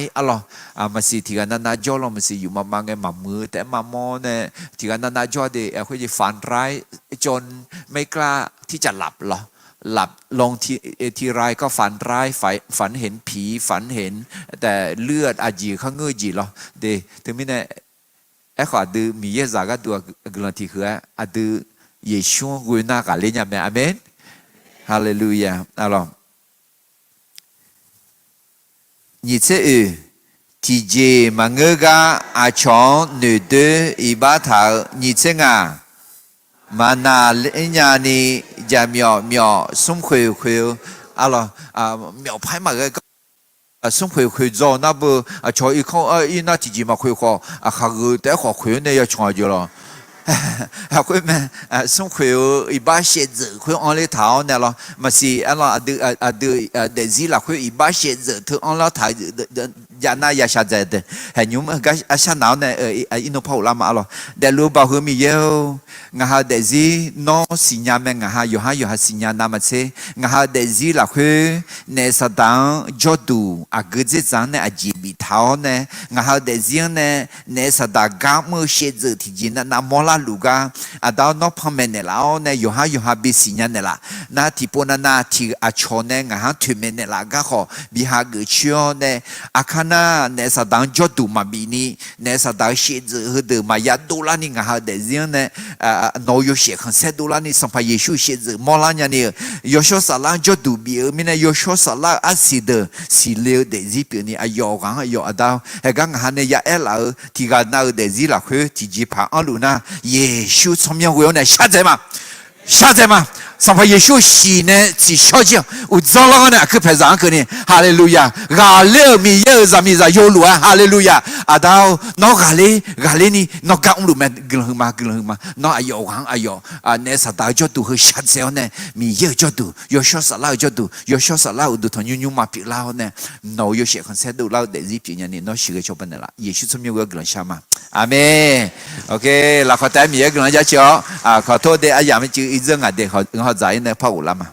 มาสิที่กันนาจอเรามาสิอยู่มาเงมามือแต่มาโมเนี่ยที่กันนาจอเดเขาจะฝันร้ายจนไม่กล้าที่จะหลับลงที่ไรก็ฝันร้ายฝันเห็นผีฝันเห็นแต่เลือดอาจีข้างเงยจีเหรอเดถึงไม่เนี่ยขอดูมีเยอะจากตัวกลันที่คือดูเยซูกุยน่ากาเลียนอาเมนฮาเลลูยา你这ที่เจมังเกาอาชอนหนึ่งเดอีบาทานี่เชงมานาเลญานีจะมีสมคุยอะไรมีไพ่มาก็สมคุยจอนับชอยเขาน่าที่จีมาคุยเขาข้าก็แต่ขอคุยเนี่ยยังชอบอยู่หรอคุยแม่สมคุยอีบ้าเสียจคุยอันเล่ท้าเนี่ยหรอมาสิดูเดซี่ละคุยอีบ้าเสียจเธออันเล่ท้ายาน่ายาชาใจเดเห็นยุ่งก็อาชาหนาวเนี่ยอินโนพาวลามาหรอเดลูบาหูมีเยอะงาเดซี่น้องสิญญาแม่งาอยู่หาสิญญานามาเชงาเดซี่ละคุยเนสตังจอดูกึศจังเนี่ยจีบีท้าเนี่ยงาเดซี่เนี่ยเนสตังกามือเสียจที่จีน่ะนามอลาลูกาดาวนอพเมเนลาเนี่ยอยู่หาบิสิญญาเนี่ยละนาที่ปนนาที่อาชอนเนี่ยงาทุเมเนลาก็ขอบิหากเชียวเนี่ยอาคานาเนสดังจอดูมาบินีเนสดังเสียจฮดมายาดูลานี่งาเดซินเนี่ยน้อยเสียขันเซดูลานี่สัมภาเยซูเสียจมอลานี่เนี่ยยโชสลาจอดูบิเอมิเนี่ยยโชสลาอาศิเดสิเลวเดซิปีนี่อายอกังอายอดาวเฮกังฮันเนี่ยยาเอลาที่กันนาเดซิละคือที่จีพาอัลูนาเยซูสมัยวันเนี่ย下在嘛上怕耶稣喜呢是小将有早浪呢去拍上去呢哈利路亚阿勒米耶za mi za有路啊哈利路亚到那阿勒呢那讲路嘛glh ma那ayo hang ayo ne sa da jo tu he sha zeo ne mi ye jo tu yo sho sa la jo tu yo sho sa la du thon nyu ma pi la ne no yo she kan se du la de zi pi nya ni no shi ge cho ban la ye shu chom yo ge glh sha ma amen okay la kho tai mi ye glh ja cho ขอโทษเด้อายามไม่จืออีเรื่องอ่ะเด็กเขาใจเนี่ยพ่ออุลามา